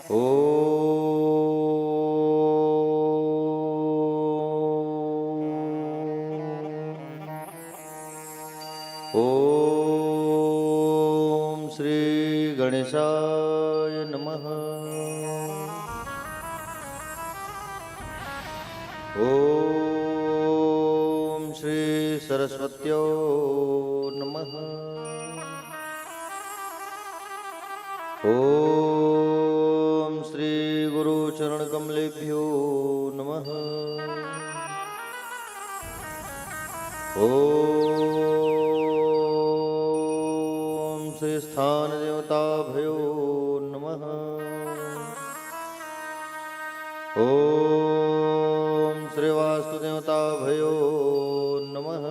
ओम श्री गणेशाय नमः। ओम श्री सरस्वत्यो नमः। ओम श्री गुरु चरण कमलेभ्यो नमः। ओम श्री स्थान देवता भयो नमः। ओम श्री वास्तु देवता भयो नमः।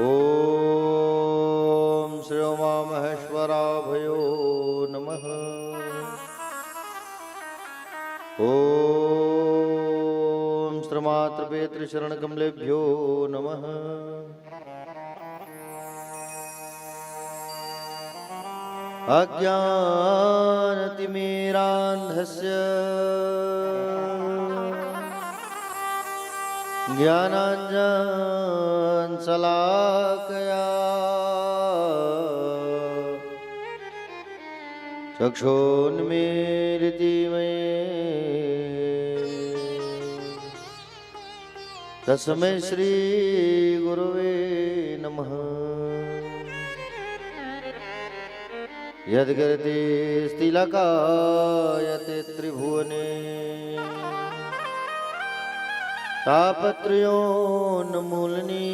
ओम श्री उमा महेश्वरा भयो नमः। ओम श्री मातृपितृ शरण कमलेभ्यो नमः। अज्ञानतिमिरान्धस्य ज्ञानाञ्जनशलाकया चक्षुन्मीलितं तस्मै श्री गुरुवे नमः। यद्गिरति स्थिलकायते त्रिभुवने तापत्रयोन्मूलनी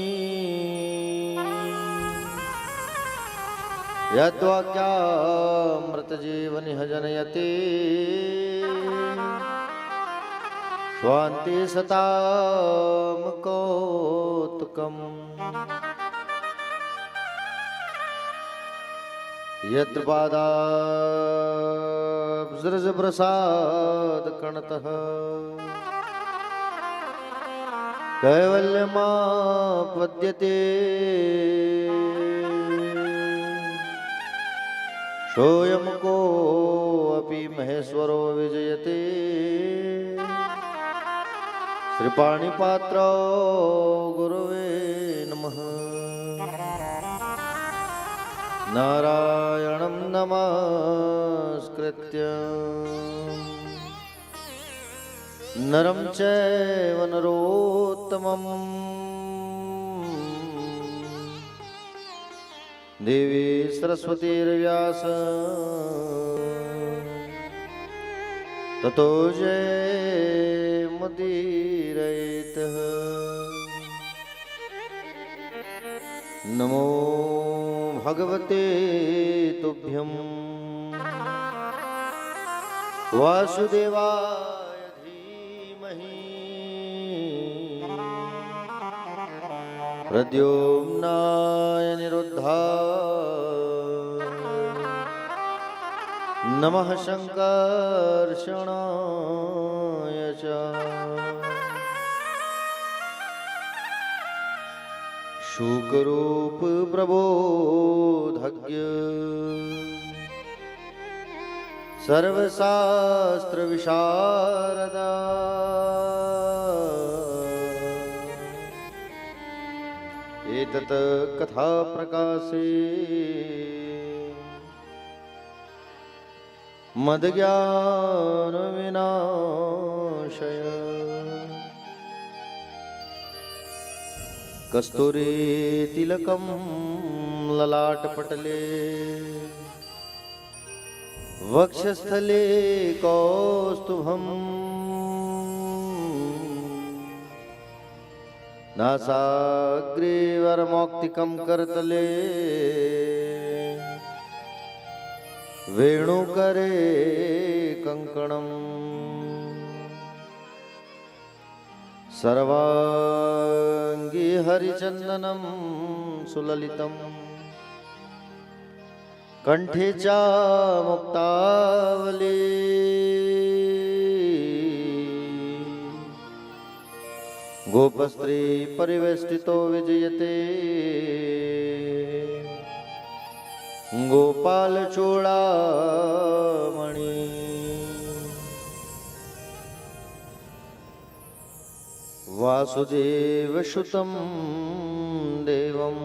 यद्वाक्यामृतजीवनिह जनयति स्वान्ति सतां कौतुकम्। यत्र पादाब्जप्रसादकणतः कैवल्यमापद्यते सोऽयं कोऽपि महेश्वरो विजयते श्रीपाणिपात्रो गुरुवे नमः। नारायणं नमस्कृत्य नरं चैव नरोत्तमं देवी सरस्वतीर्व्यास ततो जयमुदीरयेत्। नमो भगवते तुभ्यं वासुदेवाय धीमहि प्रद्युम्नाय निरुद्धाय नमः शङ्कर्षणाय च। शुकरूप प्रबोधज्ञ सर्वशास्त्र विशारदा एतत् कथा प्रकाशे मद्ज्ञान विनाशय कस्तूरी तिलकं ललाटपटले वक्षस्थले कौस्तुभं नासाग्रे वरमौक्तिकं करतले वेणुकरे कङ्कणम् सर्वांगी हरिचंदनं सुललितं कंठे च मुक्तावली गोपस्त्री परिवेष्टितो विजयते गोपाल चूड़ामणि वासुदेव सुतं देवं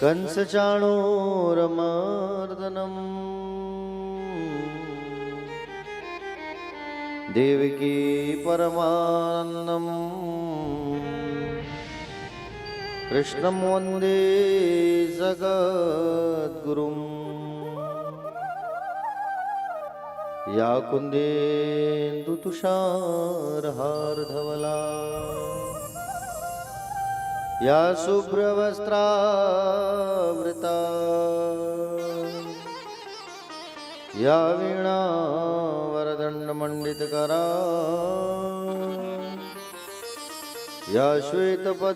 कंसचाणूरमर्दनम् देवकी परमानन्दम् कृष्णं वन्दे जगद्गुरुम् या कुन्देन्दुतुषारहार्धवला या शुभ्रवस्त्रावृता या वीणावरदण्डमण्डितकरा या श्वेतपद्मासना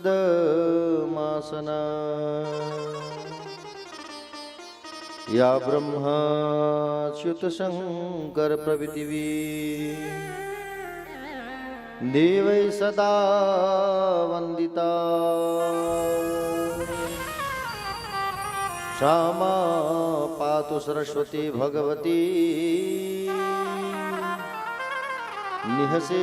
या ब्रह्माच्युतशङ्करप्रभृतिवी देवै सदा वन्दिता श्यामा पातु सरस्वती भगवती निःशेषजाड्याम्पः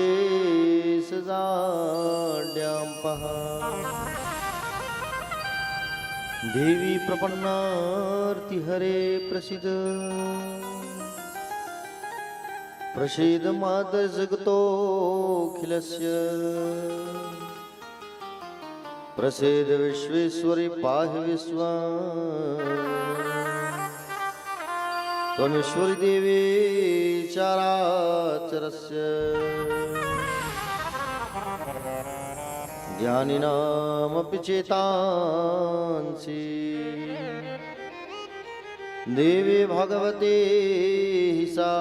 देवी प्रपन्नार्तिहरे प्रसीद प्रसीद मातः जगतोऽखिलस्य प्रसीद विश्वेश्वरी पाहि विश्वम् त्वमीश्वरी देवी चराचरस्य ज्ञानिनामपि चेतांसि देवी भगवते सा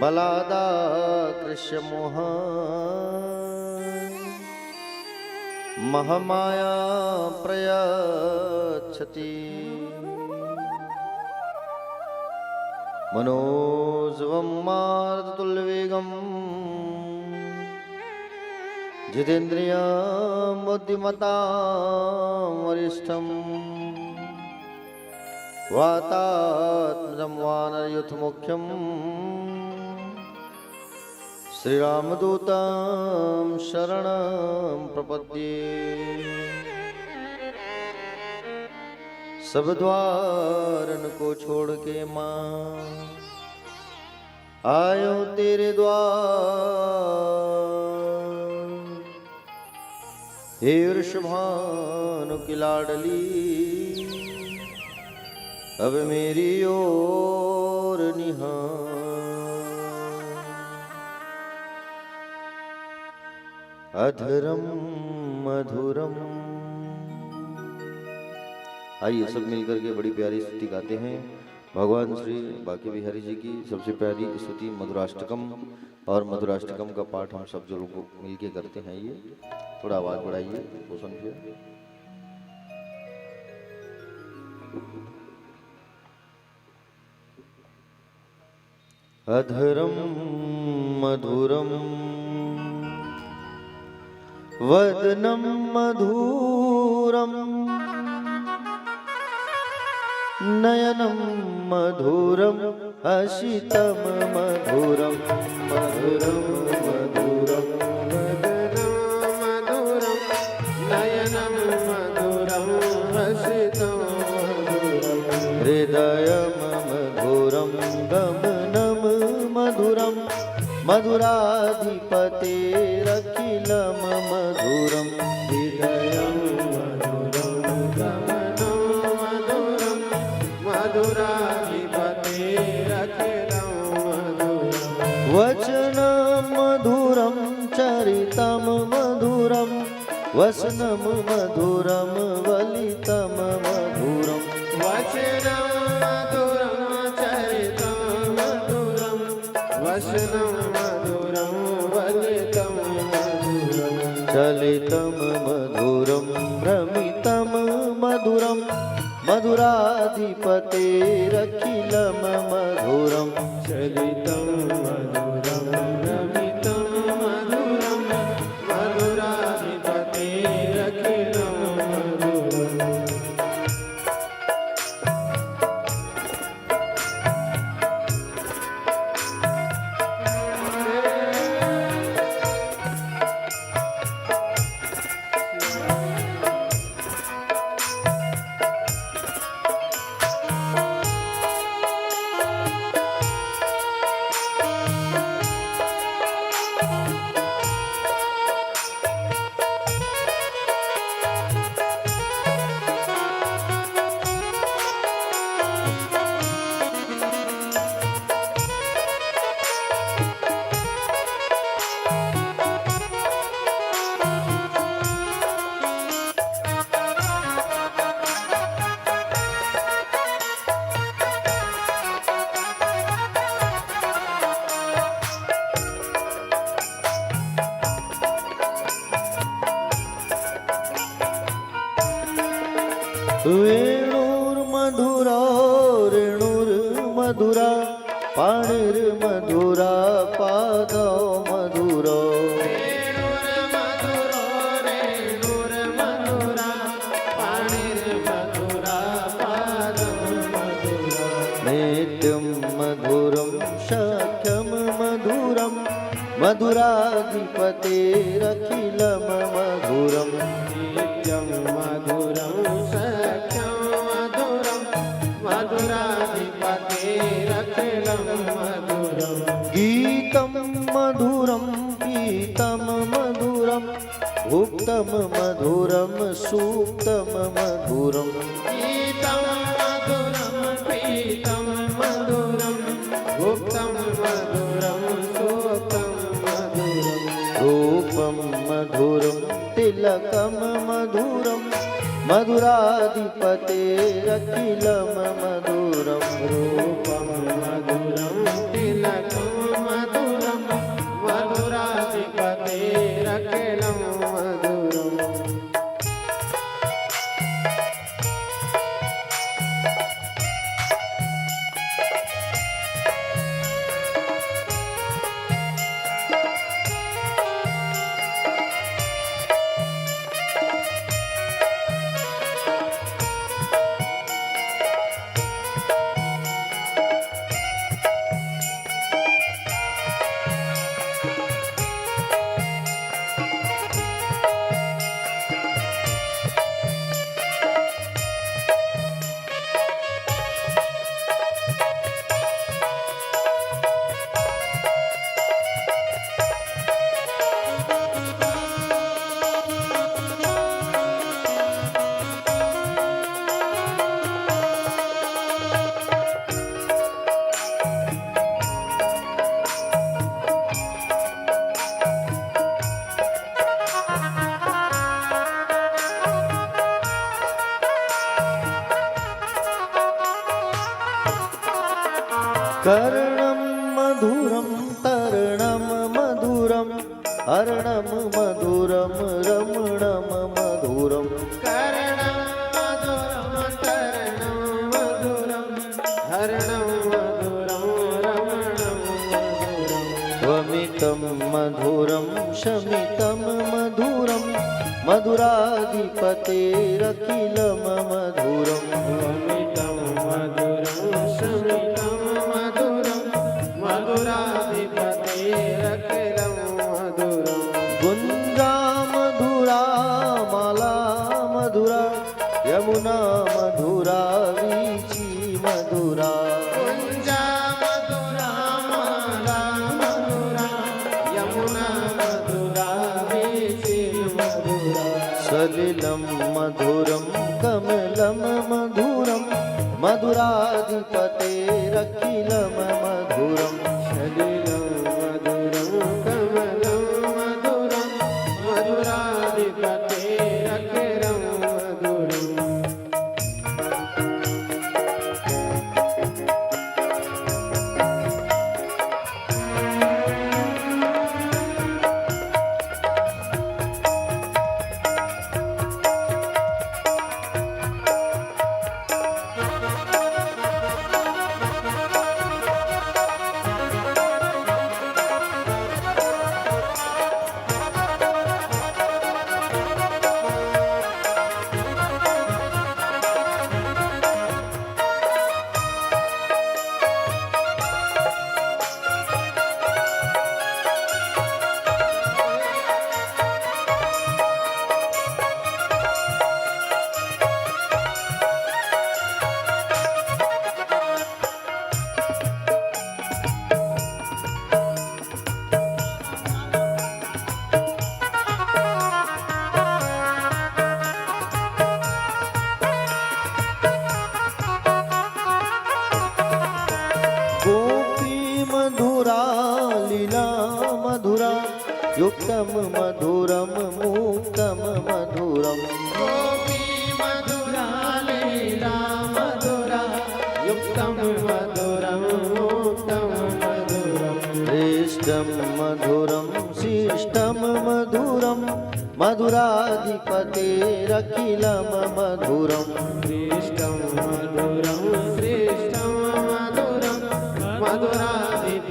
बलादाकृष्य मोह महमाया प्रयच्छति मनोजवं मारुततुल्यवेगम् जितेन्द्रियं बुद्धिमतां वरिष्ठम् वातात्मजं वानरयूथमुख्यं श्रीरामदूतं शरणं प्रपद्ये। सब द्वारन को छोड़ के माँ आयो तेरे द्वार, हे वृषभानु की लाडली अब मेरी ओर निहार। अधरम मधुरम। आइए सब मिलकर के बड़ी प्यारी स्तुति गाते हैं भगवान श्री बांके बिहारी जी की सबसे प्यारी स्तुति मधुराष्टकम। और मधुराष्टकम का पाठ हम सब जो लोग मिलके करते हैं। ये थोड़ा आवाज बढ़ाइए वो समझिए। अधरम मधुरम वदनम मधुरम नयनम मधुरम अशितम मधुरम मधुरम मधुरम वदनम मधुरम नयनम मधुरम अशितम मधुरम हृदयम मधुरम गमनम मधुरम मधुराधिपतेरखिलम मधुरम हृदयम मधुरम गमनम मधुरम मधुराधिपतेरखिलम मधुरम वचनं मधुरं चरितं मधुरं वसनं मधुरं वलितं मधुरं वचनं मधुरं चरितं मधुरं वसनं मधुरं वलितं मधुरं चलितं मधुरं भ्रमितं मधुरं मधुराधिपतेरखिलं मधुरं चलितं मधुरं भ्रमितं मधुरं मधुराधिपतेरखिलं वेणुर्मधुरा रेणुर्मधुरा पाणिर्मधुरा पादौ मधुरो नित्यं मधुरं सख्यं मधुरं मधुराधिपतेरखिलं मधुरं नित्यं मधुरं सख्यं मधुरं मधुराधिपतेरखिलं मधुरं गीतं मधुरं पीतं मधुरं भुक्तं मधुरं सूक्तं मधुरं गीतं मधुरं पीतं मधुरं भुक्तं मधुरं सूक्तं मधुरं रूपं मधुरं तिलकं मधुरं मधुराधिपतेरखिलं मधुरं रूपं मधुरं तिलकं मधुरं मधुराधिपतेरखिलं मधुरम् कर्णं मधुरं तरणं मधुरं हरणं मधुरं रमणं मधुरं कर्णं मधुरं तरणं मधुरं हरणं मधुरं रमणं मधुरं स्वमितं मधुरं शमितं मधुरं मधुराधिपतेरखिलं मधुरं स्वमितं मधुरं शमितं मधुरं मधुराधिपतेरखिलं मधुरं गुञ्जा मधुरा माला मधुरा यमुना मधुरा वीची मधुरा कुञ्जा मधुरा माला मधुरा यमुना मधुरा वीची मधुरा सलिलं मधुरं कमलं मधुरं मधुराधिपतेरखिलं मधुरं सलिलं मधुरं कमलं मधुरं मधुराधिपतेरखिलं मधुरम् युक्तं मधुरं मुक्तं मधुरं गोपी मधुरा लीला मधुरा युक्तं मधुरं मुक्तं मधुरं श्रेष्ठं मधुरं शिष्टं मधुरं मधुराधिपतेरखिलं मधुरम् श्रेष्ठं मधुरं श्रेष्ठं मधुरं मधुराधिपतेरखिलं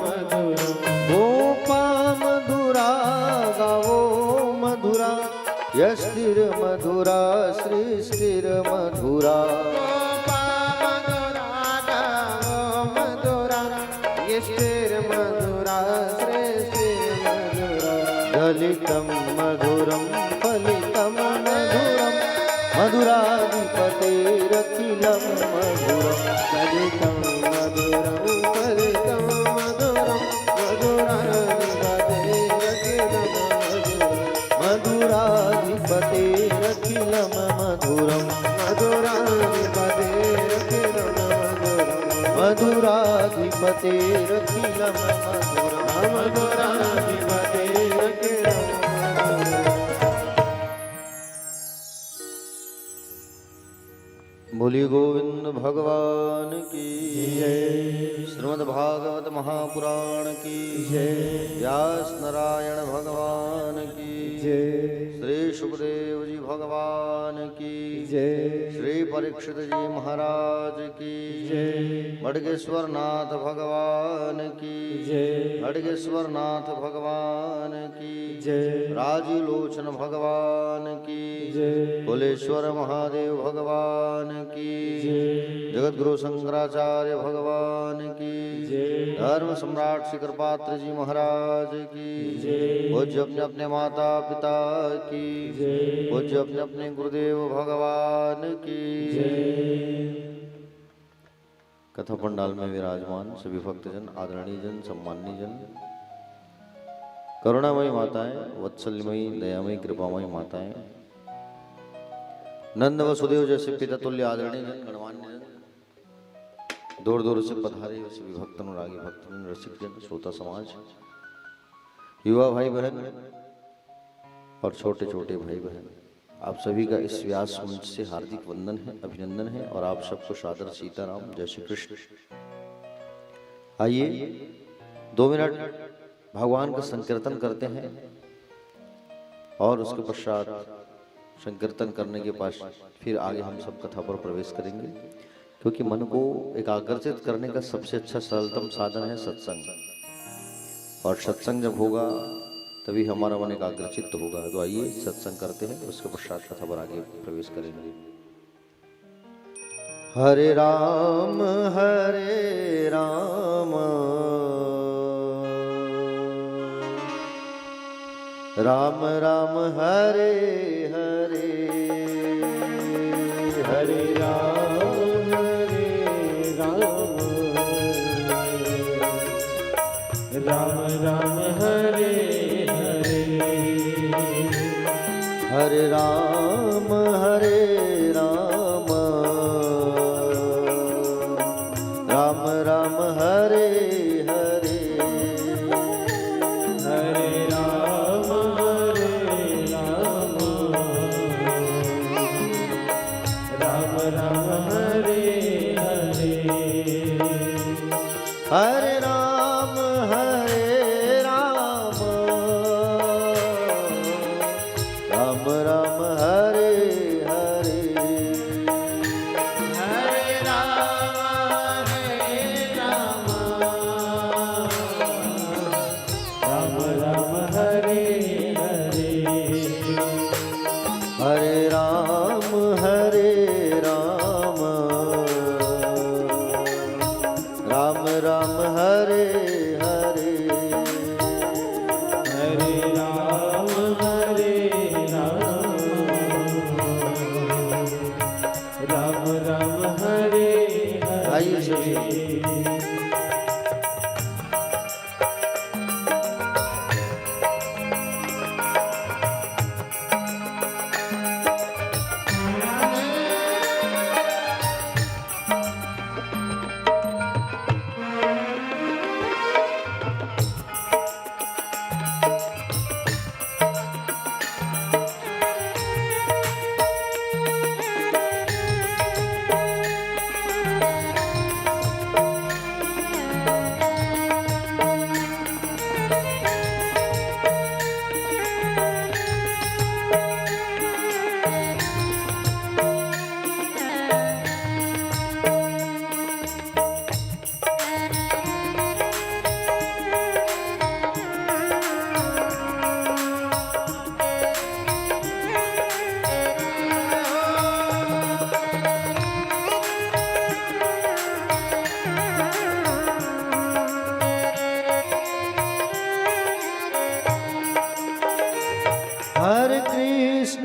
मधुरम् गोपा मधुरा गावो मधुरा यस्तिर्मधुरा सृष्टिर्मधुरा गोपा मधुरा गावो मधुरा यष्टिर्मधुरा सृष्टिर्मधुरा दलितं मधुरं फलितं मधुरं मधुराधिपतेरखिलं मधुरम् दलितं मधुरं फलितं मधुरं मधुराधिपतेरखिलं मधुरम् मधुराधिपतेरखिलं मधुरं मधुराधिपतेरखिलं मधुरम् मधुराधिपतेरखिलं मधुरं बोलिए गोविंद भगवान की जय श्रीमद् भागवत महापुराण की जय व्यास नारायण भगवान की जय श्री सुखदेव जी भगवान की जय श्री परीक्षित जी महाराज की जय बडगेश्वर नाथ भगवान की जय बडगेश्वर नाथ भगवान की जय राजीलोचन भगवान की जय भोलेश्वर महादेव भगवान की जय जगत गुरु शंकराचार्य भगवान की जय धर्म सम्राट श्री कृपात्र जी महाराज की जय पूज्य अपने अपने माता पिता की जय पूज्य अपने अपने गुरुदेव भगवान की कथा पंडाल में विराजमान सभी भक्तजन आदरणीय जन सम्माननीय जन करुणामयी माताएं वत्सल्यमयी दयामयी कृपामयी माताएं नंद वसुदेव जैसे पिता तुल्य आदरणीय जन गणमान्य जन दूर दूर से पधारे हुए सभी भक्त अनुरागी भक्तजन रसिक जन श्रोता समाज युवा भाई बहन और छोटे छोटे भाई बहन आप सभी का इस व्यास मंच से हार्दिक वंदन है अभिनंदन है और आप सबको सादर सीताराम जय श्री कृष्ण। आइए 2 मिनट भगवान का संकीर्तन करते हैं और उसके पश्चात संकीर्तन करने के पश्चात फिर आगे हम सब कथा पर प्रवेश करेंगे, क्योंकि मन को एकाग्रचित करने का सबसे अच्छा सरलतम साधन है सत्संग, और सत्संग जब होगा तभी हमारा मन एकाग्रचित होगा। तो आइए सत्संग करते हैं, उसके पश्चात कथा पर आगे प्रवेश करेंगे। हरे राम राम राम हरे हरे हरे राम राम राम हरे हरे हरे राम राम राम हरे हरे हरे राम राम राम हरे हरे हरे राम राम राम हरे हरे कृष्ण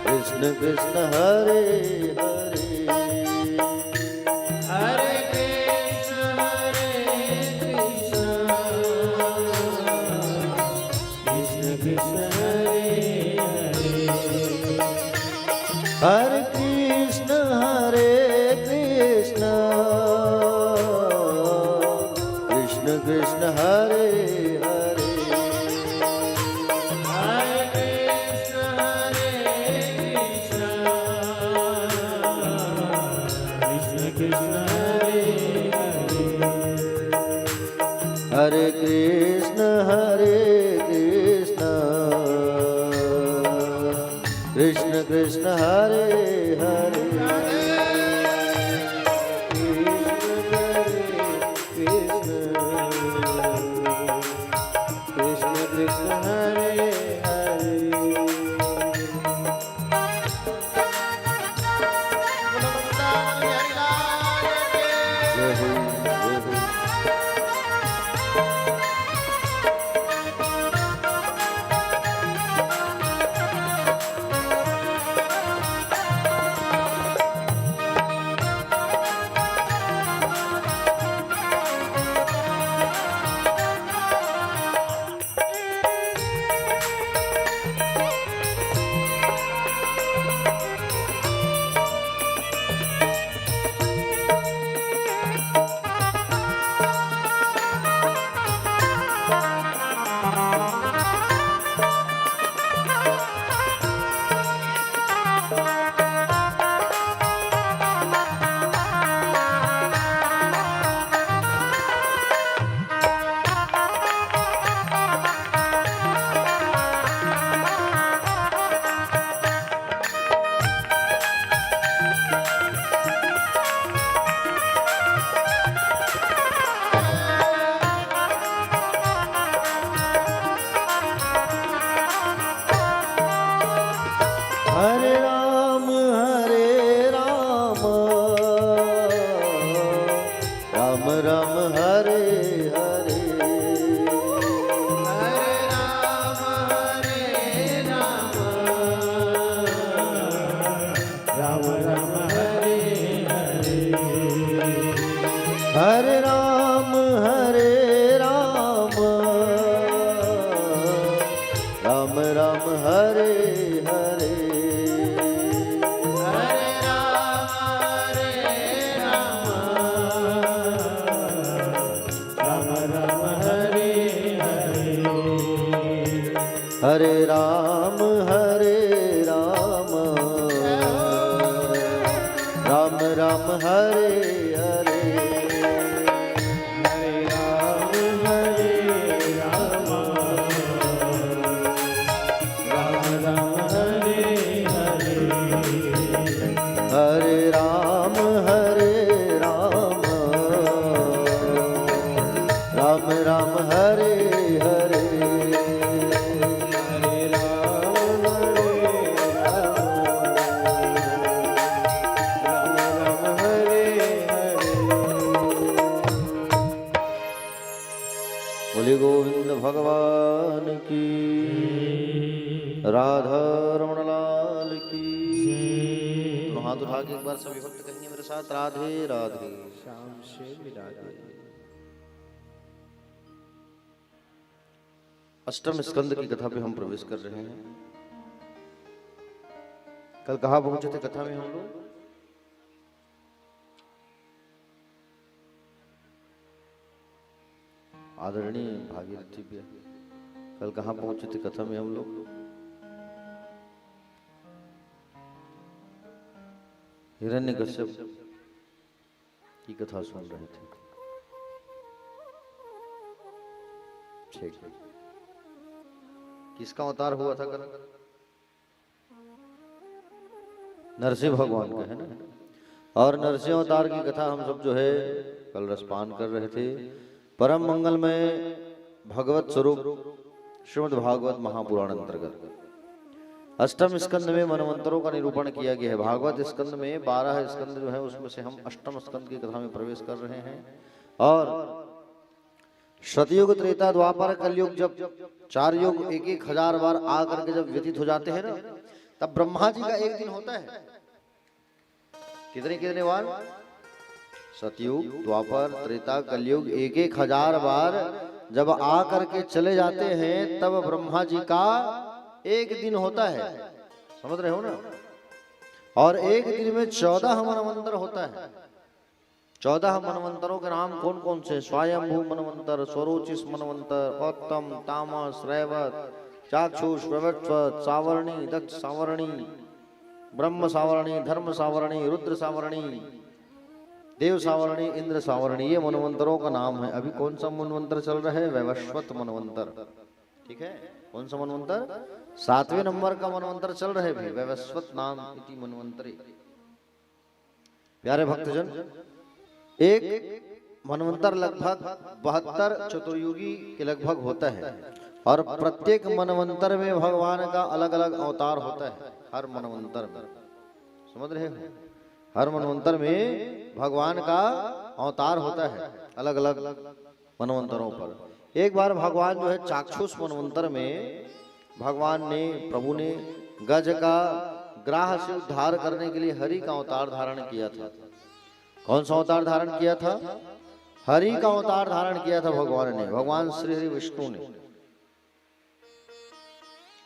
कृष्ण कृष्ण हरे हरे हरे कृष्ण कृष्ण कृष्ण हरे हरे हरे कृष्ण कृष्ण कृष्ण हरे हरे हरे कृष्ण कृष्ण कृष्ण हरे हरे हरे कृष्ण कृष्ण कृष्ण हरे हरे कृष्ण कृष्ण हरे हरे जय हो जय हो हरे राम राम राम हरे हरे हरे राम राम राम हरे हरे हरे राम राम राम हरे हरे हरे राम राम हरे हरे हरे राम राम राम हरे हरे हरे राम राम राम हरे हरे हरे राम राम राम हरे हरे हरे राम राम हरे हरे बोले गोविंद भगवान की राधा रमण लाल की तो हाथ उठा के एक बार सभी भक्त कहेंगे मेरे साथ राधे राधे श्याम से विराजे अष्टम स्कंद की कथा पे हम प्रवेश कर रहे हैं। कल कहाँ पहुंचे थे कथा में हम लोग? आदरणीय भागीरथी भैया, कल कहाँ पहुंचे थे कथा में हम लोग? हिरण्यकश्यप की कथा सुन रहे थे। ठीक है, किसका अवतार हुआ था कल? नरसिंह भगवान का है ना। और नरसिंह अवतार की कथा हम सब जो है कल रसपान कर रहे थे। परम मंगलमय भगवत स्वरूप श्रीमद् भागवत महापुराण अंतर्गत अष्टम स्कंद में मनवंतरों का निरूपण किया गया है। भागवत स्कंद में 12 स्कंद जो है उसमें से हम अष्टम स्कंद की कथा में प्रवेश कर रहे हैं। और सतयुग, त्रेता, द्वापर, कलयुग, जब 4 युग 1,000 बार आ करके जब व्यतीत हो जाते हैं ना, तब ब्रह्मा जी का एक दिन होता है। कितने कितने बार? सतयुग, द्वापर, त्रेता, कलयुग 1,000 बार जब आ करके चले जाते हैं, तब ब्रह्मा जी का एक दिन होता है। समझ रहे हो ना? और एक दिन में 14 मनवंतर होता है। 14 मनवंतरों के नाम कौन कौन से? स्वयंभू मनवंतर, स्वरोचिष मनवंतर, गौतम, तामस, रैवत, चाक्षुष, प्रवत्वत, सावरणी, दक्ष सावरणी, ब्रह्म सावरणी, धर्म सावरणी, रुद्र सावरणी, देव सावरणी, इंद्र सावरणी, ये मनवंतरों का नाम है। अभी कौन सा मनवंतर चल रहा है? वैवस्वत मनवंतर। ठीक है, कौन सा मनवंतर? 7वें नंबर का मनवंतर चल रहे भाई, वैवस्वत नाम इति मनवंतरे। प्यारे भक्तजन, एक मनवंतर लगभग 72 चतुर्युगी के लगभग होता है, और प्रत्येक मनवंतर में भगवान का अलग अलग अवतार होता है। हर मनवंतर में, समझ रहे हो, हर मनवंतर में भगवान का अवतार होता है अलग अलग मनवंतरों पर। एक बार भगवान जो है चाक्षुष मनवंतर में भगवान ने, प्रभु ने गज का ग्राह से उद्धार करने के लिए हरि का अवतार धारण किया था। कौन सा अवतार धारण किया था? हरि का अवतार धारण किया था भगवान ने, भगवान श्री हरि विष्णु ने।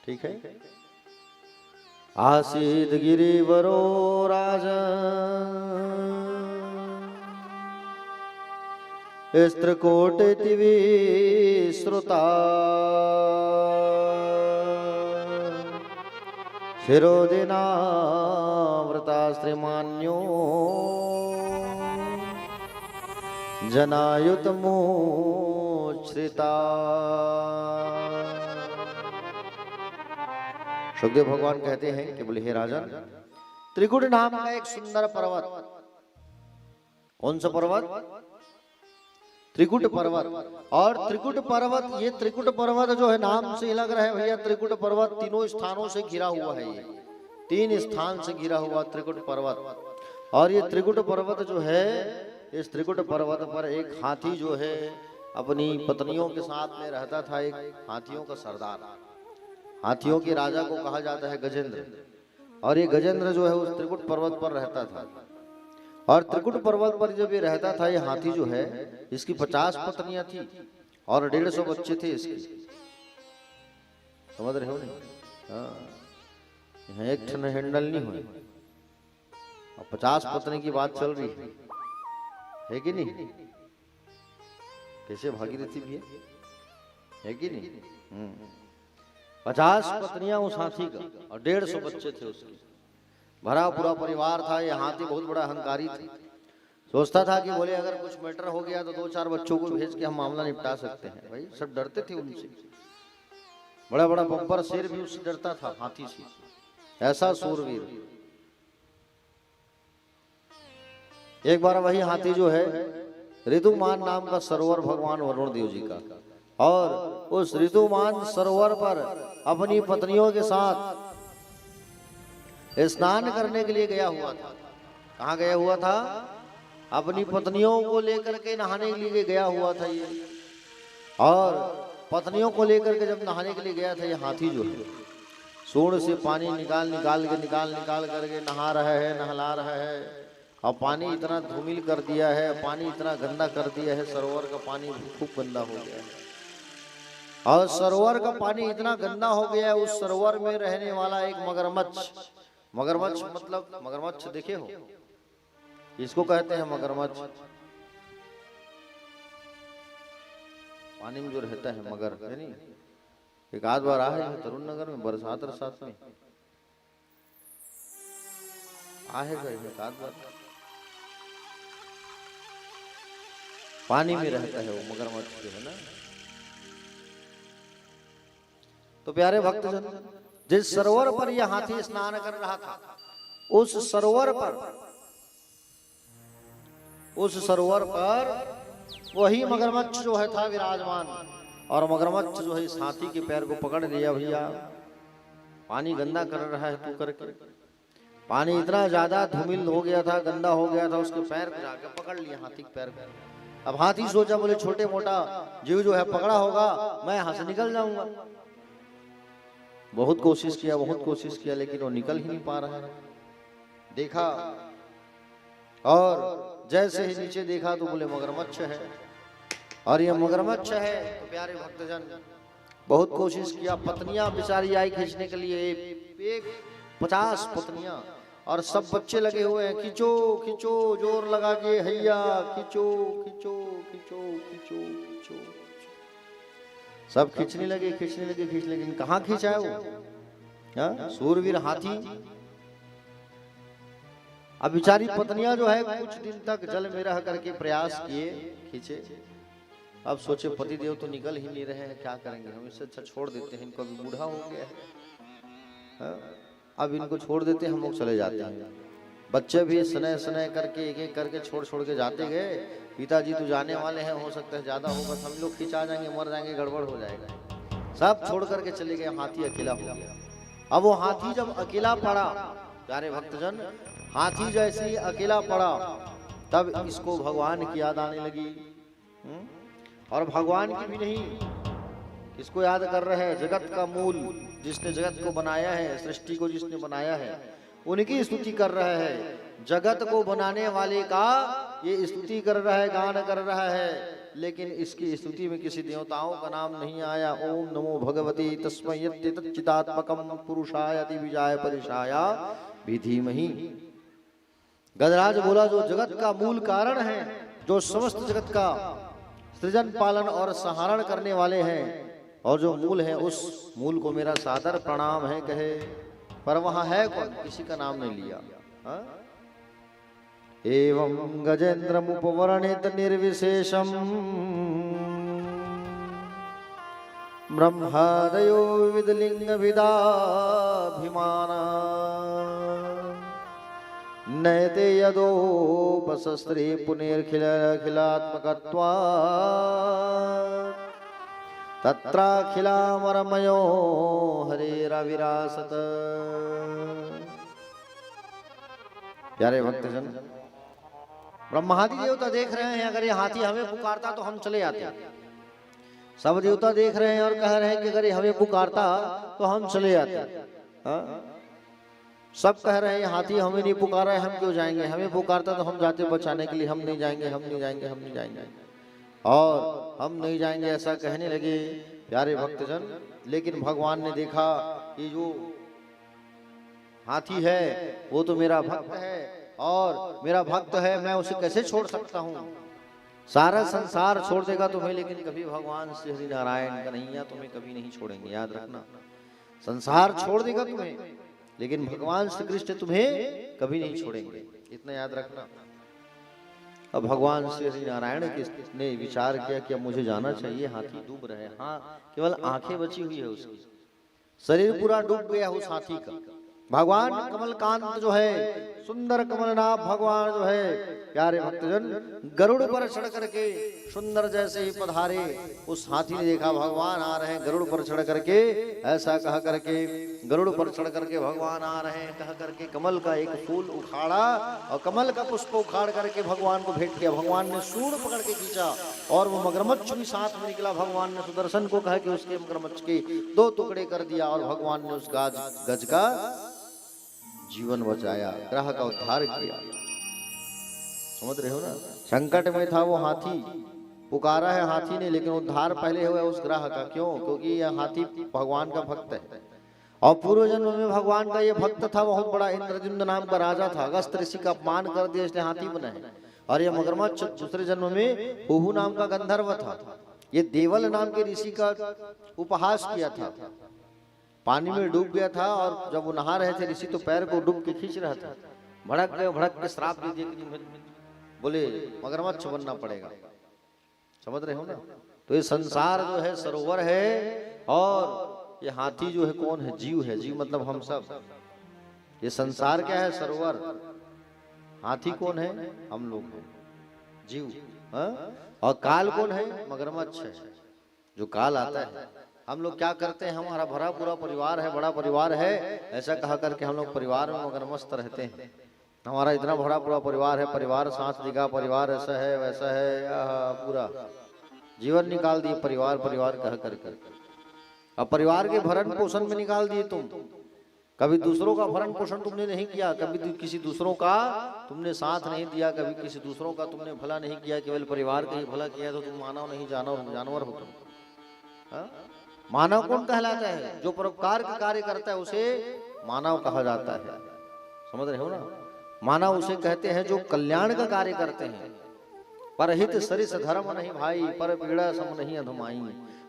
ठीक है। आसीद गिरिवरो राजन स्त्रकोटिति विश्रुता शिरोदिनावृता श्रीमान्यो जनायुतमोच्छ्रिता। सुखदेव भगवान कहते हैं कि बोले हे राजन, त्रिकुट नाम का एक सुंदर पर्वत। कौन सा पर्वत? त्रिकुट पर्वत। और त्रिकुट पर्वत, ये त्रिकुट पर्वत जो है नाम से लग रहा है भैया, त्रिकुट पर्वत तीनों स्थानों से घिरा हुआ है। ये 3 स्थान से घिरा हुआ त्रिकुट पर्वत। और ये त्रिकुट पर्वत जो है, इस त्रिकुट पर्वत पर एक हाथी जो है अपनी पत्नियों के साथ में रहता था। एक हाथियों का सरदार, हाथियों के राजा को कहा जाता है गजेंद्र। और ये गजेंद्र जो है उस त्रिकुट पर्वत पर रहता था। और त्रिकुट पर्वत पर जब ये रहता था, ये हाथी जो है, इसकी 50 पत्नियां थी और 150 बच्चे थे इसके। समझ रहे हो नहीं? हाँ, यहाँ एक ठन हैंडल नहीं हुई और 50 पत्नी की बात चल रही है कि नहीं? कैसे भागीरथी भी है कि नहीं? 50 पत्नियां उस हाथी का और 150 बच्चे थे उसके। भरा पूरा परिवार था। ये हाथी बहुत बड़ा अहंकारी था। सोचता था कि बोले अगर कुछ मैटर हो गया तो 2-4 बच्चों को भेज के हम मामला निपटा सकते हैं। भाई सब डरते थे उनसे। बड़ा बड़ा बब्बर शेर भी उससे डरता था, हाथी से। ऐसा सूरवीर। एक बार वही हाथी जो है, ऋतुमान नाम का सरोवर भगवान वरुण देव जी का, और उस ऋतुमान सरोवर पर अपनी पत्नियों के साथ स्नान करने के लिए गया हुआ था। कहाँ गया हुआ था? अपनी पत्नियों को लेकर के नहाने के लिए गया हुआ था ये। और पत्नियों को लेकर के जब नहाने के लिए गया था, ये हाथी जो है सूंड से पानी निकाल करके नहा रहा है, नहला रहा है। और पानी इतना धूमिल कर दिया है, पानी इतना गंदा कर दिया है, सरोवर का पानी खूब गंदा हो गया है। और सरोवर का पानी इतना गंदा हो गया है, उस सरोवर में रहने वाला एक मगरमच्छ। मगरमच्छ मतलब, मगरमच्छ देखे हो? इसको कहते हैं मगरमच्छ। पानी में जो रहता है मगर, है नहीं? एक आध बार आए हैं तरुण नगर में, बरसात में आहे गए एक आध बार। पानी में रहता है वो मगरमच्छ जो है ना। तो प्यारे भक्तजन, जिस सरोवर पर यह हाथी स्नान कर रहा था, उस सरोवर पर वही मगरमच्छ जो है था विराजमान। और मगरमच्छ जो है इस हाथी के पैर को पकड़ लिया। भैया पानी गंदा कर रहा है तू करके। पानी इतना ज्यादा धूमिल हो गया था, गंदा हो गया था, उसके पैर को जाकर पकड़ लिया हाथी के पैर को। अब हाथी सोचा बोले छोटे मोटा जीव जो है पकड़ा होगा मैं यहाँ से निकल जाऊंगा। बहुत कोशिश किया लेकिन वो निकल ही नहीं पा रहा है। देखा और जैसे ही नीचे देखा तो बोले मगरमच्छ है। और ये मगरमच्छ है तो प्यारे भक्तजन बहुत कोशिश किया, पत्नियां बेचारी आई खींचने के लिए, एक 50 पत्नियां और सब बच्चे लगे हुए हैं, खींचो खींचो जोर लगा के हैया खींचो खींचो खींचो खींचो खींचो। सब खींचने लगे लेकिन कहाँ खींचा है वो सूरवीर हाथी। अब बेचारी पत्नियां जो है कुछ दिन तक जल में रह करके प्रयास किए, खींचे। अब सोचे पति देव तो निकल ही नहीं रहे हैं, क्या करेंगे हम, इससे अच्छा छोड़ देते हैं, इनको अभी बूढ़ा हो गया है, अब इनको छोड़ देते हैं, हम लोग चले जाते हैं। बच्चे भी सनय सनय करके एक एक करके छोड़ के जाते गए। पिताजी तो जाने वाले हैं, हो सकता है ज्यादा हो, बस हम लोग खिंचा जाएंगे, मर जाएंगे, गड़बड़ हो जाएगा। सब छोड़ करके चले गए, हाथी अकेला हो गया। अब वो हाथी जब अकेला पड़ा, प्यारे भक्तजन, हाथी जैसे ही अकेला पड़ा तब इसको भगवान की याद आने लगी। और भगवान की भी नहीं, किसको याद कर रहे हैं? जगत का मूल, जिसने जगत को बनाया है, सृष्टि को जिसने बनाया है, उनकी स्तुति कर रहा है। जगत को बनाने वाले का ये स्तुति कर रहा है, गान कर रहा है, लेकिन इसकी स्तुति में किसी देवताओं का नाम नहीं आया। ओम नमो भगवती तस्मै यच्चिदात्मकं पुरुषाय दिव्याय परिशाय विधीमहि। गजराज बोला जो जगत का मूल कारण है, जो समस्त जगत का सृजन पालन और संहारण करने वाले हैं, और जो मूल है उस मूल को मेरा सादर प्रणाम है कहे। पर वहां है कौन? किसी का नाम नहीं लिया। एवं गजेन्द्रमुपवर्णित निर्विशेषम ब्रह्मादयो विविध लिंग विदाभिमाना नयते यदोपशस्त्रे पुनर्खिलात्मकत्वा तत्राखिलामरमयो हरेरविरासत। प्यारे भक्तजन, ब्रह्मादि देवता देख रहे हैं, अगर ये हाथी हमें पुकारता तो हम चले आते। सब देवता देख रहे हैं और कह रहे हैं कि अगर ये हमें पुकारता तो हम चले आते। सब कह रहे हैं हाथी हमें नहीं पुकारा है, हम क्यों जाएंगे, हमें पुकारता तो हम जाते बचाने के लिए, हम नहीं जाएंगे, हम नहीं जाएंगे, हम नहीं जाएंगे, और हम नहीं जाएंगे, ऐसा कहने लगे प्यारे भक्तजन। लेकिन भगवान ने देखा कि जो हाथी है वो तो मेरा भक्त है, और मेरा भक्त है, मैं उसे कैसे छोड़ सकता हूँ। सारा संसार छोड़ देगा तुम्हें, लेकिन कभी भगवान श्री हरि नारायण कन्हैया तुम्हें कभी नहीं छोड़ेंगे, याद रखना। संसार छोड़ देगा तुम्हें, लेकिन भगवान श्री कृष्ण तुम्हें कभी नहीं छोड़ेंगे, इतना याद रखना। अब भगवान श्री हरि नारायण ने विचार किया कि अब मुझे जाना चाहिए, हाथी डूब रहे हैं। हाँ, केवल आंखें बची हुई है उसकी, शरीर पूरा डूब गया उस हाथी का। भगवान कमलकांत जो है, सुंदर कमलनाभ भगवान जो है, प्यारे भक्तजन, गरुड़ पर चढ़ करके सुंदर जैसे ही पधारे, उस हाथी ने देखा भगवान आ रहे हैं, गरुड़ पर चढ़ करके, ऐसा कह करके गरुड़ पर चढ़ करके भगवान आ रहे हैं कह करके कमल का एक फूल उखाड़ा और कमल का पुष्प उखाड़ करके भगवान को भेंट किया। भगवान ने सूंड पकड़ के खींचा और वो मगरमच्छ भी साथ में निकला। भगवान ने सुदर्शन को कहा कि उसके मगरमच्छ के 2 टुकड़े कर दिया, और भगवान ने उस गज का जीवन बचाया, ग्रह का उद्धार किया। समझ रहे हो ना, संकट में था वो हाथी, पुकारा है हाथी ने, लेकिन उद्धार पहले हुआ उस ग्रह का। क्यों? क्योंकि यह हाथी भगवान का भक्त है, और पूर्व जन्म में भगवान का ये भक्त था, बहुत बड़ा इंद्रद्युम्न नाम का राजा था। अगस्त ऋषि का अपमान कर दिया इसलिए हाथी बना है। और ये मगरमच्छ दूसरे जन्म में हुहू नाम का गंधर्व था, ये देवल नाम के ऋषि का उपहास किया था, पानी में डूब गया था, और जब वो नहा रहे थे ऋषि तो पैर को डूब के खींच रहा था, भड़क के श्राप दे दिया कि तुम्हें बोले मगरमच्छ बनना पड़ेगा। समझ रहे हो ना। तो ये संसार जो है सरोवर है, और ये हाथी जो है कौन है? जीव है। जीव मतलब हम सब। ये संसार क्या है? सरोवर। हाथी कौन है? हम लोग हैं, जीव। और काल कौन है? मगरमच्छ है, जो काल आता है। हम लोग क्या करते हैं? हमारा भरा पूरा परिवार है, बड़ा परिवार है, ऐसा कहा करके हम लोग परिवार में मगरमस्त रहते हैं। हमारा इतना बड़ा पूरा परिवार है, परिवार साथ देगा, परिवार ऐसा है वैसा है, पूरा जीवन निकाल दिए परिवार परिवार कह करके। अब परिवार के भरण पोषण में निकाल दिए तुम। कभी दूसरों का भरण पोषण तुमने नहीं किया, कभी किसी दूसरों का तुमने साथ नहीं दिया, कभी किसी दूसरों का तुमने भला नहीं किया, केवल परिवार का ही भला किया, तो तुम मानव नहीं जानवर हो तुम। मानव कौन कहलाता है? जो परोपकार का कार्य करता है उसे मानव कहा जाता है। समझ रहे हो ना? मानव उसे कहते हैं जो कल्याण का कार्य करते हैं। परहित सरिस धर्म नहीं भाई, पर पीड़ा सम नहीं अधमाई।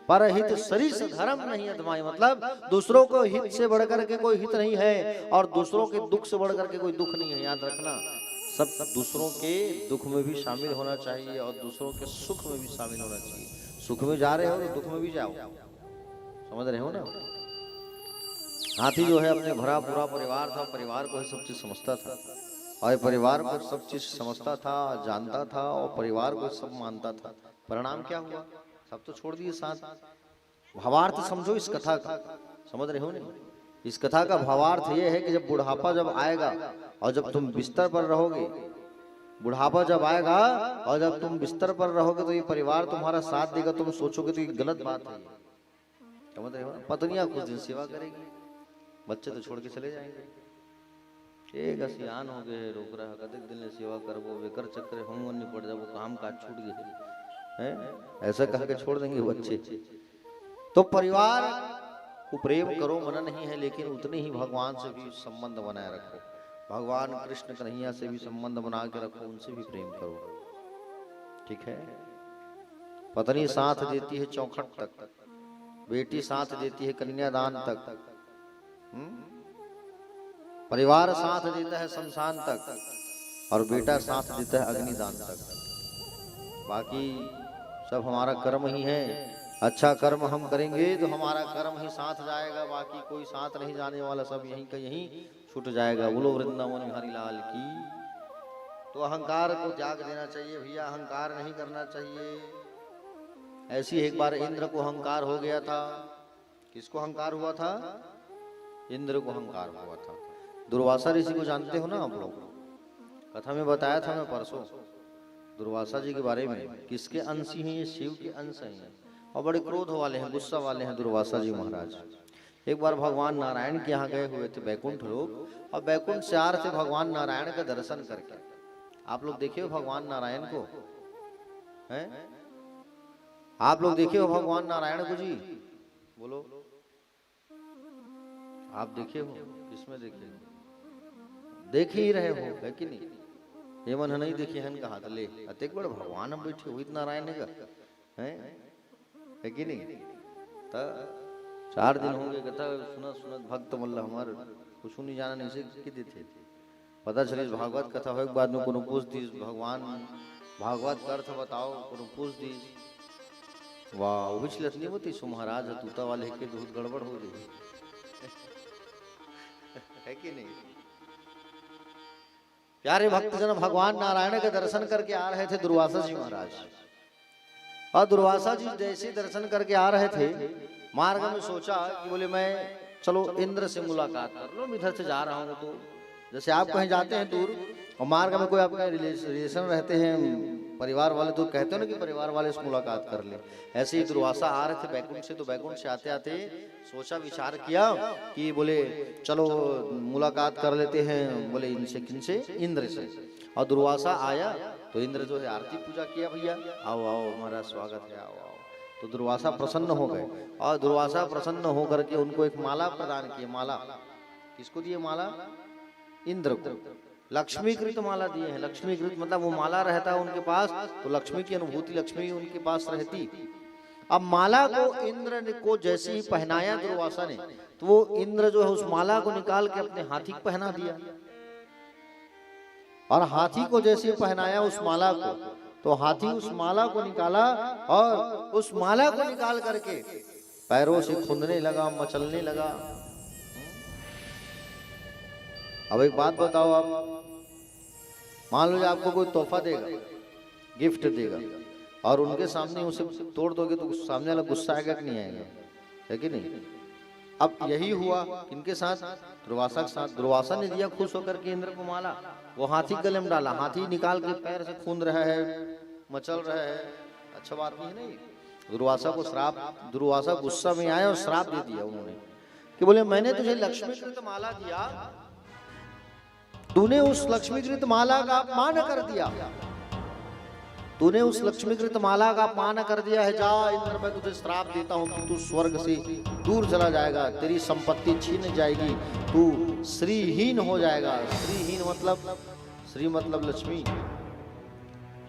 परहित सरिस धर्म नहीं अधमाई मतलब दूसरों को हित से बढ़कर के कोई हित नहीं है, और दूसरों के दुख से बढ़कर के कोई दुख नहीं है। याद रखना, सब दूसरों के दुख में भी शामिल होना चाहिए और दूसरों के सुख में भी शामिल होना चाहिए। सुख में जा रहे हो तो दुख में भी जाओ। समझ रहे हो ना? हाथी जो है अपने भरा पूरा परिवार था, परिवार को सब चीज समझता था, और परिवार को सब चीज समझता था, जानता था, और परिवार को सब मानता था। परिणाम क्या हुआ? सब तो छोड़ दिए साथ। भावार्थ समझो इस कथा का। समझ रहे हो नहीं? इस कथा का भावार्थ ये है कि जब बुढ़ापा जब आएगा और जब तुम बिस्तर पर रहोगे, बुढ़ापा जब आएगा और जब तुम बिस्तर पर रहोगे तो ये परिवार तुम्हारा साथ देगा। तुम सोचोगे तो ये गलत बात है। समझ रहे हो? पत्नियां कुछ दिन सेवा करेगी, बच्चे तो छोड़ के चले जाएंगे। एक सियान हो गए, रोक रहा कदक दिन ने सेवा करबो, बेकर चक्कर हम नहीं पड़ जाबो, काम काज छूट गए हैं, ऐसा कह के छोड़ देंगे बच्चे। तो परिवार को प्रेम करो, मना नहीं है, लेकिन उतने ही भगवान से भी संबंध बनाए रखो। भगवान कृष्ण कन्हैया से भी संबंध बना के रखो, उनसे भी प्रेम करो। ठीक है? पत्नी साथ देती है चौखट तक, बेटी साथ देती है कन्यादान तक, परिवार साथ देता है शमशान तक, और बेटा साथ देता है अग्निदान तक। बाकी सब हमारा कर्म ही है। अच्छा कर्म हम करेंगे तो हमारा कर्म ही साथ जाएगा, बाकी कोई साथ नहीं जाने वाला, सब यहीं का यहीं छूट जाएगा। बोलो वृंदावन बिहारी लाल की। तो अहंकार को त्याग देना चाहिए भैया, अहंकार नहीं करना चाहिए। ऐसी एक बार इंद्र को अहंकार हो गया था। किसको अहंकार हुआ था? इंद्र को अहंकार हुआ था। दुर्वासा ऋषि को जानते हो ना आप लोग? कथा में बताया था मैं परसों दुर्वासा जी के बारे में। किसके अंश हैं ये? शिव के अंश हैं, और बड़े क्रोध वाले हैं, गुस्सा वाले हैं दुर्वासा जी महाराज। एक बार भगवान नारायण के यहाँ गए हुए थे बैकुंठ लोग, और बैकुंठ से आ रहे थे भगवान नारायण का दर्शन करके। आप लोग देखे हो भगवान नारायण को? हैं? आप लोग देखे हो भगवान नारायण को जी? बोलो, आप देखे हो? किसमें देखे हो? देख ही रहे हो, है कि नहीं? ये मन नहीं देखे हन कहा ले अतेक बड़ भगवान हम बैठे हुई नारायण का, है कि नहीं? तो 4 दिन होंगे कथा सुना सुनत भक्त मल्ल हमार कुछ नहीं जाना नहीं से के देते। पता चले भागवत कथा हो, बाद में कोनो पूछ दी भगवान भागवत का अर्थ बताओ, कोनो पूछ दी वाह विचलत नहीं होती सो महाराज तूता वाले के दूध गड़बड़ हो गई है कि नहीं? प्यारे भक्तजन भगवान नारायण के दर्शन करके आ रहे थे दुर्वासा जी महाराज, और दुर्वासा जी जैसे दर्शन करके आ रहे थे मार्ग में सोचा कि बोले मैं चलो इंद्र से मुलाकात कर लो, इधर से जा रहा हूँ। तो जैसे आप कहीं जाते हैं दूर और मार्ग में कोई आपका रिलेशन रहते हैं परिवार वाले, तो कहते हो ना कि परिवार वाले से मुलाकात कर ले। ऐसे ही दुर्वासा आ रहे थे बैकुंठ से, तो बैकुंठ से आते आते सोचा विचार किया कि बोले चलो मुलाकात कर लेते हैं, बोले इनसे किनसे? इंद्र से। और दुर्वासा आया तो इंद्र जो है आरती पूजा किया, भैया आओ आओ हमारा स्वागत है, आओ आओ। तो दुर्वासा प्रसन्न हो गए, और दुर्वासा प्रसन्न होकर के उनको एक माला प्रदान की। माला किसको दिए? माला इंद्र को। लक्ष्मीकृत माला दिए हैं। लक्ष्मीकृत मतलब वो माला रहता है उनके पास तो लक्ष्मी की अनुभूति, लक्ष्मी उनके पास रहती। अब माला को इंद्र ने को जैसे ही पहनाया दुर्वासा ने, तो वो इंद्र जो है उस माला को निकाल के अपने हाथी को पहना दिया, और हाथी को जैसे ही पहनाया उस माला को, तो हाथी उस माला को निकाला और उस माला को निकाल करके पैरों से खुंदने लगा, मचलने लगा। अब एक बात बताओ, आप मान लो आपको कोई तोहफा देगा, गिफ्ट देगा, और उनके सामने उसे तोड़ दोगे तो सामने वाला गुस्सा आएगा कि नहीं आएगा? है कि नहीं? अब यही हुआ इनके साथ, दुर्वासा के साथ। दुर्वासा ने दिया खुश होकर के इंद्र को माला, वो हाथी गले में डाला, हाथी निकाल के पैर से खून रहा है, मचल रहा है, अच्छा बात नहीं है नहीं। दुर्वासा को श्राप, दुर्वासा गुस्सा में आए और श्राप दे दिया उन्होंने कि बोले मैंने तुझे लक्ष्मीकृत माला दिया, तूने उस लक्ष्मीकृत माला का अपमान कर दिया, तूने उस लक्ष्मीकृत माला का अपमान कर दिया है। जा इंद्र, मैं तुझे श्राप देता हूं कि तू स्वर्ग से दूर चला जाएगा, तेरी संपत्ति छीन जाएगी, तू श्रीहीन हो जाएगा। श्रीहीन मतलब, श्री मतलब लक्ष्मी,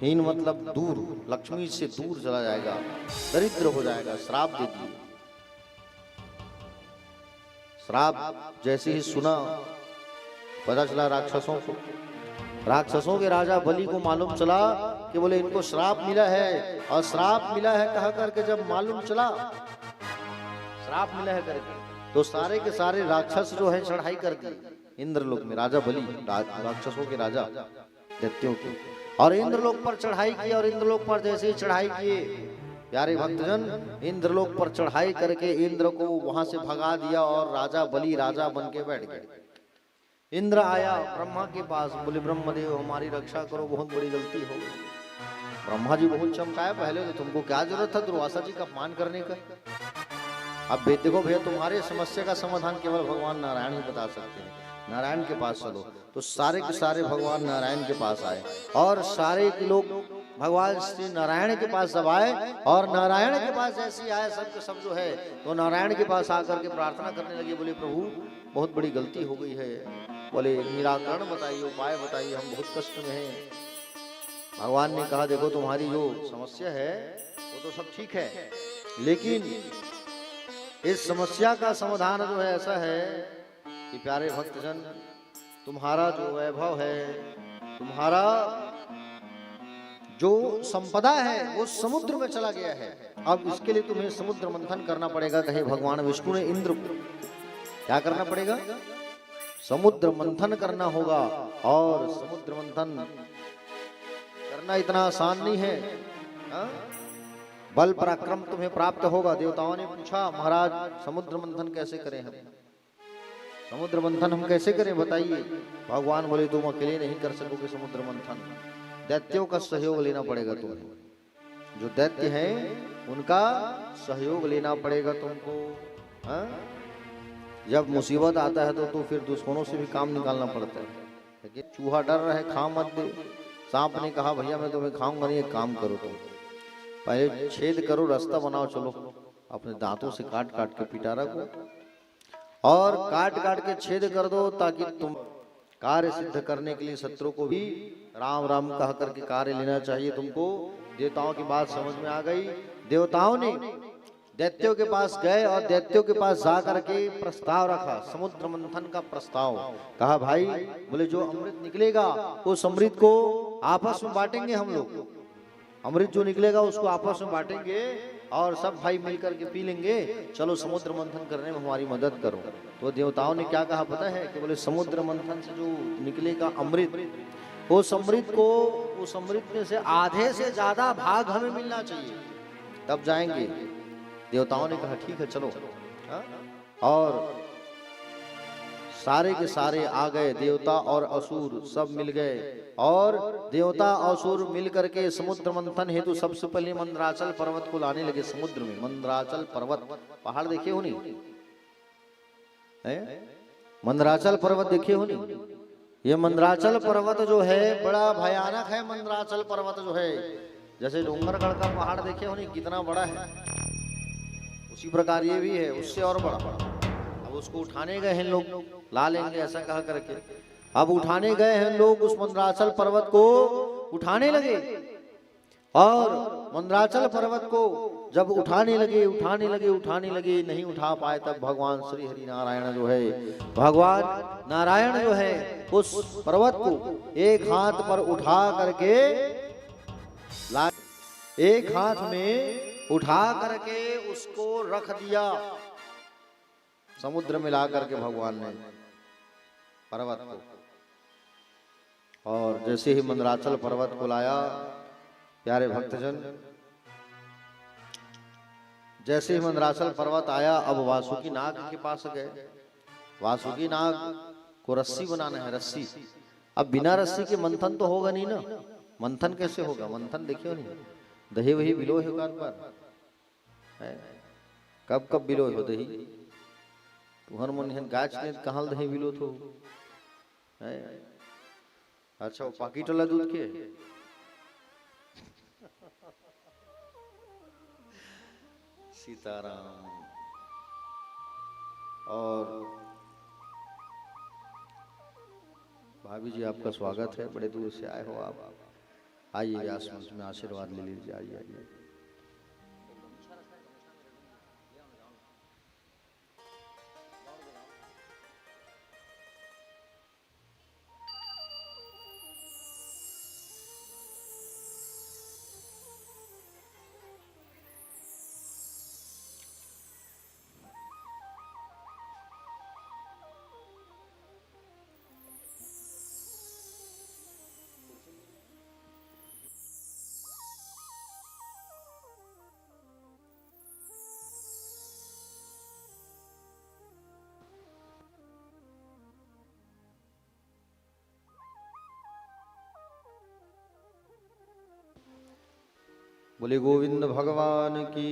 हीन मतलब दूर, लक्ष्मी से दूर चला जाएगा, दरिद्र हो जाएगा, श्राप दे दिए। श्राप जैसे ही सुना पता चला राक्षसों को, राक्षसों के राजा बलि को मालूम चला कि बोले इनको श्राप मिला है, और श्राप मिला है कह करके जब मालूम चला श्राप मिला है करके, तो सारे के सारे राक्षस जो है चढ़ाई कर दी इंद्रलोक में। राजा बलि राक्षसों के राजा दैत्यों के, और इंद्रलोक पर चढ़ाई की, और इंद्रलोक पर जैसे ही चढ़ाई किए प्यारे भक्तजन, इंद्रलोक पर चढ़ाई करके इंद्र को वहां से भगा दिया, और राजा बलि राजा बन के बैठ गए। इंद्र आया ब्रह्मा के पास, बोले ब्रह्मदेव हमारी रक्षा करो, बहुत बड़ी गलती हो गई। ब्रह्मा जी बहुत चमकाया, पहले तो तुमको क्या जरूरत था दुर्वासा जी का अपमान करने का। अब देखो भैया, तुम्हारे समस्या का समाधान केवल भगवान नारायण ही बता सकते हैं, नारायण के पास चलो। तो सारे के सारे भगवान नारायण के पास आए, और सारे के लोग भगवान श्री नारायण के पास जब आए, और नारायण के पास जैसे आए सब के सब जो है, तो नारायण के पास आकर के प्रार्थना करने लगे, बोले प्रभु बहुत बड़ी गलती हो गई है, बोले निराकरण बताइए, उपाय बताइए, हम बहुत कष्ट में हैं। भगवान ने कहा देखो तुम्हारी जो समस्या है वो तो सब ठीक है, लेकिन इस समस्या का समाधान जो है ऐसा है कि प्यारे भक्तजन, तुम्हारा जो वैभव है, तुम्हारा जो संपदा है वो समुद्र में चला गया है। अब इसके लिए तुम्हें समुद्र मंथन करना पड़ेगा। कहे भगवान विष्णु ने इंद्र को क्या करना पड़ेगा? समुद्र मंथन करना होगा। और समुद्र मंथन करना इतना आसान नहीं है, हा? बल पराक्रम तुम्हें प्राप्त होगा। देवताओं ने पूछा महाराज समुद्र मंथन कैसे करें, हम समुद्र मंथन हम कैसे करें बताइए। भगवान बोले तुम अकेले नहीं कर सकोगे समुद्र मंथन, दैत्यों का सहयोग लेना पड़ेगा तुम्हें। जो दैत्य हैं उनका सहयोग लेना पड़ेगा तुमको। हा? जब मुसीबत आता है तो फिर दुश्मनों से भी काम निकालना पड़ता है। लेकिन चूहा डर रहा है खा मत दे। सांप ने कहा भैया मैं तुम्हें खाऊंगा नहीं, एक काम करो तुम पहले छेद करो, रास्ता बनाओ, चलो अपने दांतों से काट काट के पिटारा को और काट काट के छेद कर दो, ताकि तुम कार्य सिद्ध करने के लिए शत्रु को भी राम राम कह करके कार्य लेना चाहिए तुमको। देवताओं की बात समझ में आ गई। देवताओं ने दैत्यों के पास गए और दैत्यों के पास जा करके प्रस्ताव रखा, समुद्र मंथन का प्रस्ताव। कहा भाई बोले जो अमृत निकलेगा उस अमृत को आपस में बांटेंगे हम लोग। अमृत जो निकलेगा उसको आपस में बांटेंगे और सब भाई मिलकर के पी लेंगे। चलो समुद्र मंथन करने में हमारी मदद करो। तो देवताओं ने क्या कहा पता है कि बोले समुद्र मंथन से जो निकलेगा अमृत, उस अमृत में से आधे से ज्यादा भाग हमें मिलना चाहिए, तब जाएंगे। देवताओं ने कहा ठीक है चलो। और सारे के सारे आ गए, देवता और असुर सब मिल गए। और देवता असुर मिल करके समुद्र मंथन हेतु सबसे पहले मंदराचल पर्वत को लाने लगे समुद्र में। मंदराचल पर्वत पहाड़ देखे हो नहीं? मंदराचल पर्वत देखे हो नहीं? ये मंदराचल पर्वत जो है बड़ा भयानक है। मंदराचल पर्वत जो है जैसे डोंगरगढ़ का पहाड़ देखे हो नहीं कितना बड़ा है, उसी प्रकार ये भी है, उससे और बड़ा। अब उसको उठाने गए हैं लोग, ला लेंगे ऐसा कहा करके। अब उठाने गए हैं लोग, उस मंदराचल पर्वत को उठाने लगे। और मंदराचल पर्वत को जब उठाने लगे नहीं उठा पाए, तब भगवान श्री हरि नारायण जो है, भगवान नारायण जो है उस पर्वत को एक हाथ पर उठा करके एक हाथ में उठा करके उसको रख दिया समुद्र में ला करके भगवान ने पर्वत को। और जैसे ही मंदराचल पर्वत को लाया प्यारे भक्तजन, जैसे ही मंदराचल पर्वत आया, अब वासुकी नाग के पास गए। वासुकी नाग को रस्सी बनाना है, रस्सी। अब बिना रस्सी के मंथन तो होगा नहीं ना। मंथन कैसे होगा? मंथन देखियो नहीं, दही वही बिलो है बार है। कब कब बिलो हो दही? तुहर मन हन गाछ ने कहाँ दही बिलो तो है। अच्छा, वो पाकिट वाला दूध के सीताराम। और भाभी जी, आपका स्वागत है, बड़े दूर से आए हो आप। आइए व्यास मंच में आशीर्वाद ले लीजिए। आइए आइए। बोले गोविंद भगवान की।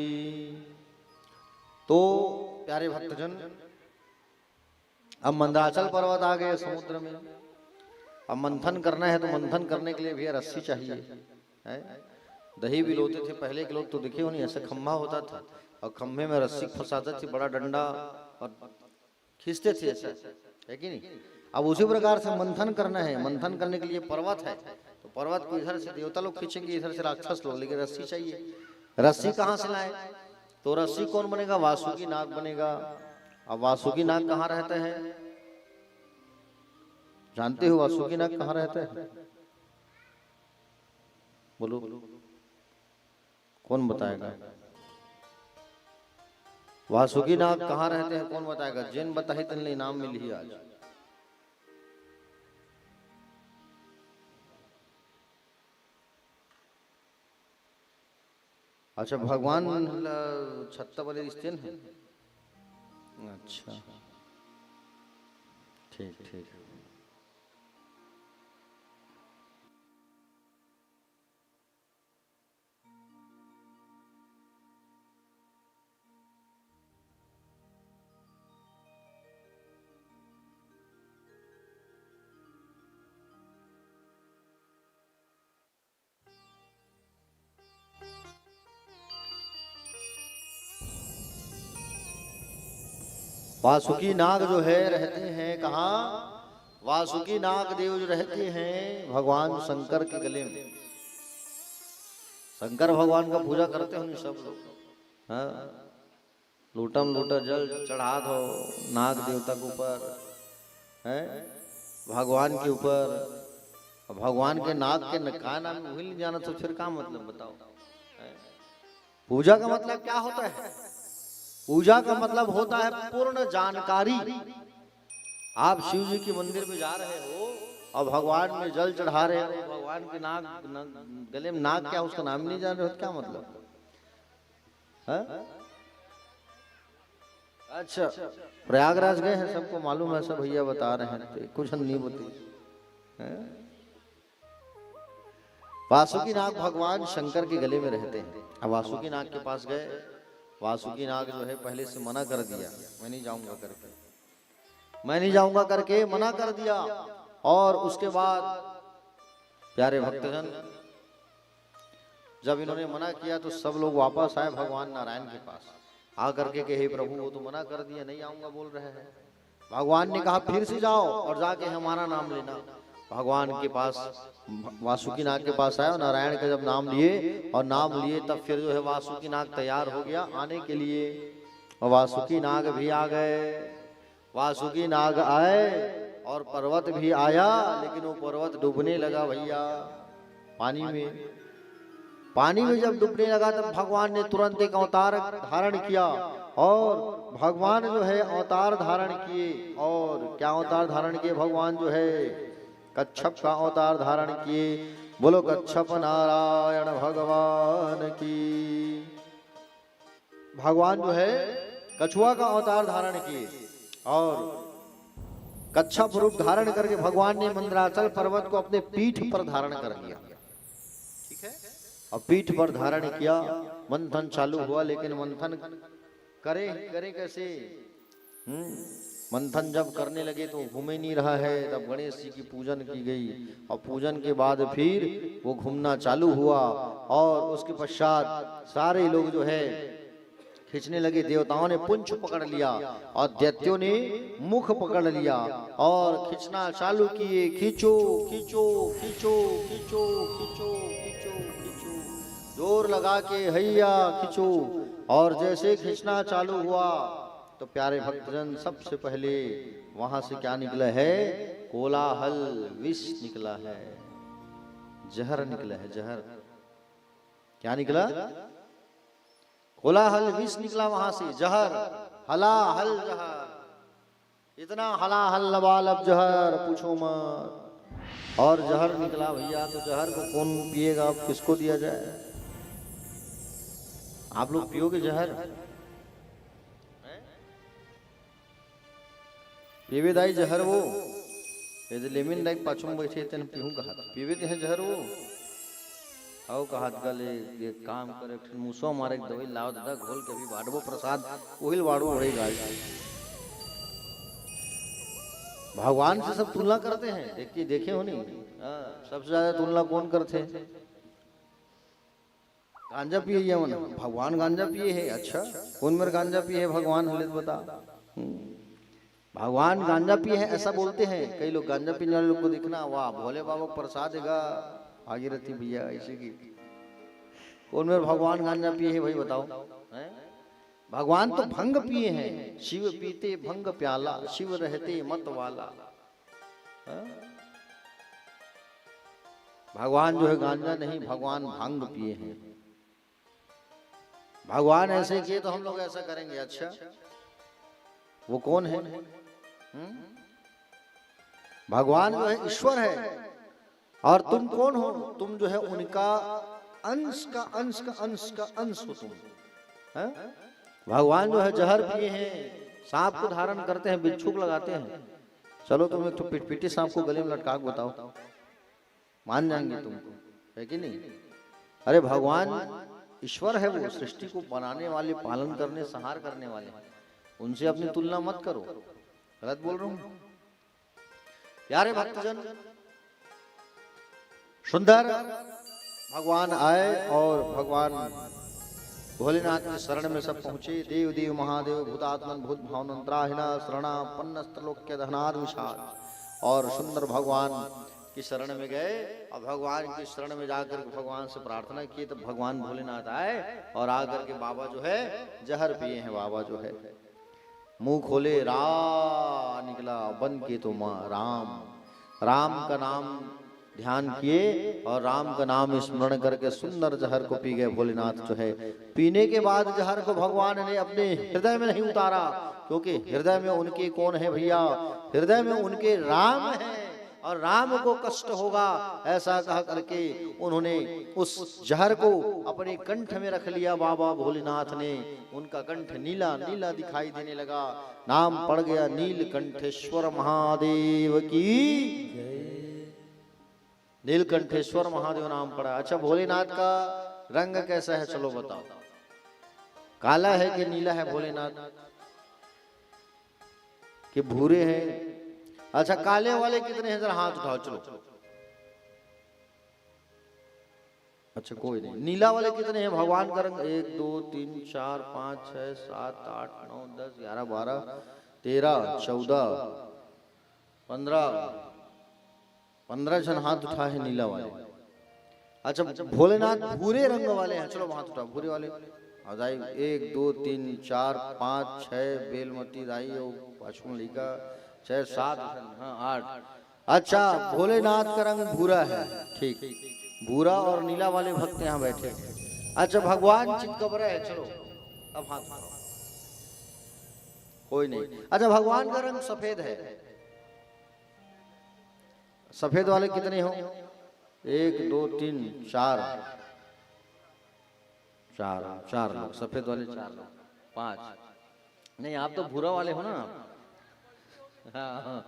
तो प्यारे भक्तजन, अब मंदराचल पर्वत आ गए समुद्र में। अब मंथन करना है, तो मंथन करने के लिए भी रस्सी चाहिए है। दही भी लोते थे पहले के लोग, तो देखे हो नहीं, ऐसा खंभा होता था और खंभे में रस्सी फंसाते थे, बड़ा डंडा, और खींचते थे ऐसा, है कि नहीं। अब उसी प्रकार से मंथन करना है। मंथन करने के लिए पर्वत है, तो पर्वत को इधर से देवता लोग खींचेंगे, इधर से राक्षस लोग, लेकिन रस्सी चाहिए। रस्सी कहाँ से लाए? तो रस्सी कौन बनेगा? वासुकी नाग बनेगा। अब वासुकी नाग कहाँ रहते हैं? जानते हो वासुकी नाग कहाँ रहते हैं? बोलो, कौन बताएगा? वासुकी नाग कहाँ रहते हैं, कौन बताएगा? जिन बताही तिन इनाम मिली आज। अच्छा, भगवान छत्ता वाले रिश्ते हैं। अच्छा, ठीक ठीक। वासुकी नाग जो है रहते हैं कहाँ? वासुकी नाग देव जो रहते हैं भगवान शंकर के गले में। शंकर भगवान का पूजा करते होंगे सब लोग, हाँ। लूटम लूटा जल चढ़ा दो नाग देवता के ऊपर, है भगवान के ऊपर। भगवान के नाग के का नाम भूल नहीं जाना, तो फिर क्या मतलब बताओ? पूजा का मतलब क्या होता है? पूजा का मतलब होता है पूर्ण जानकारी। आप शिव जी के मंदिर में जा रहे हो और भगवान में जल चढ़ा रहे हो, भगवान के नाग गले में नाग क्या, उसका नाम नहीं जान रहे हो, क्या मतलब है? अच्छा, प्रयागराज गए हैं, सबको मालूम है, सब भैया बता रहे हैं, तो कुछ हम नहीं बोलते। वासुकी नाग भगवान शंकर के गले में रहते हैं। अब वासुकी नाग के पास गए। वासुकी नाग जो है पहले से मना कर दिया, मैं नहीं जाऊंगा करके, मैं नहीं जाऊंगा करके मना कर दिया। और उसके बाद प्यारे भक्तजन, जब इन्होंने मना किया तो सब लोग वापस आए भगवान नारायण के पास आकर के हे प्रभु, वो तो मना कर दिया, नहीं आऊंगा बोल रहे हैं। भगवान ने कहा फिर से जाओ और जाके हमारा नाम लेना। भगवान के पास वासुकी नाग के पास आया और नारायण का जब नाम लिए और नाम लिए, तब फिर जो है वासुकी नाग तैयार हो गया आने के लिए। और वासुकी नाग भी आ गए। वासुकी नाग आए और पर्वत भी आया, लेकिन वो पर्वत डूबने लगा भैया पानी में। पानी में जब डूबने लगा तब भगवान ने तुरंत एक अवतार धारण किया। और भगवान जो है अवतार धारण किए। और क्या अवतार धारण किए भगवान? जो है कच्छप का अवतार धारण किए। बोलो कच्छप नारायण भगवान की। भगवान जो है कछुआ का अवतार धारण किए और कच्छप रूप धारण करके भगवान ने मंदराचल पर्वत को अपने पीठ पर धारण कर लिया। ठीक है, और पीठ पर धारण किया, मंथन चालू हुआ, लेकिन मंथन करे कैसे? मंथन जब करने लगे तो घूम ही नहीं रहा है, तब गणेश जी की पूजन की गई और पूजन के बाद फिर वो घूमना चालू हुआ और उसके पश्चात सारे लोग जो है खींचने लगे। देवताओं ने पुंछ पकड़ लिया और दैत्यों ने मुख पकड़ लिया और खींचना चालू किए। खींचो खींचो खींचो खींचो खींचो खींचो खींचो, जोर लगा के हैया खींचो। और जैसे खींचना चालू हुआ तो प्यारे भक्तजन सबसे पहले वहां से क्या निकला है? कोलाहल, विष निकला है, जहर निकला है, जहर। क्या निकला? कोलाहल, विष निकला वहां से, जहर, हलाहल जहर। इतना हलाहल लबालब जहर पूछो मत। और जहर निकला भैया, तो जहर को कौन पिएगा? किसको दिया जाए? आप लोग पियोगे जहर? पीवे दाई जहर वो ये लेमिन दाई पाछुम बैठे तेन पीहू कहा पीवे ते हैं जहर वो आओ कहा गले ये काम करे मुसो मारे दवाई लाओ दादा घोल के अभी बाड़बो प्रसाद ओहिल बाड़बो बड़ी गाय। भगवान से सब तुलना करते हैं, देखिए देखे हो नहीं? सबसे ज्यादा तुलना कौन करते हैं? गांजा पिए ये मन भगवान गांजा पिए है। अच्छा कौन मेरे गांजा पिए है? भगवान हले बता। भगवान गांजा पिए है ऐसा बोलते हैं कई लोग। गांजा पीने वाले लोग को दिखना, वाह भोले बाबा प्रसाद देगा भागीरथी भैया ऐसे की। कौन मेरे भगवान गांजा पिए है भाई बताओ? भगवान तो भंग पिए हैं। शिव पीते भंग प्याला, शिव रहते मत वाला। भगवान जो है गांजा नहीं, भगवान भांग पिए हैं। भगवान ऐसे किए तो हम लोग ऐसा करेंगे। अच्छा वो कौन है? भगवान जो है ईश्वर है और तुम कौन हो? तुम जो है उनका अंश का अंश का अंश का अंश हो तुम। भगवान जो है जहर पिए हैं, सांप को धारण करते हैं, बिच्छू को लगाते हैं। चलो तुम एक तो पिटपिटी सांप को गले में लटका के बताओ, मान जाएंगे तुमको, है कि नहीं? अरे भगवान ईश्वर है, वो सृष्टि को बनाने वाले, पालन करने, संहार करने वाले। उनसे अपनी तुलना मत करो। गलत बोल रहा हूं? प्यारे भक्तजन, सुंदर भगवान आए और भगवान भोलेनाथ के शरण में सब पहुंचे। देव देव महादेव भूतात्मन भूत भावनंतराहिना शरणा पन्नस्त्रलोक्य धनाद विषाद। और सुंदर भगवान की शरण में गए और भगवान की शरण में जाकर भगवान से प्रार्थना की। तो भगवान भोलेनाथ आए और आकर के बाबा जो है जहर पिए हैं। बाबा जो है मुंह खोले, रा निकला, बन के तो मां राम, राम का नाम ध्यान किए और राम का नाम स्मरण करके सुंदर जहर को पी गए भोलेनाथ जो है। पीने के बाद जहर को भगवान ने अपने हृदय में नहीं उतारा, क्योंकि हृदय में उनके कौन है भैया? हृदय में उनके राम है और राम को कष्ट होगा ऐसा कह करके उन्होंने उस जहर को अपने कंठ में रख लिया। बाबा भोलेनाथ ने, उनका कंठ नीला नीला दिखाई देने लगा। नाम पड़ गया नीलकंठेश्वर महादेव की। नीलकंठेश्वर महादेव नाम पड़ा। अच्छा भोलेनाथ का रंग कैसा है चलो बताओ? काला है कि नीला है भोलेनाथ? कि भूरे हैं? अच्छा काले वाले कितने हैं? जरा हाथ उठाओ चलो। अच्छा कोई नहीं। नीला वाले कितने हैं? भगवान का रंग 1 2 3 4 5 6 7 8 9 10 11 12 13 14 15 जन हाथ उठा है नीला वाले। अच्छा भोलेनाथ भूरे रंग वाले हैं, चलो हाथ उठाओ भूरे वाले। दाई 1 2 3 4 5 6 बेलमती दाई पाछू लिखा 6 7 8। अच्छा भोलेनाथ का रंग भूरा है, ठीक। भूरा और नीला वाले भक्त यहाँ बैठे। अच्छा भगवान चितकबरा है, चलो अब हाथ उठाओ। कोई नहीं। अच्छा भगवान का रंग सफेद है। सफेद वाले कितने हो? 1 2 3 4 4 लोग सफेद वाले 4 लोग। 5। नहीं आप तो भूरा वाले हो ना। हाँ।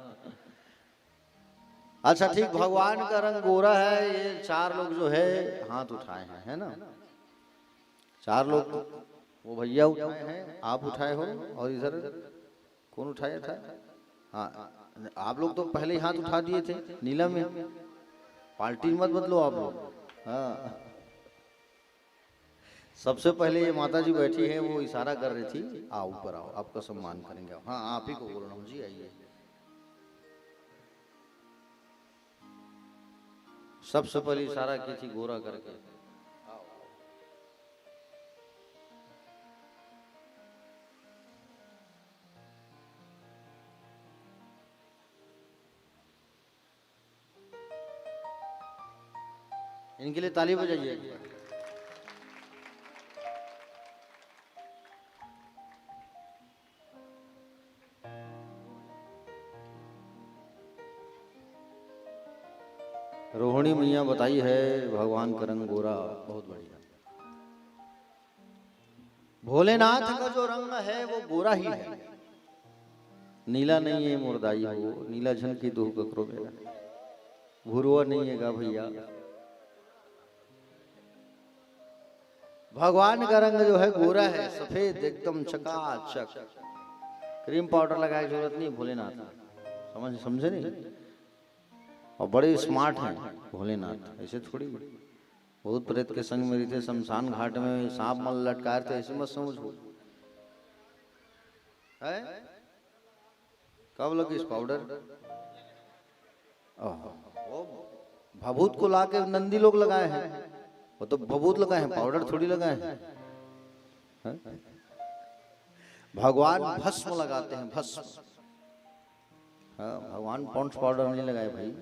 अच्छा ठीक, भगवान का रंग गोरा है। ये 4 लोग जो है हाथ उठाए हैं, है ना? 4 लोग वो भैया उठाए हैं, आप उठाए हो, और इधर कौन उठाया था? हाँ आप लोग तो पहले ही हाथ उठा दिए थे नीला में। पार्टी मत बदलो आप लोग। हाँ सबसे पहले ये माता जी बैठी है, वो इशारा कर रही थी आओ ऊपर आओ, आपका सम्मान करेंगे। हाँ आप ही को बोल रहा हूँ जी, आइए। सबसे पहले इशारा की थी गोरा करके। इनके लिए ताली बजाइए। रोहिणी मियाँ बताई है भगवान का रंग गोरा, बहुत बढ़िया। भोलेनाथ का जो रंग है वो गोरा ही है, नीला नहीं है। मुर्दाई हो नीला झन की दूह ककरो मेरा, भूरवा नहीं है गा भैया। भगवान का रंग जो है गोरा है, सफेद एकदम चकाचक। क्रीम पाउडर लगाए जरूरत नहीं भोलेनाथ, समझे नहीं? और बड़े स्मार्ट हैं भोलेनाथ, ऐसे थोड़ी। भूत प्रेत के संग में रहते, शमशान घाट में सांप मल लटकाए थे, ऐसे मत समझो। है कब लगी इस पाउडर? वो भभूत को लाके नंदी लोग लगाए हैं, वो तो भभूत लगाए हैं, पाउडर थोड़ी लगाए हैं। भगवान भस्म लगाते हैं, भस्म। हाँ भगवान पॉन्ड्स पाउडर नहीं लगाए भाई।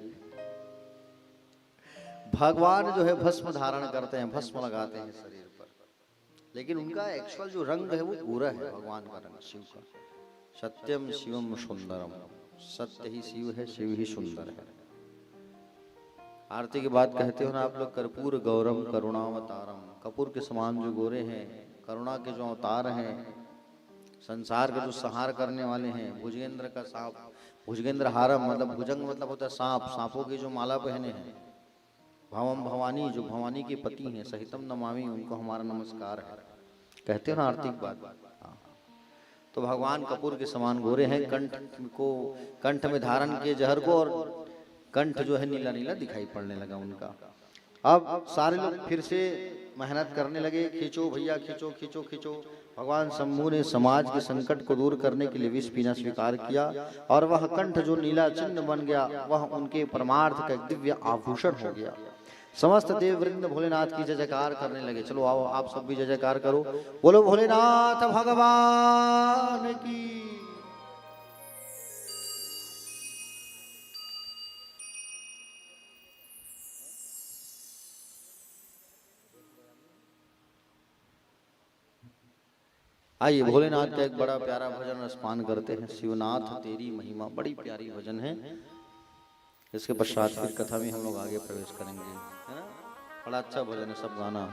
भगवान जो है भस्म धारण करते हैं, भस्म लगाते हैं शरीर पर, लेकिन उनका एक्चुअल जो रंग है वो गोरा है। भगवान का रंग शिव का, सत्यम शिवम सुंदरम, सत्य ही शिव है, शिव ही सुंदर है। आरती के बाद कहते हो ना आप लोग, कर्पूर गौरम करुणावतारम, कपूर के समान जो गोरे हैं, करुणा के जो अवतार हैं, संसार के जो संहार करने वाले हैं। भुजगेंद्र का सांप, भुजगेंद्र हारम मतलब भुजंग मतलब होता है सांप, सांपों की जो माला पहने हैं। भवम भवानी, जो भवानी के पति हैं, सहितम नमामि, उनको हमारा नमस्कार है। कहते हो ना आरती के बाद। तो भगवान कपूर के समान गोरे हैं, कंठ में धारण किए जहर को, और कंठ जो है नीला नीला दिखाई पड़ने लगा उनका। अब सारे लोग फिर से मेहनत करने लगे, खींचो भैया खींचो खींचो खींचो। भगवान शंभू ने समाज के संकट को दूर करने के लिए विष पीना स्वीकार किया, और वह कंठ जो नीला चिन्ह बन गया, वह उनके परमार्थ का एक दिव्य आभूषण हो गया। समस्त देव वृंद भोलेनाथ की जय जयकार करने लगे। चलो आओ आप सब भी जय जयकार करो, बोलो भोलेनाथ भगवान की। आइए भोलेनाथ का एक बड़ा प्यारा भजन रसपान करते हैं। शिवनाथ तेरी महिमा, बड़ी प्यारी भजन है। इसके पश्चात फिर कथा में हम लोग आगे प्रवेश करेंगे, है ना? बड़ा अच्छा भजन है, सब गाना।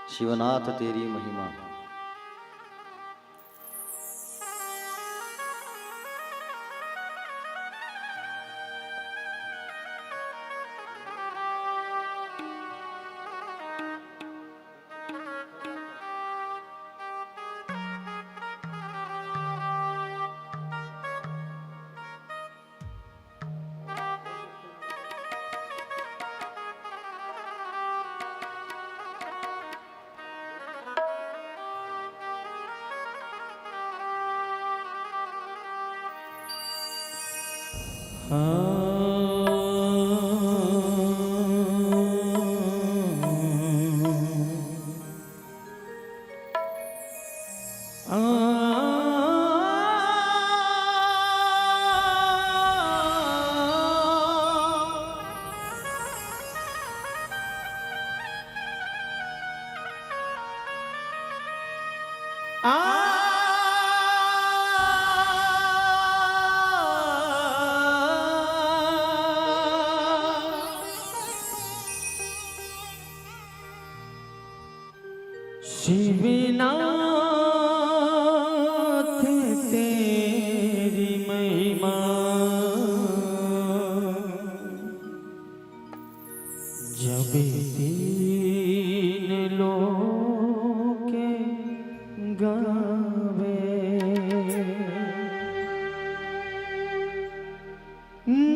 शिवनाथ तेरी महिमा। शिवनाथ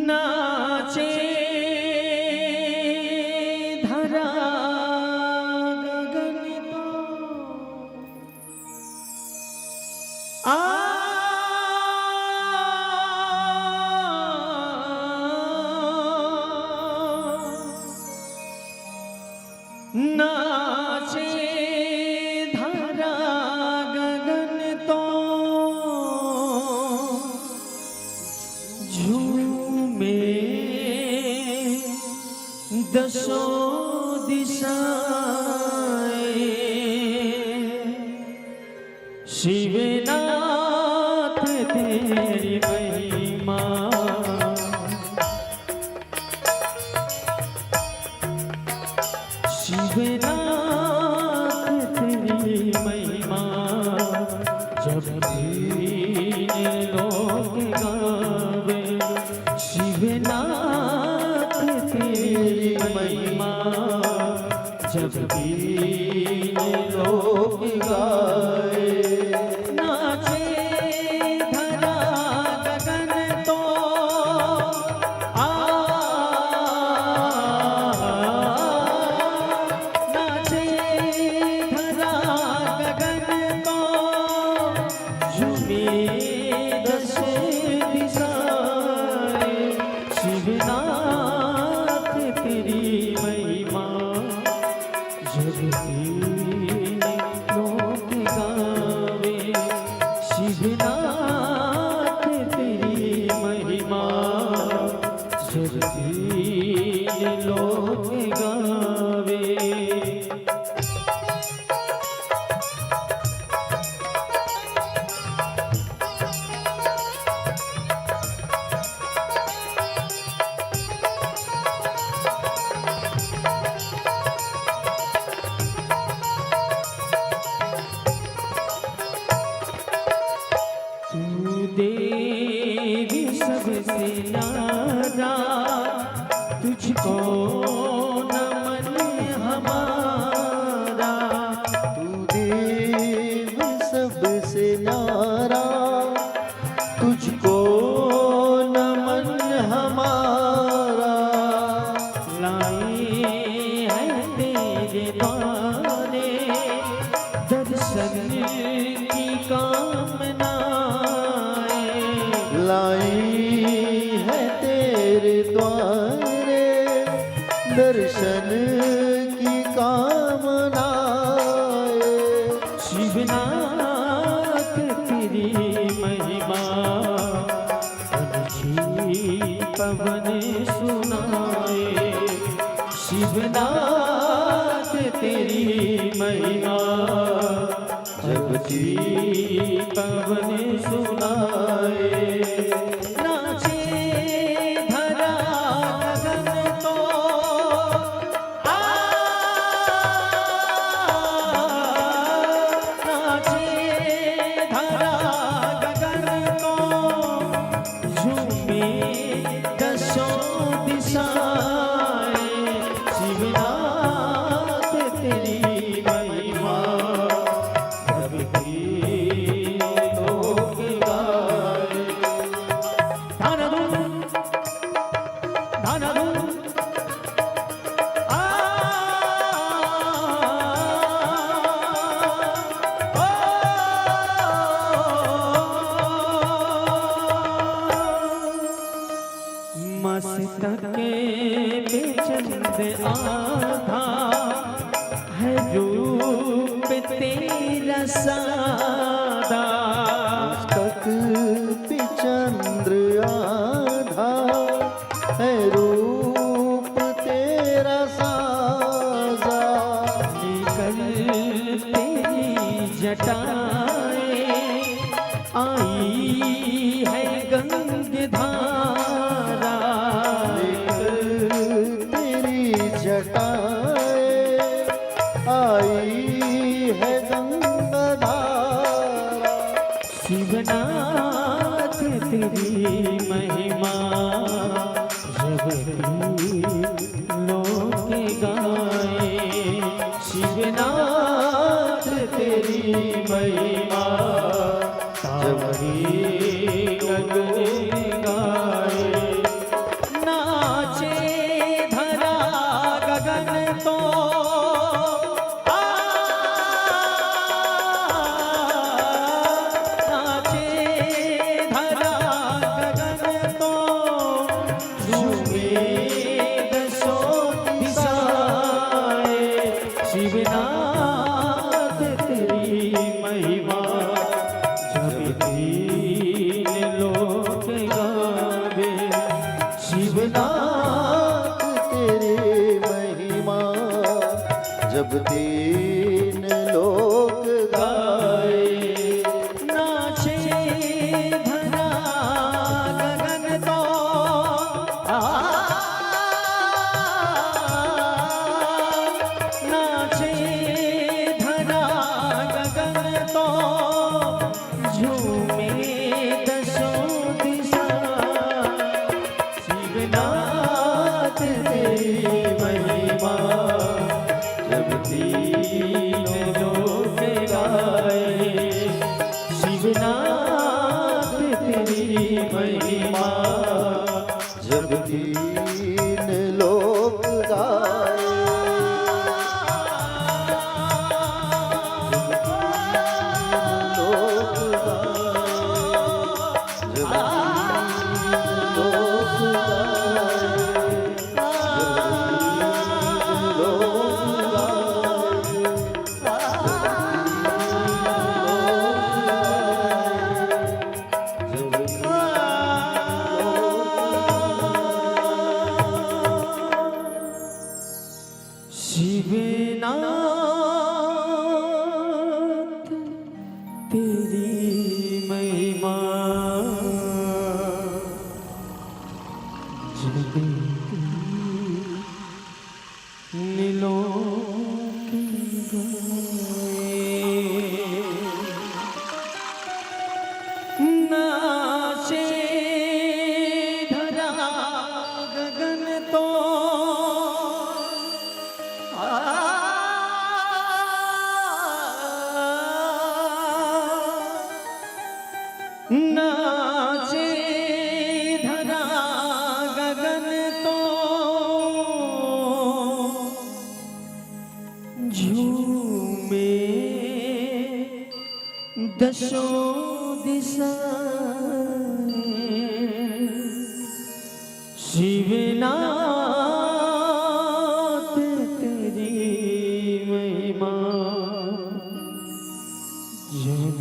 नाचे धरा गगन तो नाचे धरा गगन तो झूमे दसों दिशाएं शिवनाथ तेरी महिमा शिवनाथ तेरी महिमा जब भी लोग गावे शिवनाथ तेरी महिमा जब भी लोग गावे नाचे धरा गगन तो नाचे धरा गगन तो झूमे दस दिशाएं शिवनाथ तेरी महिमा जब भी लोग गावे शिवनाथ तेरी महिमा जब भी लोग गावे तू देवी सबसे न्यारा तुझको नमन हमारा तू देव सबसे न्यारा तुझको नमन हमारा लाए हैं तेरे द्वारे दर्शन की कामनाएं लाई है तेरे द्वारे दर्शन की कामनाएं शिवनाथ तेरी महिमा पवन सुनाए शिवनाथ तेरी महिमा जब जी पवन सुनाए नाचे धरा गगन तो नाचे धरा गगन तो झूमे दसों दिशाएं शिवनाथ तेरी महिमा जब भी लोग गाए धन धूम मस्तक पे चंद आधा है रूप तेरा सादा तक पे चंद्र आधा है रूप तेरा साजा निकल तेरी जटाएं आई है गंगधारा तेरी जटाएं आई है गंगाधारा शिवनाथ तेरी महिमा जब भी लोग गाए शिवनाथ तेरी महिमा जब तीन लोक गावे शिवनाथ तेरी महिमा, जब तीन लोक गाए। नाचे धरा गगन तो नाचे धरा गगन तो झूमे दसों दिशा शिवनाथ तेरी महिमा जब तीन लोक गाए शिवनाथ तेरी महिमा जब तीन लोक गाए। शिवनाथ तेरी महिमा जब नीलों की नाचे धरा गगन तो नाचे धरा गगन तो झूमे दसों दिशाएं शिवनाथ तेरी महिमा जब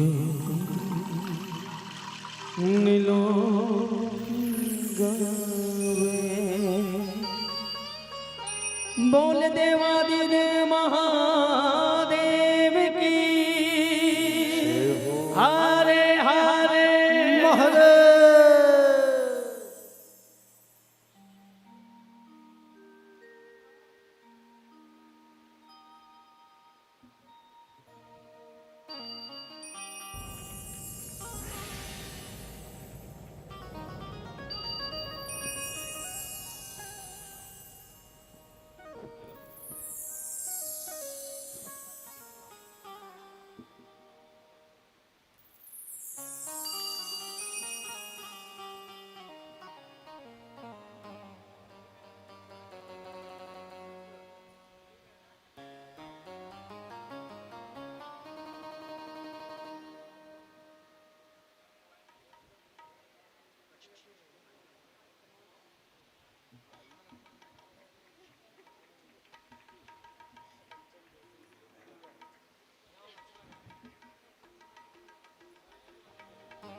नीलो गावे। बोल देवादिदेव महादेव की हरे हरे महादेव।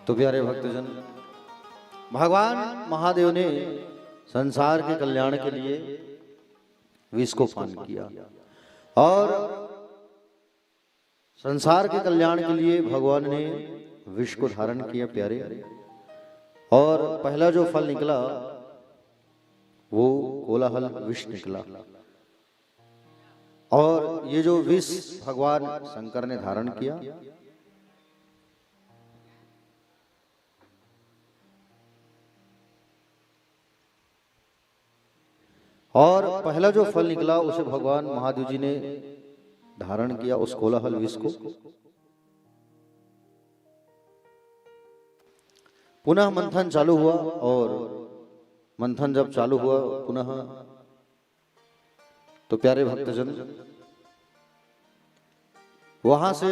तो प्यारे भक्तजन, भगवान महादेव ने संसार के कल्याण के लिए विष को पान किया और संसार के कल्याण के लिए भगवान ने विष को धारण किया प्यारे। और पहला जो फल निकला वो कोलाहल विष निकला। और ये जो विष भगवान शंकर ने धारण किया, और पहला जो फल निकला उसे भगवान महादेव जी ने धारण किया, उस कोलाहल विष को। पुनः मंथन चालू हुआ और मंथन जब चालू हुआ पुनः, तो प्यारे भक्तजन वहां से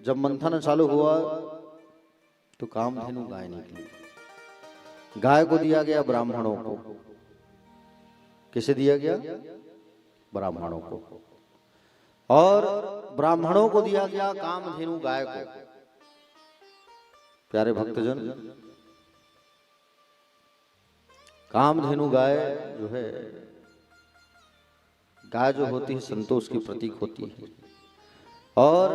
जब मंथन चालू हुआ तो कामधेनु गाय निकली। गाय को दिया गया ब्राह्मणों को। किसे दिया गया? ब्राह्मणों को। और ब्राह्मणों को दिया गया कामधेनु गाय को। प्यारे भक्तजन, कामधेनु गाय जो है, गाय जो होती है संतोष की प्रतीक होती है, और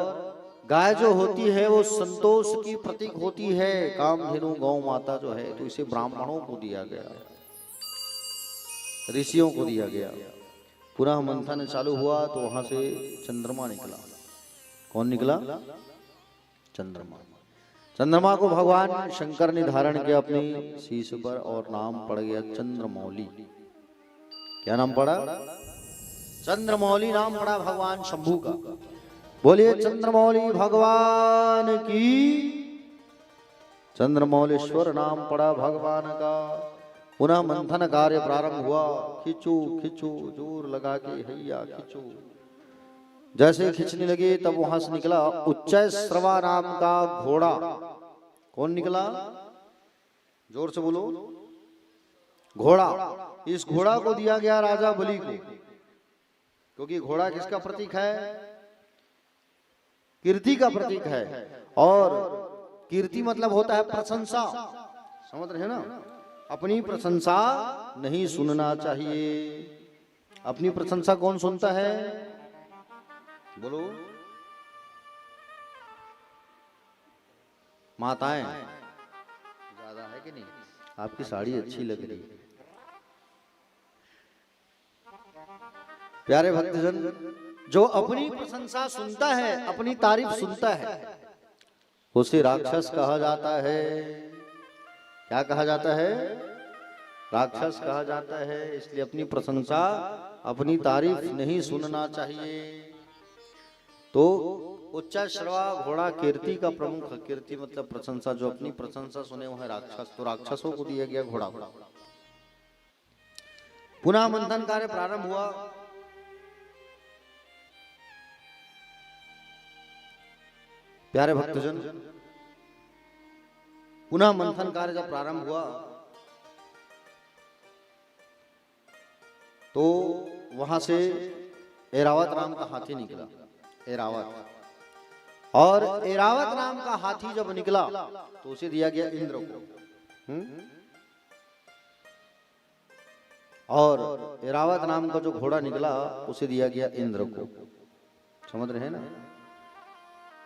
गाय जो होती है वो संतोष की प्रतीक होती है। कामधेनु गौ माता जो है, तो इसे ब्राह्मणों को दिया गया, ऋषियों को दिया गया। पुनः मंथन चालू हुआ तो वहां से चंद्रमा निकला। कौन निकला? चंद्रमा। चंद्रमा को भगवान शंकर ने धारण किया अपने शीश पर, और नाम पड़ गया चंद्रमौली। क्या नाम पड़ा? चंद्रमौली नाम पड़ा भगवान शंभू का। बोलिए चंद्रमौली भगवान की। चंद्रमौलेश्वर नाम पड़ा भगवान का। पुनः मंथन कार्य प्रारंभ हुआ। खींचो खींचो, जोर लगा के हैया खींचो। जैसे खींचने लगे तब वहां से निकला उच्चैश्रवा नाम का घोड़ा। कौन निकला? जोर से बोलो। घोड़ा। इस घोड़ा को दिया गया राजा बलि को, क्योंकि घोड़ा किसका प्रतीक है? कीर्ति का प्रतीक है। और कीर्ति मतलब होता है प्रशंसा। समझ रहे हैं ना? अपनी प्रशंसा नहीं सुनना चाहिए। अपनी प्रशंसा कौन सुनता है? बोलो। माताएं। ज्यादा है कि नहीं? आपकी साड़ी अच्छी लग रही है। प्यारे भक्तजन, जो अपनी प्रशंसा सुनता है, अपनी तारीफ सुनता है, उसे राक्षस कहा जाता है। क्या कहा जाता है? राक्षस कहा जाता है। इसलिए अपनी प्रशंसा, अपनी तारीफ नहीं सुनना चाहिए। तो उच्चैश्रवा घोड़ा कीर्ति का प्रमुख। कीर्ति मतलब प्रशंसा। जो अपनी प्रशंसा सुने वो है राक्षस। तो राक्षसों को दिया गया घोड़ा। पुनः मंथन कार्य प्रारंभ हुआ। प्यारे भक्तजन, पुनः मंथन कार्य जब प्रारंभ हुआ तो वहां से ऐरावत नाम का हाथी निकला। ऐरावत। और ऐरावत नाम का हाथी जब निकला तो उसे दिया गया इंद्र को। और ऐरावत नाम का जो घोड़ा निकला उसे दिया गया इंद्र को। समझ रहे हैं ना?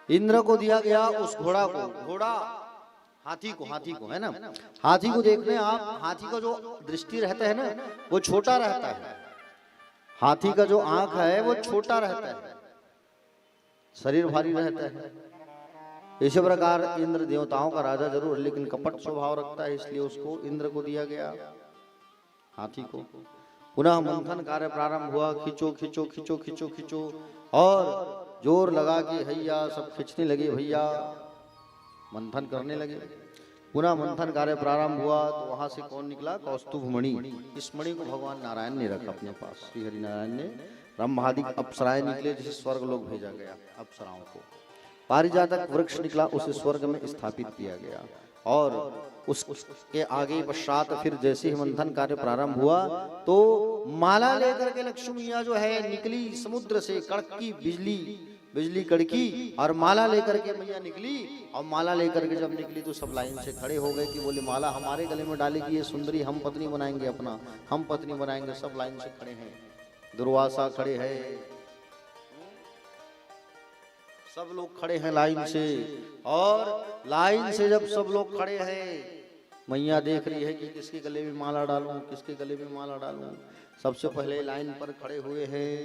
इंद्र को दिया गया उस घोड़ा को। घोड़ा हाथी को है ना? हाथी को देखने आप, हाथी का जो दृष्टि रहता है ना वो छोटा रहता है। हाथी का जो आंख है वो छोटा रहता है, शरीर भारी रहता है। इसी प्रकार इंद्र देवताओं का राजा जरूर, लेकिन कपट स्वभाव रखता है, इसलिए उसको इंद्र को दिया गया, हाथी को। पुनः मंथन कार्य प्रारंभ हुआ। खींचो खींचो खींचो खींचो खींचो, और जोर लगा के हैया सब खींचने लगे। भैया मंथन करने लगे। पुनः मंथन कार्य प्रारंभ हुआ तो वहां से कौन निकला? कौस्तुभ मणि। इस मणि को भगवान नारायण ने रखा अपने पास। श्री हरि नारायण ने ब्रह्मादि अप्सराएं निकले, जिसे स्वर्ग लोग भेजा गया अप्सराओं को। पारिजातक वृक्ष निकला, उसे स्वर्ग में स्थापित किया गया। और उसके आगे पश्चात फिर जैसे ही मंथन कार्य प्रारंभ हुआ तो माला लेकर के लक्ष्मी मैया जो है निकली समुद्र से। कड़की बिजली कड़की और माला लेकर के मैया निकली। और माला लेकर के जब निकली तो सब लाइन से खड़े हो गए कि बोले माला हमारे गले में डालेगी ये सुंदरी, हम पत्नी बनाएंगे, अपना हम पत्नी बनाएंगे। सब लाइन से खड़े हैं। दुर्वासा खड़े हैं, सब लोग खड़े हैं लाइन से। और लाइन से जब सब लोग खड़े हैं, मैया देख रही है कि किसके गले में माला डालूं, किसके गले में माला डालूं। सबसे पहले लाइन पर खड़े हुए हैं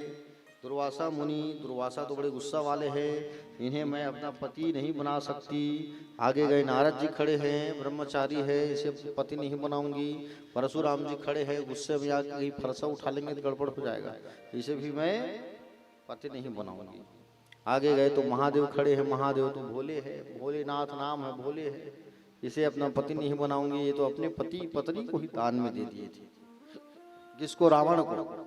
दुर्वासा मुनि। दुर्वासा तो बड़े गुस्सा वाले हैं, इन्हें मैं अपना पति नहीं बना सकती। आगे गए नारद जी खड़े हैं, ब्रह्मचारी है, इसे पति नहीं बनाऊंगी। परशुराम जी खड़े हैं, गुस्से में आके फरसा उठा लेंगे तो गड़बड़ हो जाएगा, इसे भी मैं पति नहीं बनाऊंगी। आगे गए तो महादेव खड़े हैं, महादेव तो भोले है, भोलेनाथ नाम है, भोले है, इसे अपना पति नहीं बनाऊंगी। ये तो अपने पति पत्नी को ही दान में दे दिए थे। किसको? रावण को।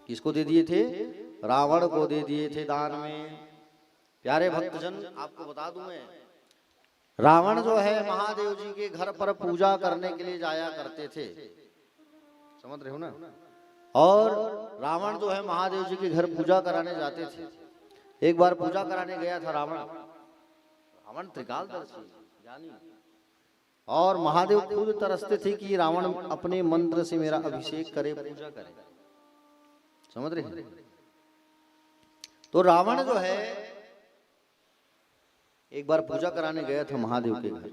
किसको दे दिए थे? रावण को दे दिए थे दान में। प्यारे भक्तजन, आपको बता दूं मैं, रावण जो है महादेव जी के घर पर पूजा करने के लिए जाया करते थे। समझ रहे हो ना? और रावण जो है महादेव जी के घर पूजा कराने जाते थे। एक बार पूजा कराने गया था रावण। रावण त्रिकालदर्शी ज्ञानी, और महादेव खुद तरसते थे कि रावण अपने मंत्र से मेरा अभिषेक करे, पूजा करे। समझ रहे हैं? तो रावण जो है एक बार पूजा कराने गया था महादेव के घर।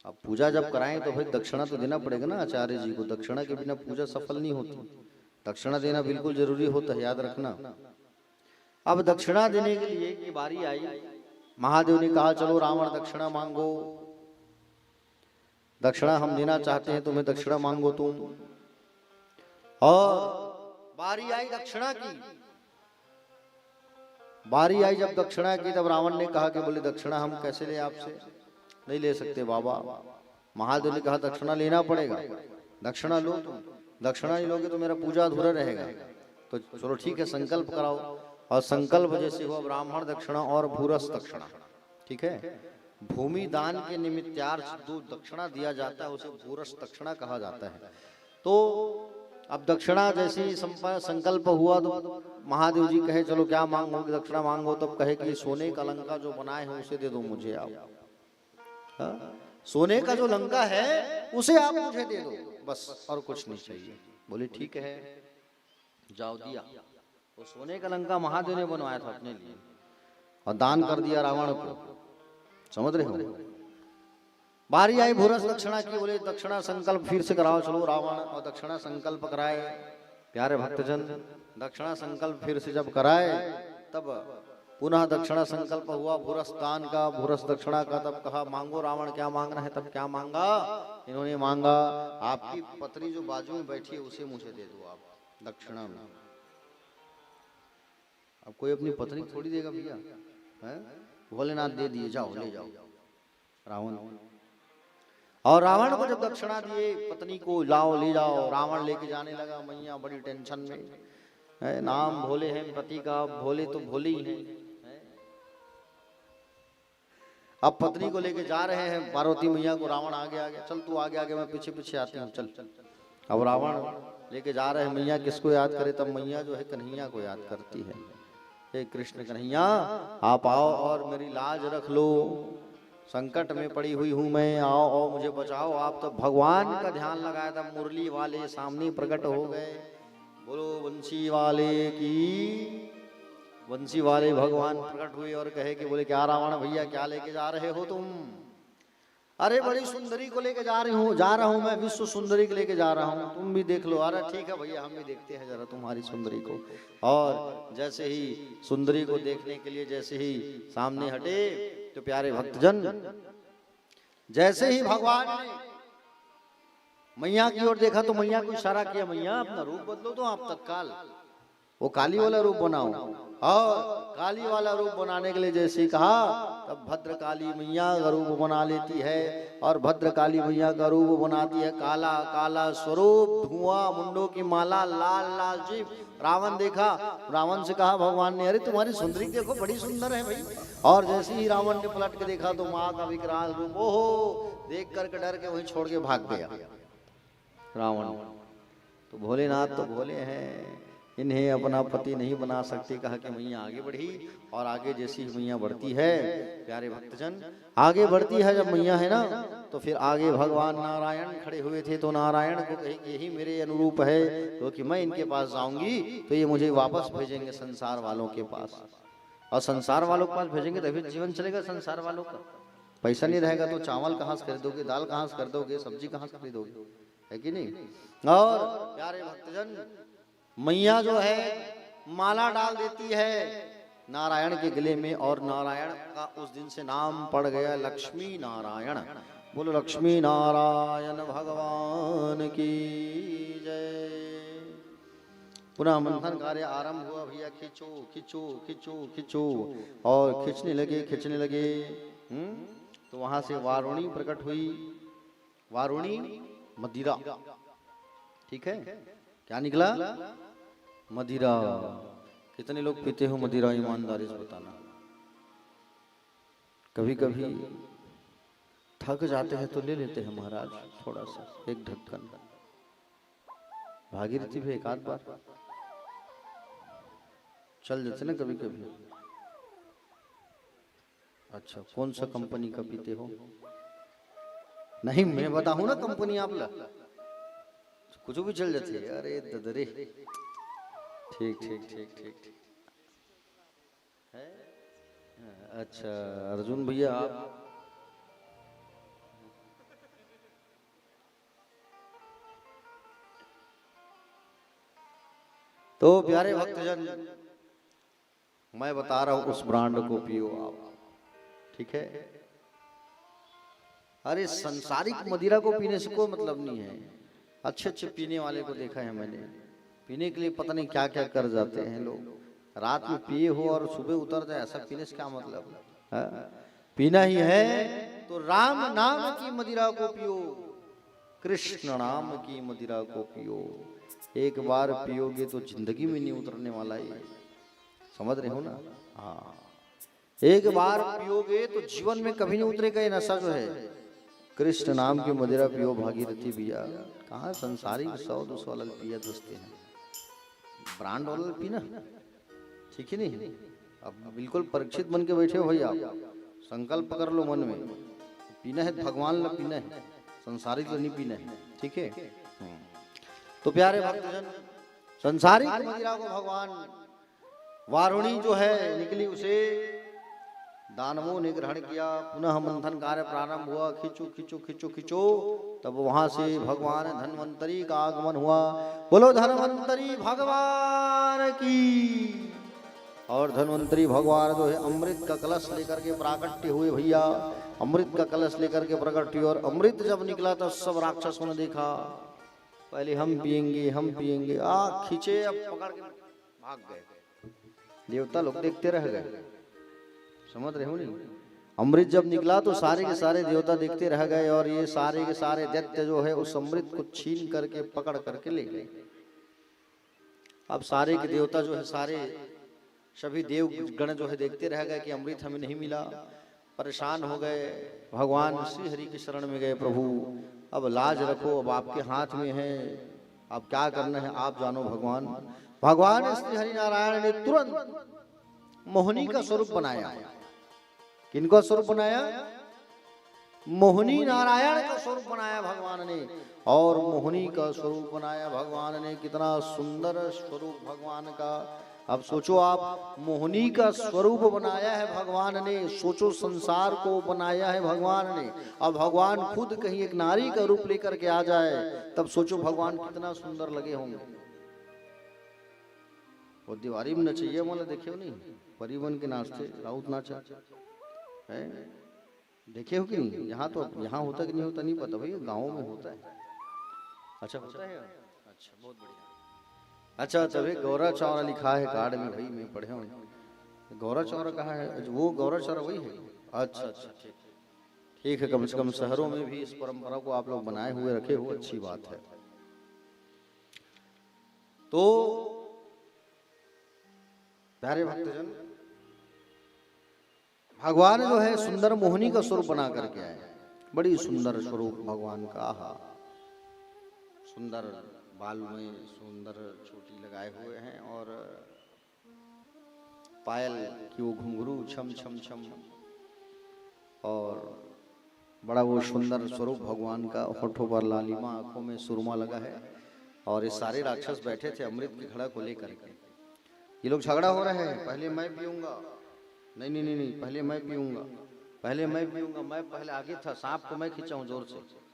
अब पूजा जब कराएं तो भाई दक्षिणा तो देना पड़ेगा ना आचार्य जी को। दक्षिणा के बिना पूजा सफल नहीं होती, दक्षिणा देना बिल्कुल जरूरी होता है, याद रखना। अब दक्षिणा देने के लिए की बारी आई, महादेव ने कहा चलो रावण दक्षिणा मांगो, दक्षिणा हम देना चाहते हैं, तुम्हें दक्षिणा मांगो तुम। और बारी आई दक्षिणा की, बारी आई जब दक्षिणा की तब रावण ने कहा कि बोले दक्षिणा हम कैसे ले आपसे, नहीं ले सकते बाबा। महादेव ने कहा दक्षिणा लेना पड़ेगा, दक्षिणा लो तुम, दक्षिणा नहीं लोगे तो मेरा पूजा अधूरा रहेगा। तो चलो ठीक है संकल्प कराओ, और संकल्प जैसे हुआ ब्राह्मण दक्षिणा और भूरस दक्षिणा। ठीक है, भूमि दान के निमित्तार्थ जो दक्षिणा दिया जाता है उसे भूरस दक्षिणा कहा जाता है। तो अब दक्षिणा जैसे ही संकल्प हुआ तो महादेव जी कहे चलो क्या मांगोगे, दक्षिणा मांगो। तब कहे कि सोने का लंका जो बनाए हो उसे दे दो मुझे आप। सोने का जो लंका है उसे आप मुझे दे दो बस, और कुछ नहीं चाहिए। बोले ठीक है जाओ, दिया। तो सोने का लंका महादेव ने बनवाया था अपने लिए और दान कर दिया रावण को। समझ रहे हो? बारी आई भूरस दक्षिणा की, बोले दक्षिणा संकल्प फिर से कराओ। चलो रावण और दक्षिणा संकल्प कराए। प्यारे भक्तजन, दक्षिणा संकल्प फिर से जब कराए तब पुनः दक्षिणा संकल्प हुआ भूरस दान का, भूरस दक्षिणा का। तब कहा मांगो रावण क्या मांगना है। तब क्या मांगा इन्होंने, मांगा आपकी पत्नी जो बाजू में बैठी है उसे मुझे दे दो आप दक्षिणा में। अब कोई अपनी पत्नी थोड़ी देगा भैया, है? भोलेनाथ दे दिए, जाओ ले जाओ रावण। और रावण को जब दक्षिणा दिए पत्नी को, लाओ ले जाओ, रावण लेके जाने लगा। मैया बड़ी टेंशन में है, नाम भोले हैं पति का, भोले तो भोले ही हैं। अब पत्नी को लेके जा रहे हैं पार्वती मैया को, रावण आगे आगे, चल तू आगे आगे मैं पीछे पीछे आती हूँ चल। अब रावण लेके जा रहे हैं, मैया किसको याद करे। तब मैया जो है कन्हैया को याद करती है, हे कृष्ण कन्हैया आप आओ और मेरी लाज रख लो, संकट में पड़ी हुई हूं मैं, आओ और मुझे बचाओ आप। तो भगवान का ध्यान लगाया था, मुरली वाले सामने प्रकट हो गए। बोलो बंसी वाले की, बंसी वाले भगवान प्रकट हुए और कहे कि बोले क्या रावण भैया क्या लेके जा रहे हो तुम। अरे बड़ी सुंदरी को लेके जा रहा हूँ मैं, विश्व सुंदरी को लेके जा रहा हूँ, तुम भी देख लो। अरे ठीक है भैया हम भी देखते हैं जरा तुम्हारी सुंदरी को। और जैसे ही सुंदरी को देखने के लिए जैसे ही सामने हटे तो प्यारे भक्तजन, जैसे ही भगवान ने मैया की ओर देखा तो मैया को इशारा किया, मैया अपना रूप बदलो तो आप तत्काल वो काली वाला रूप बनाओ। और काली वाला रूप बनाने के लिए जैसे ही कहा तब भद्र काली मैया का रूप बना लेती है। और भद्र काली मैया का रूप बनाती है काला काला स्वरूप, धुआं, मुंडों की माला, लाल लाल जीभ। रावण देखा, रावण से कहा भगवान ने, अरे तुम्हारी सुंदरी देखो बड़ी सुंदर है भाई। और जैसे ही रावण ने पलट के देखा तो माँ का विकराल रूप, ओहो, देख करके डर के वहीं छोड़ के भाग गया रावण। तो भोलेनाथ तो भोले हैं, इन्हें अपना पति नहीं बना सकते। कहा कि मैया आगे बढ़ी, और आगे जैसी मैया बढ़ती है प्यारे भक्तजन, आगे बढ़ती है जब मैया है ना, तो फिर आगे भगवान नारायण खड़े हुए थे। तो नारायण को कहे कि यही मेरे अनुरूप है, क्योंकि मैं इनके पास जाऊंगी तो ये मुझे वापस भेजेंगे संसार वालों के पास, और संसार वालों के पास भेजेंगे तभी जीवन चलेगा संसार वालों का। पैसा नहीं रहेगा तो चावल कहाँ से खरीदोगे, दाल कहाँ से खरीदोगे, सब्जी कहाँ से खरीदोगे, है कि नहीं। और प्यारे भक्तजन, मैया जो है माला डाल देती है नारायण के गले में, और नारायण का उस दिन से नाम पड़ गया लक्ष्मी नारायण। बोलो लक्ष्मी नारायण भगवान की जय। पुनः मंथन कार्य आरंभ हुआ। भैया खींचो खींचो खींचो खींचो, और खींचने लगे। तो वहां से वारुणी प्रकट हुई, वारुणी मदिरा। ठीक है, क्या निकला, मदिरा। कितने लोग पीते हो मदिरा, ईमानदारी से बताना। कभी कभी थक जाते हैं तो ले लेते हैं महाराज थोड़ा सा, एक ढक्कन। भागीरथी भी एक आध बार चल जाते ना कभी कभी। अच्छा, कौन सा कंपनी का पीते हो? नहीं मैं बताऊं ना कंपनी आप ला कुछ भी चल जाती है। अरे ददरे, ठीक ठीक ठीक ठीक है। अच्छा अर्जुन भैया आप तो प्यारे भक्तजन, मैं बता रहा हूं उस ब्रांड को पियो आप, ठीक है। अरे संसारिक मदिरा को पीने से कोई मतलब नहीं है। अच्छे अच्छे पीने वाले को देखा है मैंने, पीने के लिए पता नहीं क्या क्या कर जाते हैं लोग। रात में पिए हो और सुबह उतर जाए, ऐसा पीने से क्या मतलब है? पीना ही है तो राम नाम की मदिरा को पियो, कृष्ण नाम की मदिरा को पियो। एक बार पियोगे तो जिंदगी में नहीं उतरने वाला है, समझ रहे हो ना? हाँ, एक बार पियोगे तो जीवन में कभी नहीं उतरेगा ये नशा जो है। कृष्ण नाम की मदिरा पियो भागीरथी भैया। कहाँ संसारिक 100-200 वाला पिया दोस्ते हैं, ब्रांड वाला पीना ठीक है नहीं। अब बिल्कुल परीक्षित बन के बैठे हो भाई आप, संकल्प कर लो मन में, पीना है भगवान ला पीना है, संसारिक ला नहीं पीना है, ठीक है। तो प्यारे भक्तजन, संसारिक मदिरा को भगवान वारुणी जो है निकली, उसे दानवों ने ग्रहण किया। पुनः मंथन कार्य प्रारंभ हुआ, खींचो खींचो खींचो खींचो, तब वहां से भगवान धन्वंतरी का आगमन हुआ। बोलो धन्वंतरी भगवान की। और धन्वंतरी भगवान जो है अमृत का कलश लेकर के प्राकट्य हुए भैया, अमृत का कलश लेकर के प्रकट हुए। और अमृत जब निकला तो सब राक्षसों ने देखा, पहले हम पिएंगे हम पिएंगे, खींचे, अब पकड़ के भाग गए। देवता लोग देखते रह गए, समझ रहे हो नहीं। अमृत जब निकला तो सारे के सारे देवता देखते रह गए, और ये सारे के सारे दैत्य जो है उस अमृत को छीन करके पकड़ करके ले गए। अब सारे के देवता जो है, सारे सभी देव गण जो है देखते रह गए कि अमृत हमें नहीं मिला, परेशान हो गए। भगवान श्री हरि की शरण में गए, प्रभु अब लाज रखो, अब आपके हाथ में है, अब क्या करना है आप जानो भगवान। भगवान श्री हरि नारायण ने तुरंत मोहिनी का स्वरूप बनाया। किनको स्वरूप बनाया? मोहिनी नारायण का स्वरूप बनाया भगवान ने, और मोहिनी का स्वरूप बनाया भगवान ने। कितना सुंदर स्वरूप भगवान का। अब सोचो आप, मोहिनी का स्वरूप बनाया है भगवान ने, सोचो संसार को बनाया है भगवान ने। अब भगवान खुद कहीं एक नारी का रूप लेकर के आ जाए, तब सोचो भगवान कितना सुंदर लगे होंगे। वो दीवारी में नचिए वाला देखे हो नहीं, परिवन के नाचते राउत नाचा है, देखे हो कि नहीं? यहाँ तो यहाँ होता कि नहीं होता नहीं पता भैया, गाँव में होता है। अच्छा होता है, अच्छा बहुत बढ़िया। अच्छा तभी गौरा चौरा लिखा है कार्ड में भाई, मैं पढ़े हूँ। गौरा चौरा कहाँ है? वो गौरा चौरा वही है। अच्छा अच्छा ठीक है, कम से कम शहरों में भी इस परंपरा को आप लोग बनाए हुए रखे हो, अच्छी बात है। तो प्यारे भक्तजन, भगवान जो है सुंदर मोहिनी का स्वरूप बना करके आए, बड़ी सुंदर स्वरूप भगवान का। सुंदर बाल में सुंदर चोटी लगाए हुए हैं, और पायल की वो घुंघरू छम छम छम, और बड़ा वो सुंदर स्वरूप भगवान का। होठों पर लालिमा, आंखों में सुरमा लगा है। और ये सारे राक्षस बैठे थे अमृत की घड़ा को लेकर के। ये लोग झगड़ा हो रहे हैं, पहले मैं पीऊंगा, नहीं नहीं नहीं नहीं, पहले मैं पीऊंगा, पहले मैं पीऊंगा, मैं पहले आगे था, सांप को मैं खींचा हूं जोर से।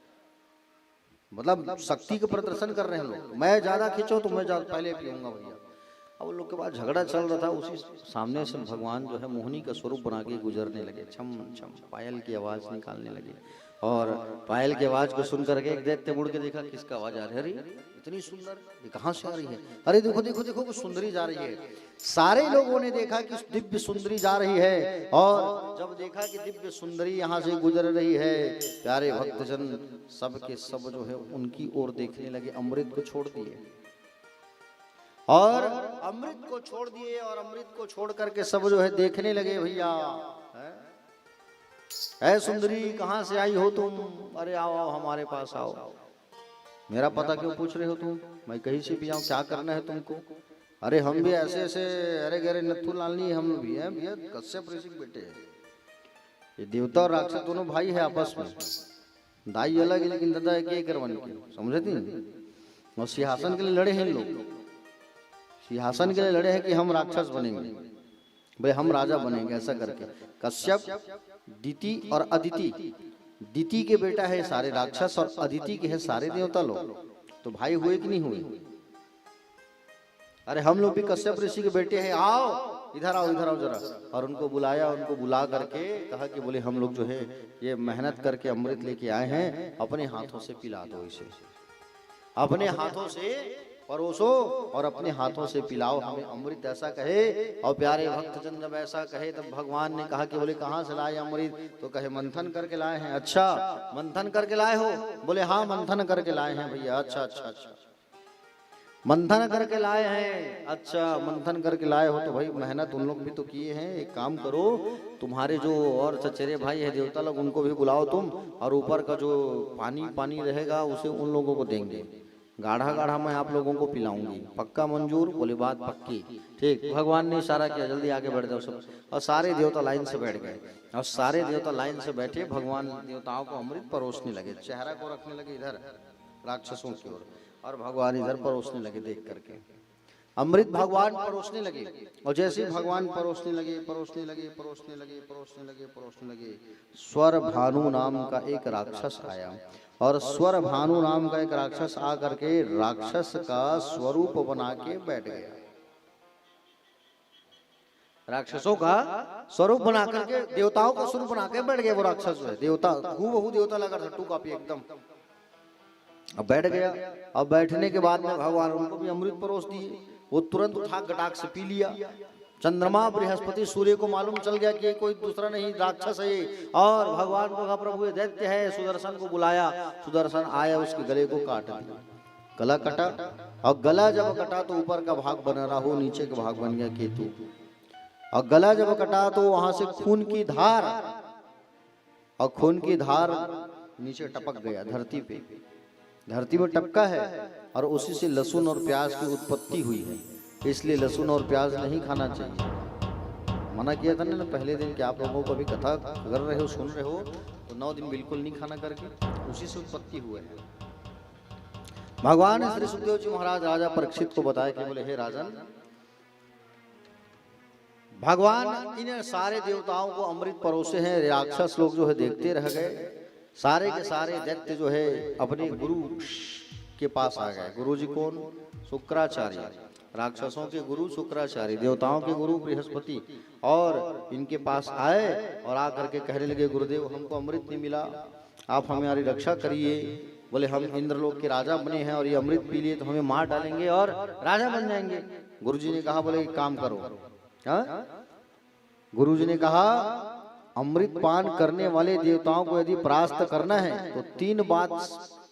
मतलब शक्ति का प्रदर्शन कर रहे हैं लोग, मैं ज्यादा खींचो तो मैं ज्यादा पहले पीऊंगा भैया। अब लोग के बाद झगड़ा चल रहा था, उसी सामने से भगवान जो है मोहिनी का स्वरूप बना के गुजरने लगे, छम छम पायल की आवाज निकालने लगे। और पायल की आवाज को सुन करके एक दैत्य मुड़ के देखा, किसका आवाज आ रही है? अरे इतनी सुंदर, ये कहाँ से आ रही है? अरे देखो देखो देखो, वो सुंदरी जा रही है। सारे लोगों ने देखा कि दिव्य सुंदरी जा रही है, और जब देखा कि दिव्य सुंदरी यहाँ से गुजर रही है, प्यारे भक्तजन सब के सब जो है उनकी ओर देखने लगे। अमृत को छोड़ दिए, और अमृत को छोड़ दिए, और अमृत को छोड़ करके सब जो है देखने लगे। भैया ऐ सुंदरी, कहाँ से आई हो तुम? अरे आओ आओ हमारे पास आओ। मेरा पता क्यों पूछ रहे हो तुम? मैं कहीं से भी आऊं, क्या करना है तुमको? अरे हम भी ऐसे ऐसे अरे गरे नथु लालनी हम भी हैं भैया, कश्यप ऋषि के बेटे हैं। ये देवता और राक्षस दोनों भाई है आपस में, दाई अलग है लेकिन दादा एक ही करवाने के, समझे थी। और सिंहासन के लिए लड़े हैं लोग, सिंहासन के लिए लड़े हैं कि हम राक्षस बनेंगे, भाई हम राजा बनेंगे ऐसा करके। कश्यप, दिति और अदिति, दिति के बेटा है सारे राक्षस और अदिति के है सारे देवता लोग, तो भाई हुए कि नहीं हुए। अरे हम लोग भी कश्यप ऋषि के बेटे हैं, आओ इधर आओ जरा, और उनको बुलाया, उनको बुला करके कहा कि बोले हम लोग जो है ये मेहनत करके अमृत लेके आए हैं, अपने हाथों से पिला दो इसे, अपने हाथों से परोसो और अपने हाथों से पिलाओ हमें अमृत, ऐसा कहे। और प्यारे भक्तजन जब ऐसा कहे तब भगवान ने कहा कि बोले कहाँ से लाए अमृत, तो कहे मंथन करके लाए हैं। अच्छा मंथन करके लाए हो, बोले हाँ मंथन करके लाए हैं भैया। अच्छा मंथन करके लाए हैं, अच्छा मंथन करके लाए हो तो भाई मेहनत उन लोग भी तो किए हैं। एक काम करो, तुम्हारे जो और चचेरे भाई है देवता लोग उनको भी बुलाओ तुम, और ऊपर का जो पानी रहेगा उसे उन लोगों को देंगे, गाढ़ा मैं आप लोगों को पिलाऊंगी, पक्का मंजूर, बोले बात पक्की, ठीक। भगवान ने इशारा किया जल्दी आगे बढ़ जाओ सब, और सारे देवता लाइन से बैठ गए, और सारे देवता लाइन से बैठे, भगवान देवताओं को अमृत परोसने लगे, चेहरा को रखने लगे इधर राक्षसों की ओर, और भगवान इधर परोसने लगे देख करके, अमृत भगवान परोसने लगे। और जैसे भगवान परोसने लगे, स्वर भानु नाम का एक राक्षस आया, और स्वर भानु नाम का एक राक्षस आ करके राक्षस का स्वरूप बना के बैठ गया, राक्षसों का स्वरूप बना करके, देवताओं का स्वरूप बना के बैठ गया वो राक्षस जो है, देवता हूबहू देवता लगा, टट्टू कॉपी एकदम। अब बैठ गया, अब बैठने के बाद में भगवान उनको भी अमृत परोस दिए, वो तुरंत उठा गटाक से पी लिया। चंद्रमा बृहस्पति सूर्य को मालूम चल गया कि कोई दूसरा नहीं राक्षस है ये, और भगवान को कहा प्रभु ये दैत्य है, सुदर्शन को बुलाया, सुदर्शन आया, उसके गले को काट दिया, गला कटा, और गला जब कटा तो ऊपर का भाग बना राहु, नीचे का भाग बन गया केतु, और गला जब कटा तो वहां से खून की धार, और खून की धार नीचे टपक गया धरती पे, धरती में टपका है, और उसी से लहसुन और प्याज की उत्पत्ति हुई है, इसलिए लहसुन और प्याज नहीं खाना चाहिए। मना किया था ना पहले दिन कि आप लोगों को अभी कथा कर रहे हो, सुन रहे हो, तो 9 दिन बिल्कुल नहीं खाना करके, उसी से उत्पत्ति हुए है। भगवान ने श्री सुखदेव जी महाराज राजा परीक्षित को बताया कि बोले हे राजन, भगवान इन सारे देवताओं को अमृत परोसे हैं, राक्षस लोग जो है देखते रह गए, सारे के सारे दैत्य जो है अपने गुरु के पास आ गए। गुरु जी कौन? शुक्राचार्य, राक्षसों के गुरु शुक्राचार्य, देवताओं के गुरु बृहस्पति, और इनके पास आए और आकर के कहने लगे गुरुदेव हमको अमृत नहीं मिला, आप हमारी रक्षा करिए। बोले हम इंद्रलोक के राजा बने हैं और ये अमृत पी लिए तो हमें मार डालेंगे और राजा बन जाएंगे। गुरु जी ने कहा बोले काम करो, गुरु जी ने कहा अमृत पान करने वाले देवताओं को यदि परास्त करना है तो 3 बात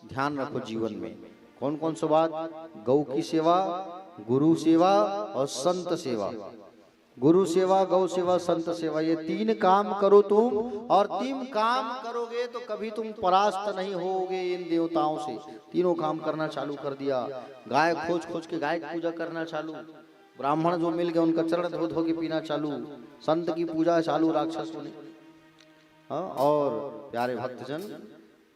ध्यान रखो जीवन में। कौन कौन सी बात? गौ की सेवा, गुरु सेवा और संत सेवा। गुरु सेवा, गौ सेवा, संत सेवा, ये 3 काम करो तुम, और 3 काम करोगे तो कभी तुम परास्त नहीं होगे इन देवताओं से। तीनों काम करना चालू कर दिया। गाय खोज खोज के गाय की पूजा करना चालू, ब्राह्मण जो मिल गए उनका चरण धो धो के पीना चालू, संत की पूजा चालू राक्षसों ने। और प्यारे भक्तजन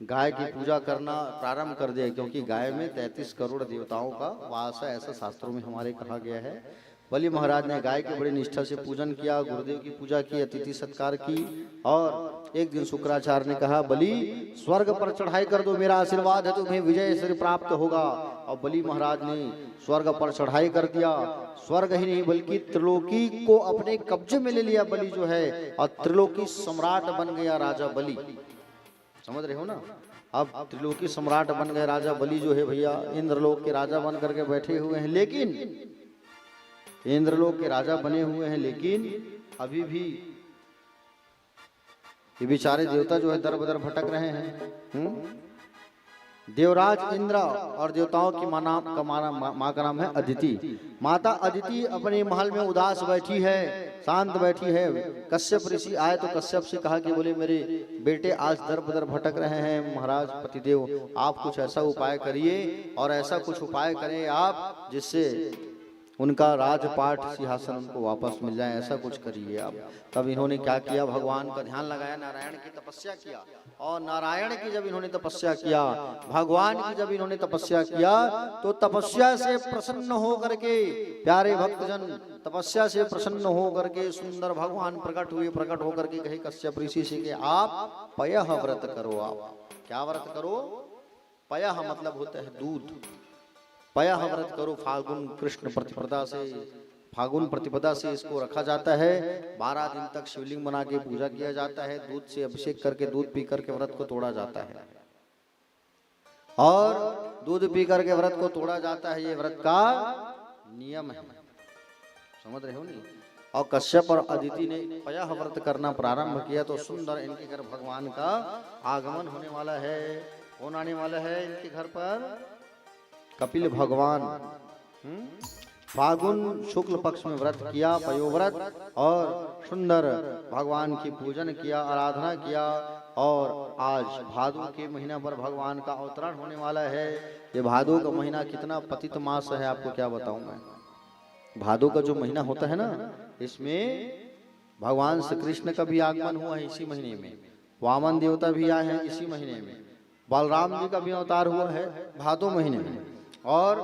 गाय की पूजा करना प्रारंभ कर दिया, क्योंकि गाय में 33 करोड़ देवताओं का वास है, ऐसा शास्त्रों में हमारे कहा गया है। बलि महाराज ने गाय के बड़ी निष्ठा से पूजन किया, गुरुदेव की पूजा की, अतिथि सत्कार की। और एक दिन शुक्राचार्य ने कहा बलि स्वर्ग पर चढ़ाई कर दो, मेरा आशीर्वाद है तुम्हें विजय श्री प्राप्त होगा। और बलि महाराज ने स्वर्ग पर चढ़ाई कर दिया। स्वर्ग ही नहीं बल्कि त्रिलोकी को अपने कब्जे में ले लिया बलि जो है, और त्रिलोकी सम्राट बन गया राजा बलि। समझ रहे हो ना? अब त्रिलोकी सम्राट बन गए राजा बलि जो है भैया, इंद्रलोक के राजा बन करके बैठे हुए हैं। लेकिन इंद्रलोक के राजा बने हुए हैं, लेकिन अभी भी ये बेचारे देवता जो है दर बदर भटक रहे हैं। देवराज इंद्र और देवताओं की माँ का नाम है अदिति। माता अदिति अपने महल में उदास बैठी है, शांत बैठी है। कश्यप ऋषि आए तो कश्यप से कहा कि बोले मेरे बेटे आज दर बदर भटक रहे हैं, महाराज पतिदेव आप कुछ ऐसा उपाय करिए, और ऐसा कुछ उपाय करें आप जिससे उनका राजपाट सिंहासन उनको वापस मिल जाए, ऐसा कुछ करिए आप। तब इन्होंने क्या किया, भगवान का ध्यान लगाया, नारायण की तपस्या किया। और नारायण की जब इन्होंने तपस्या किया, भगवान की जब इन्होंने तपस्या किया, तो तपस्या से प्रसन्न हो करके प्यारे भक्तजन, तपस्या से प्रसन्न हो करके सुंदर भगवान प्रकट हुए। प्रकट होकर के कहे कश्यप ऋषि से कि आप पयः व्रत करो। आप क्या व्रत करो? पयः मतलब होता है दूध। पयः व्रत करो। फागुन कृष्ण प्रतिपदा से, फागुन प्रतिपदा से इसको रखा जाता है। 12 दिन तक शिवलिंग बना के पूजा किया जाता है। दूध से अभिषेक करके, दूध पी करके व्रत को तोड़ा जाता है। और दूध पी करके व्रत को तोड़ा जाता है, ये व्रत का नियम है। समझ रहे हो नहीं? और कश्यप और अदिति ने पयः व्रत करना प्रारंभ किया तो सुंदर इनके घर भगवान का आगमन होने वाला है। कौन आने वाला है इनके घर पर? कपिल भगवान। फागुन शुक्ल पक्ष में व्रत किया, पयोव्रत, और सुंदर भगवान की पूजन किया, आराधना किया। और आज भादो के महीना पर भगवान का अवतरण होने वाला है। ये भादो का महीना कितना पतित मास है, आपको क्या बताऊं मैं। भादो का जो महीना होता है ना, इसमें भगवान श्री कृष्ण का भी आगमन हुआ है इसी महीने में। वामन देवता भी आए हैं इसी महीने में। बलराम जी का भी अवतार हुआ है भादो महीने में। और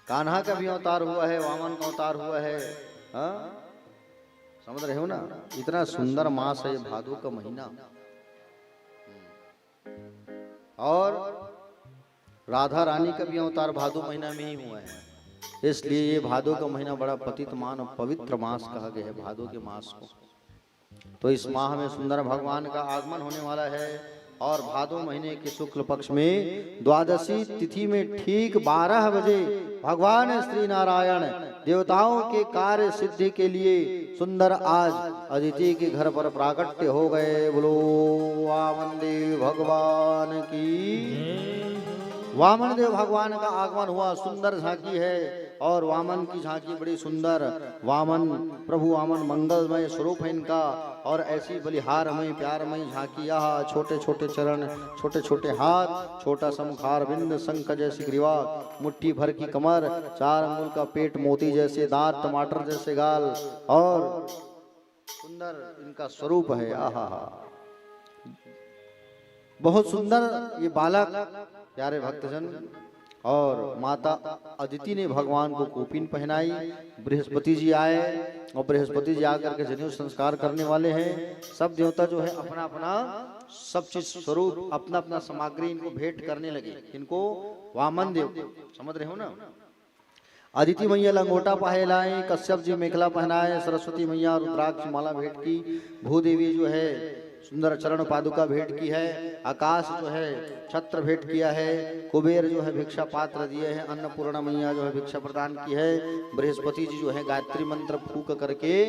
कान्हा का भी अवतार हुआ है, वामन का अवतार हुआ है। हाँ, समझ रहे हो ना? इतना सुंदर मास है ये भादो का महीना। और राधा रानी का भी अवतार भादो महीना में ही हुआ है। इसलिए ये भादो का महीना बड़ा पतित मान और पवित्र मास कहा गया है, भादो के मास को। तो इस माह में सुंदर भगवान का आगमन होने वाला है। और भादो महीने के शुक्ल पक्ष में द्वादशी तिथि में ठीक 12 बजे भगवान श्री नारायण देवताओं के कार्य सिद्धि के लिए सुंदर आज अदिति के घर पर प्राकट्य हो गए। बोलो वामन देव भगवान की। वामन देव भगवान का आगमन हुआ, सुंदर झांकी है। और वामन की झांकी बड़ी सुंदर। वामन प्रभु वामन मंगलमय स्वरूप है इनका। और ऐसी बलिहारमय प्यारमय झांकी, यह छोटे छोटे चरण, छोटे छोटे हाथ, छोटा सा मुखार बिंद, शंख जैसी ग्रीवा, मुट्ठी भर की कमर, 4 अंगुल का पेट, मोती जैसे दांत, टमाटर जैसे गाल, और सुंदर इनका स्वरूप है। आहा, बहुत सुंदर ये बालक प्यारे भक्तजन। और माता अदिति ने भगवान को कोपिन पहनाई। बृहस्पति जी आए, और बृहस्पति जी आकर के जनेऊ संस्कार करने वाले हैं। सब देवता जो है अपना अपना सब चीज स्वरूप, अपना अपना सामग्री इनको भेंट करने लगे। इनको वामन देव, समझ रहे हो ना? अदिति मैया लंगोटा पहनाई, कश्यप जी मेखला पहनाए, सरस्वती मैया रुद्राक्ष माला भेंट की, भूदेवी जो है सुंदर चरण पादुका भेंट की है, आकाश जो है छत्र भेंट किया है, कुबेर जो है भिक्षा पात्र दिए हैं, अन्नपूर्णा मैया जो है भिक्षा प्रदान की है, बृहस्पति जी जो है गायत्री मंत्र फूक करके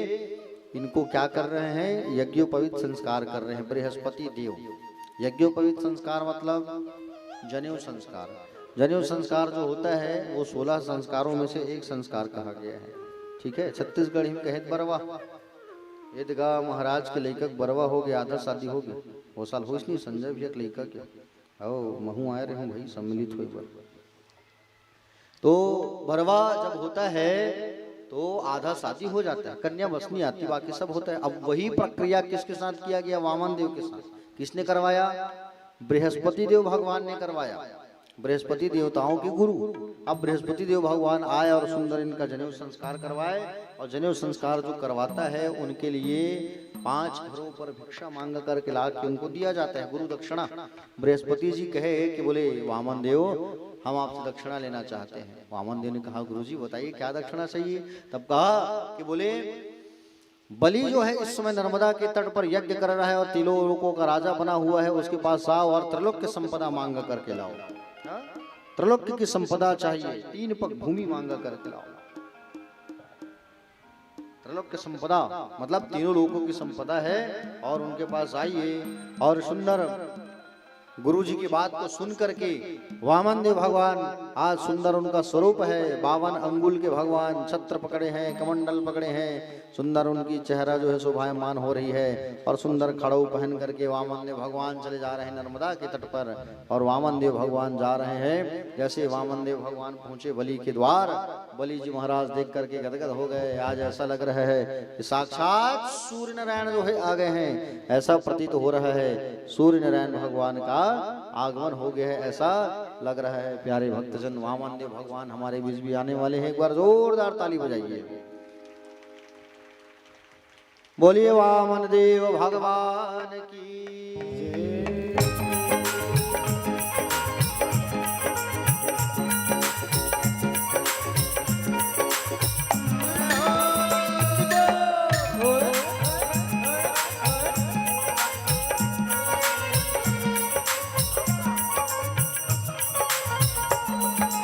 इनको क्या कर रहे हैं, यज्ञोपवीत संस्कार कर रहे हैं। बृहस्पति देव यज्ञोपवीत संस्कार मतलब जनेऊ संस्कार। जनेऊ संस्कार जो होता है वो 16 संस्कारों में से एक संस्कार कहा गया है। ठीक है, छत्तीसगढ़ में कहे बरवा, यदगा महाराज के लड़का बरवा हो गया, आधा शादी हो गई। वो साल हो नहीं संजय भैया के लड़का क्या ओ महू आए रहे भाई सम्मिलित हुए पर। तो बरवा जब होता है तो आधा शादी हो जाता है, कन्या बस नहीं आती, बाकी सब होता है। अब वही प्रक्रिया किसके साथ किया गया? वामन देव के साथ। किसने करवाया? बृहस्पति देव भगवान ने करवाया, बृहस्पति देवताओं के गुरु। अब बृहस्पति देव भगवान आए और सुंदर इनका जनेऊ संस्कार करवाए। और जनेऊ संस्कार जो करवाता है उनके लिए 5 घरों पर भिक्षा मांग करके ला के उनको दिया जाता है गुरु दक्षिणा। बृहस्पति जी कहे कि बोले वामन देव हम आपसे दक्षिणा लेना चाहते हैं। वामन देव ने कहा गुरु जी बताइए क्या दक्षिणा चाहिए? तब कहा कि बोले बलि जो है इस समय नर्मदा के तट पर यज्ञ कर रहा है और तीनों लोगों का राजा बना हुआ है, उसके पास आओ और त्रैलोक्य संपदा मांग करके लाओ। त्रैलोक्य की संपदा चाहिए, 3 पग भूमि मांगा करके लाओ। त्रैलोक्य संपदा मतलब तीनों लोगों की संपदा है, और उनके पास आइए और सुंदर गुरु जी की बात को सुन करके वामन देव भगवान आज सुंदर उनका स्वरूप है। 52 अंगुल के भगवान छत्र पकड़े हैं, कमंडल पकड़े हैं, सुंदर उनकी चेहरा जो है शोभायमान हो रही है और सुंदर खड़ाऊ पहन करके वामन देव भगवान चले जा रहे हैं नर्मदा के तट पर। और वामन देव भगवान जा रहे हैं, जैसे वामन देव भगवान पहुंचे बलि के द्वार, बलि जी महाराज देख करके गदगद हो गए। आज ऐसा लग रहा है कि साक्षात सूर्य नारायण जो है आ गए हैं, ऐसा प्रतीत हो रहा है सूर्य नारायण भगवान का आगमन हो गया है, ऐसा लग रहा है। प्यारे भक्तजन, वामन देव भगवान हमारे बीच भी आने वाले हैं। एक बार जोरदार ताली बजाइए। बोलिए वामन देव भगवान की।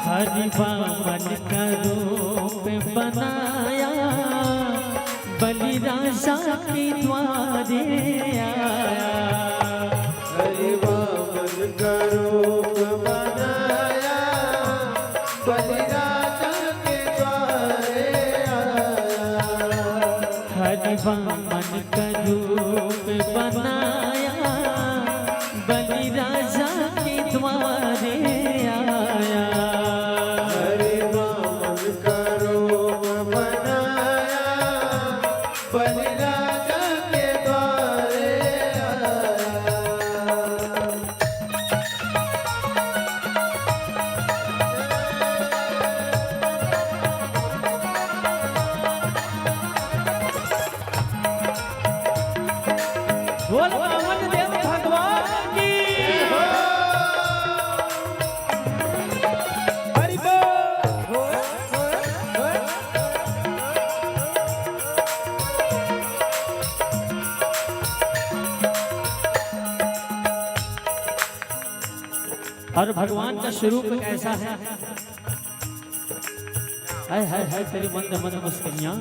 हरि वामन का रूप बनाया, बलि राजा के द्वारे आया। हरि वामन का रूप बनाया, बलि राजा के द्वारे आया। हरि वामन का रूप बनाया, बलि राजा के द्वारे आया। हरि वामन का रूप बनाया, बलि राजा के द्वारे आया। बोल वामन देव भगवान की। हरि बोल। और भगवान का स्वरूप कैसा है? हाय हाय हाय तेरी मंद मंद मुस्कानियां,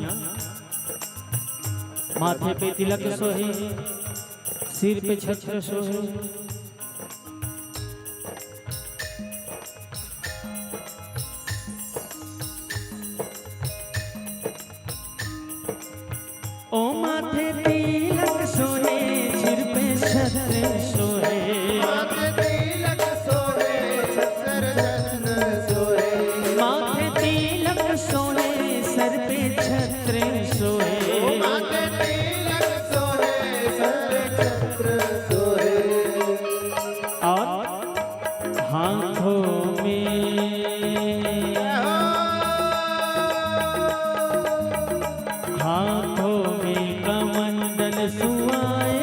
माथे पे तिलक सोहे, सिर पे छत्र सोहे। ओ माथे तिलक सोहे, सिर पे छत्र सोहे। माथे तिलक सोहे, सर जन सोहे। माथे तिलक सोहे, सर पे छत्र सोहे। माथे तिलक सोहे, सर छत्र सोहे। और हाथों में, हाथों में कमंडल सुआए।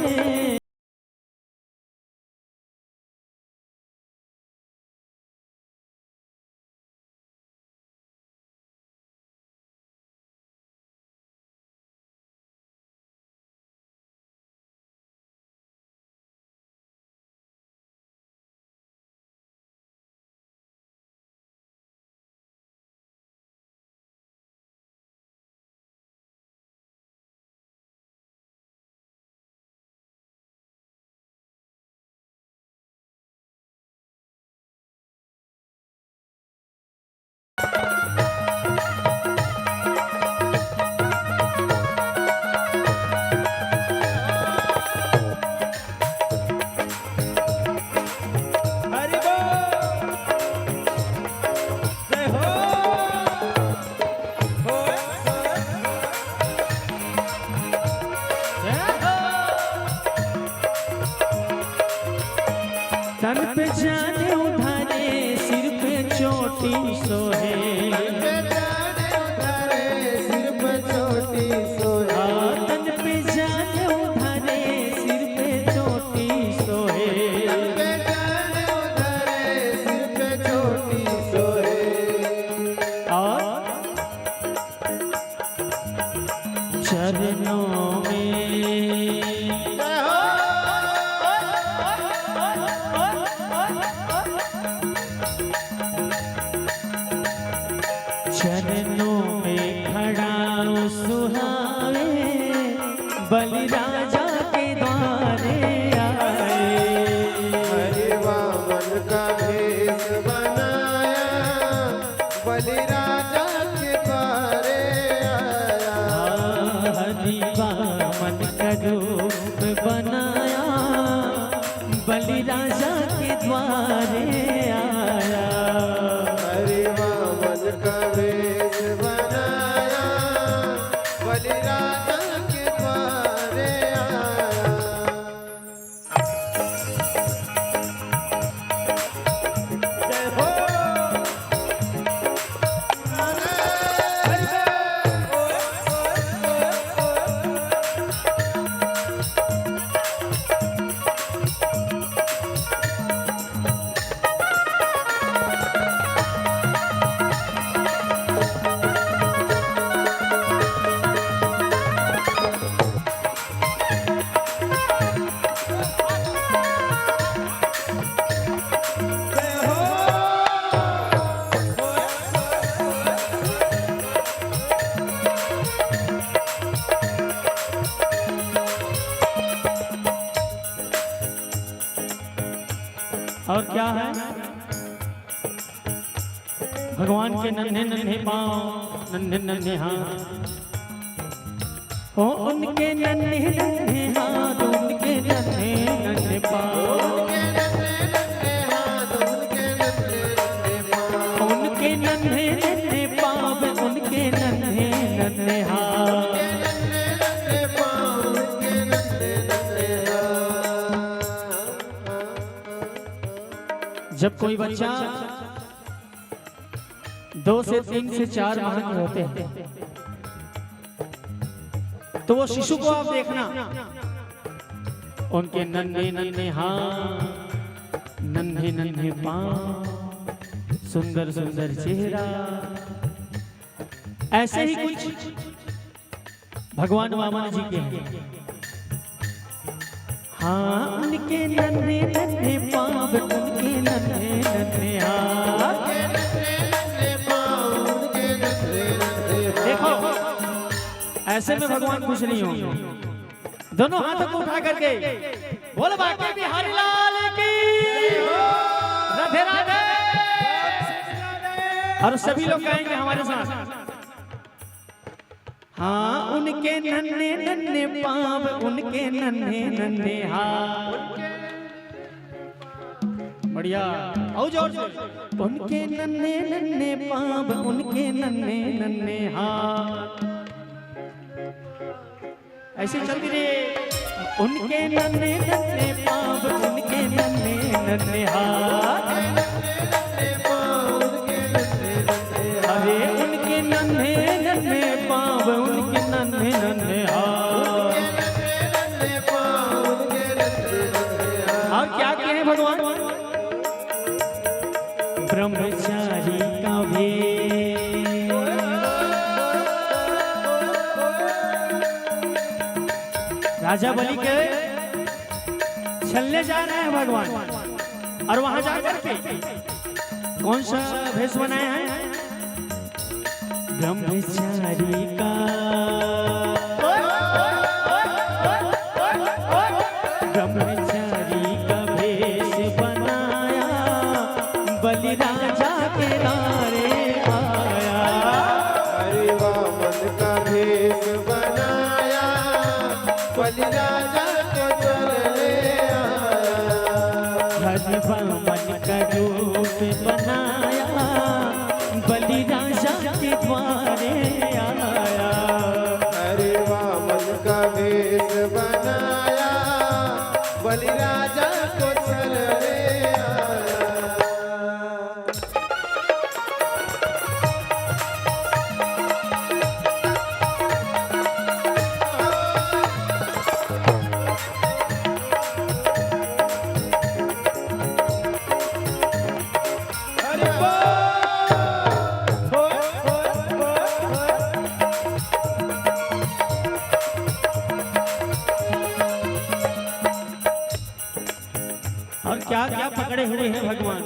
हरि बोल। जय हो। तन पे जाने उठाने, सिर पे चोटी सोहे। पे जाने उतारे, सिर पे चोटी सोहे। तन पे जाने उठाने, सिर पे चोटी सोहे। पे जाने उतारे, सिर पे चोटी सोहे। और चरणों में, चरणों में खड़ा सुहावे, बलि राजा के द्वारे आए। हरि वामन बलि राजा के द्वारे आया। हरि वामन का वेश बनाया, बलि राजा के द्वारे आया। जय हो और क्या है? भगवान के नन्हे नन्हे पाँव, नन्हे नन्हे हाथ, हो उनके नन्हे नन्हे हाथ, उनके नन्हे नन्हे पाँव, उनके नन्हे नन्हे हाथ, उनके नन्हे नन्हे पाँव, उनके नन्हे नन्हे पाँव, उनके नन्हे नन्हे हाथ। नन्हे नन्हे पाँव, उनके नन्हे नन्हे हाथ। जब कोई बच्चा 2 से 3 से 4 माह के होते हैं तो वो शिशु को आप देखना, उनके नन्हे नन्हे हाथ, नन्हे नन्हे पाँव, सुंदर सुंदर चेहरा, ऐसे ही कुछ भगवान वामन जी के हैं। हाँ, उनके नन्हे नन्हे पाँव, उनके नन्हे नन्हे हाथ। देखो ऐसे में भगवान खुश नहीं होंगे। दोनों हाथों को उठा करके बोल बाके बिहारी लाल की राधे राधे। और सभी लोग कहेंगे हमारे साथ, हाँ, उनके नन्हे नन्हे पाँव, उनके नन्हे नन्हे हाथ। बढ़िया, आओ जोर से। उनके नन्हे नन्हे पाँव, उनके नन्हे नन्हे हाथ। ऐसे चलती रहे। उनके नन्हे नन्हे पाँव, उनके नन्हे नन्हे हाथ। अरे उनके नन्हे नन्हे पाँव, उनके नन्हे नन्हे हाथ। और क्या कहे भगवान? ब्रह्मचारी का भेष, राजा बलि के छलने जा रहे हैं भगवान। और वहां जाकर के कौन सा भेष बनाया है? ब्रह्मचारी का, ब्रह्मचारी का भेष बनाया, बलि राजा के द्वारे आया। हरि वामन का भेष बनाया, बलि राजा को चलने आया। हरि वामन का रूप बनाया, बलि राजा के द्वारे आया। हरि वामन का भेष बनाया, बलि राजा को चलने आया। और क्या क्या पकड़े हुए हैं भगवान?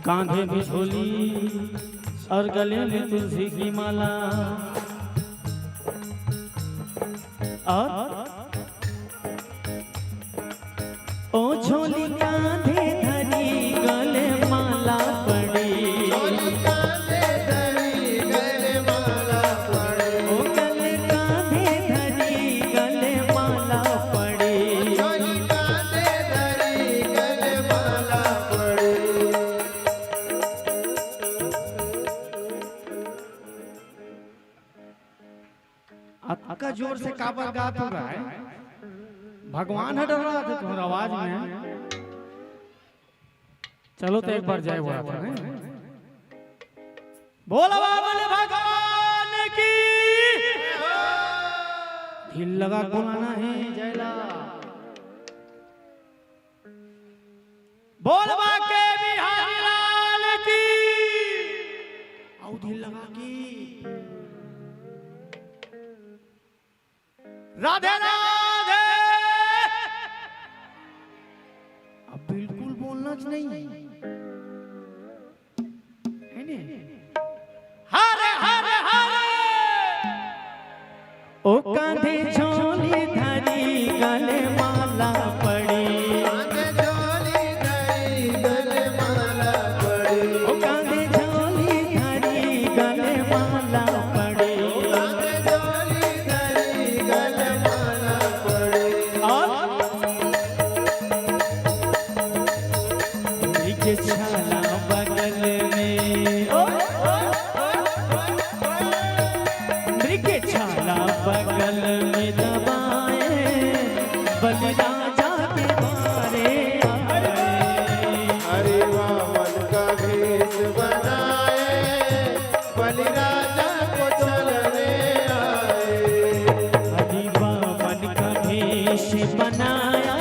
कांधे में झोली और गले में तुलसी की माला, और ओ झोली कांधे धरी गले माला पड़ी, ओ गले कांधे धरी गले जोर से काबर गा तू रहा है? भगवान है डर रहा था तुम्हारी आवाज में। चलो तो एक बार जय बोला था नहीं? बोला बोले भगवान की। दिल लगा बुलाना है जयला। बोलवा के बिहारी लाल की। आओ दिल लगा की। राधे राधे। अब बिल्कुल बोलना नहीं है नहीं? हरे हरे हरे। ओ कांधे झोली धरी गले माला पड़ी। कांधे झोली धरी गले माला पड़ी। ओ कांधे झोली धरी गले माला पड़ी। कांधे झोली धरी गले माला पड़ी। और के छाला बगल में। मृग छाला बगल में दबाए बलिराजा के द्वारे आए। हरे वामन का भेष बनाए बलिराजा को चलने आए। हरि वामन का भेष बनाया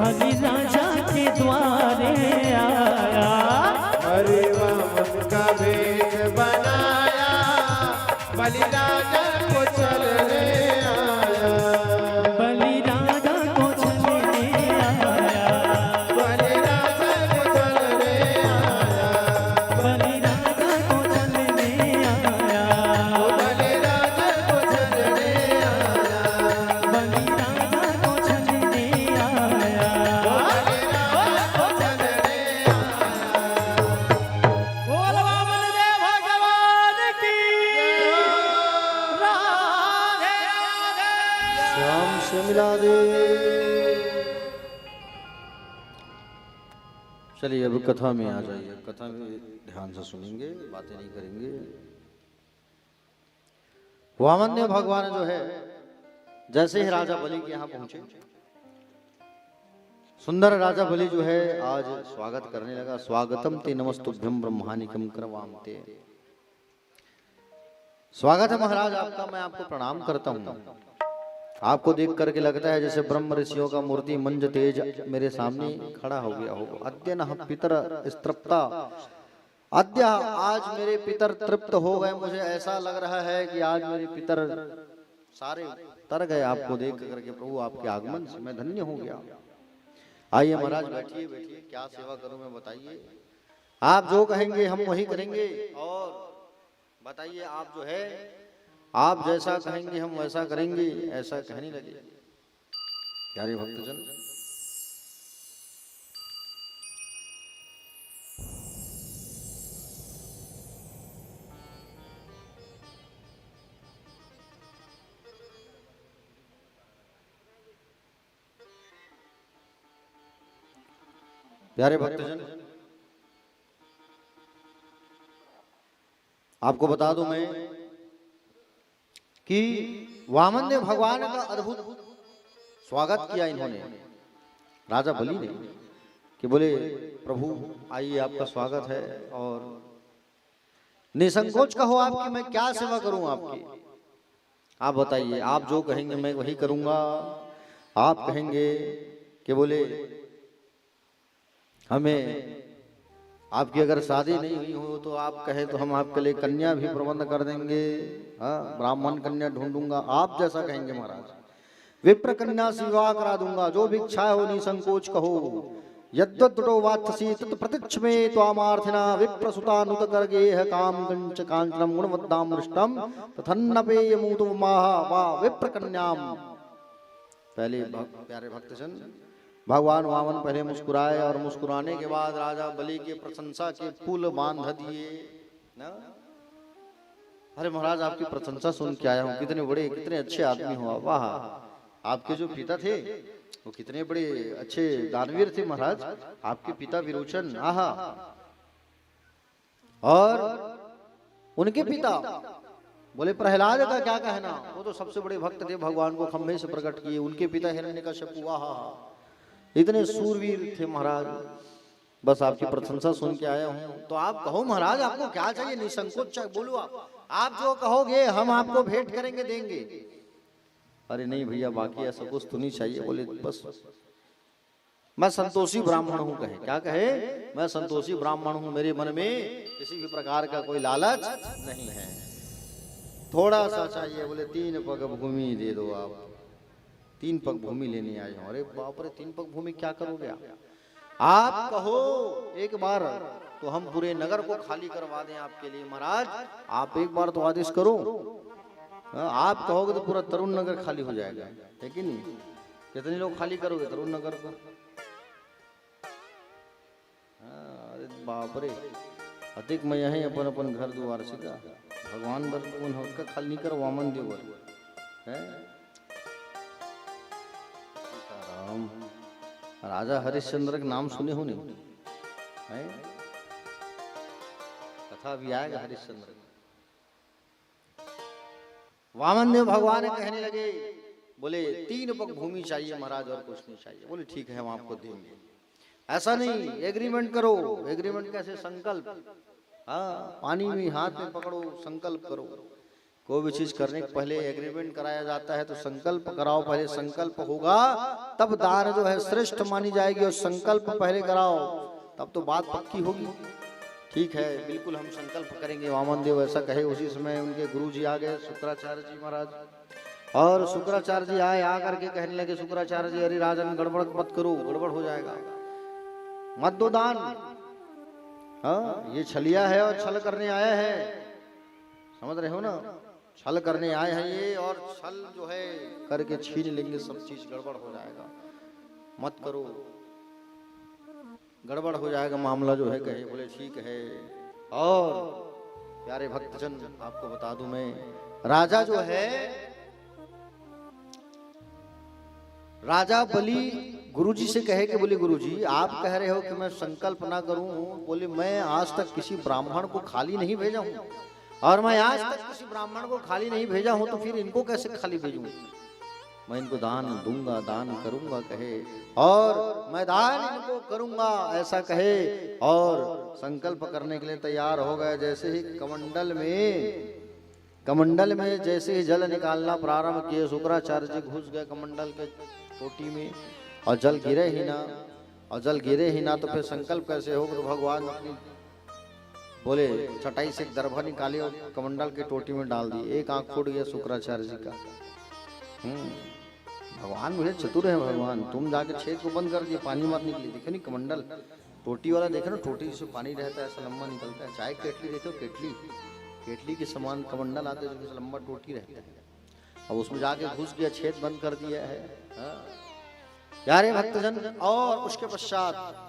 बलिराजा के द्वारे आया। हरे वामन का भेष बनाया बलिराजा को चलने आया। बलिराजा को चलने आया। बलिराजा को चलने आया। बलिराजा को चलने आया। बलिराजा को चलने आया। बलिराजा को चलने आया। बोल वामन देव भगवान की। राधे राधे। श्याम से मिला दे। चलिए अब कथा में आ जाइए। कथा में ध्यान से सुनेंगे, बातें नहीं करेंगे। वामन देव भगवान जो है जैसे ही राजा बलि के यहाँ पहुंचे, सुंदर राजा बलि जो है आज स्वागत करने लगा। स्वागतम ते नमस्तुभ्यम ब्रह्मानिकम करवाम ते। स्वागत है महाराज आपका, मैं आपको प्रणाम करता हूँ। आपको देख करके लगता है जैसे ब्रह्म ऋषियों का मूर्ति मंज तेज मेरे सामने खड़ा हो गया हो। अद्य न पितर स्तृप्ता। अद्य आज मेरे पितर तृप्त हो गए। मुझे ऐसा लग रहा है कि आज मेरे पितर सारे तर गए आपको देख करके। प्रभु आपके आगमन से मैं धन्य हो गया। आइए महाराज बैठिए बैठिए। क्या सेवा करूं मैं बताइए। आप जो कहेंगे हम वही करेंगे। और बताइए आप जो है आप जैसा कहेंगे हम वैसा करेंगे, ऐसा कहने लगे। प्यारे भक्तजन, प्यारे भक्तजन, आपको बता दूं मैं कि वामन देव भगवान का अद्भुत स्वागत किया इन्होंने, राजा बलि ने, कि बोले प्रभु आइए आपका स्वागत है और निसंकोच कहो आपकी मैं क्या सेवा करूं आपकी। आप बताइए, आप जो कहेंगे मैं वही करूंगा। आप कहेंगे कि बोले हमें आपकी अगर शादी नहीं हुई हो तो आप कहे तो हम आपके लिए कन्या भी प्रबंध कर देंगे। हाँ, ब्राह्मण कन्या ढूंढूंगा। आप जैसा कहेंगे महाराज। विप्र कन्या से विवाह करा दूंगा। जो भी इच्छा हो निसंकोच कहो। यद्वद्दो वात्सी तत् प्रतिक्षमे त्वामार्थिना विप्रसुतानुत करगेह काम कंच कांचनम गुणवद्दाम दृष्टम तथन्नपेय मूतु माहा वा विप्र कन्याम। पहले प्यारे भक्तजन, भगवान वामन पहले मुस्कुराए और मुस्कुराने के बाद राजा बलि के प्रशंसा के पुल बांध दिए ना। अरे महाराज आपकी प्रशंसा सुन के आया हूँ। कितने बड़े कितने अच्छे आदमी हो। वाह, आपके जो पिता थे वो कितने बड़े अच्छे दानवीर थे महाराज। आपके पिता विरोचन, आहा, और उनके पिता बोले प्रहलाद का क्या कहना, वो तो सबसे बड़े भक्त थे, भगवान को खंभे से प्रकट किए, उनके पिता हिरण्यकश्यप, आहा इतने सूरवीर थे महाराज। बस आपकी प्रशंसा सुन के आया हूँ, तो आप कहो महाराज आपको क्या चाहिए, निसंकोच बोलो, आप जो कहोगे हम आपको भेंट करेंगे, देंगे। अरे नहीं भैया बाकी ऐसा कुछ तो नहीं चाहिए। बोले बस मैं संतोषी ब्राह्मण हूँ। कहे क्या कहे, मैं संतोषी ब्राह्मण हूँ, मेरे मन में किसी भी प्रकार का कोई लालच नहीं है, थोड़ा सा चाहिए। बोले 3 पग भूमि दे दो आप, 3 पग भूमि लेने आए हूँ। अरे बाप रे 3 पग भूमि क्या करोगे आप कहो एक बार तो हम पूरे नगर को खाली करवा दें आपके लिए। महाराज आप एक बार तो आदेश करो, आप कहोगे तो पूरा तरुण नगर खाली हो जाएगा, है कि नहीं? कितने लोग खाली करोगे तरुण नगर को? अरे बाप रे, अधिक मैं यही अपन अपन घर द्वार से का भगवान बर उनका खाली नहीं कर, वामन देव है। राम राजा हरिश्चंद्र के नाम सुने हो नहीं है? कथा भी आएगा हरिश्चंद्र। वामन देव भगवान कहने लगे, बोले 3 पग भूमि चाहिए महाराज और कुछ नहीं चाहिए। बोले ठीक है हम आपको देंगे। ऐसा नहीं, एग्रीमेंट करो। एग्रीमेंट कैसे? संकल्प। हाँ, पानी में हाथ में पकड़ो, संकल्प करो। कोई भी चीज करने के पहले एग्रीमेंट कराया जाता है, तो संकल्प कराओ पहले। संकल्प होगा तब दान जो है श्रेष्ठ मानी जाएगी, और संकल्प पहले कराओ तब तो बात पक्की होगी। ठीक है बिल्कुल हम संकल्प करेंगे। वामन देव ऐसा कहे, उसी समय उनके गुरु जी आ गए, शुक्राचार्य जी महाराज। और शुक्राचार्य जी आए, आकर के कहने लगे, शुक्राचार्य जी अरे राजन गड़बड़ मत करो, गड़बड़ हो जाएगा, मत दो दान। हाँ ये छलिया है और छल करने आया है, समझ रहे हो ना? छल करने आए हैं ये, और छल जो है करके छीन लेंगे सब चीज, गड़बड़ हो जाएगा, मत करो, गड़बड़ हो जाएगा मामला जो है। कहे बोले ठीक है। और प्यारे भक्तजन आपको बता दूं मैं, राजा जो है, राजा बलि गुरुजी से कहे कि बोले गुरुजी आप कह रहे हो कि मैं संकल्प ना करूं। बोले मैं आज तक किसी ब्राह्मण को खाली नहीं भेजा हूं, और मैं आज तक किसी ब्राह्मण को खाली नहीं भेजा हूं, तो फिर इनको कैसे खाली भेजूं? मैं इनको दान दूंगा, दान करूंगा कहे, और मैं दान इनको करूंगा ऐसा कहे, और संकल्प करने के लिए तैयार हो गए। जैसे ही कमंडल में जैसे ही जल निकालना प्रारंभ किए, शुक्राचार्य जी घुस गए कमंडल के टोटी में, और जल गिरे ही ना, और जल गिरे ही ना तो फिर संकल्प कैसे होगा? तो भगवान अपनी बोले चटाई से एक दरभा निकाली और कमंडल के टोटी में डाल दी। एक आंख फूट गया शुक्राचार्य जी का। भगवान मुझे चतुर है भगवान, तुम जाके छेद को बंद कर दिए, पानी मत निकली। देखे नहीं कमंडल टोटी वाला, देखे ना टोटी से पानी रहता है ऐसा लंबा निकलता है। चाहे केटली देखो, केटली के समान कमंडल आते हैं जिसमें लंबा टोटी रहता है, अब उसमें जाके घुस गया, छेद बंद कर दिया है। प्यारे भक्तजन, और उसके पश्चात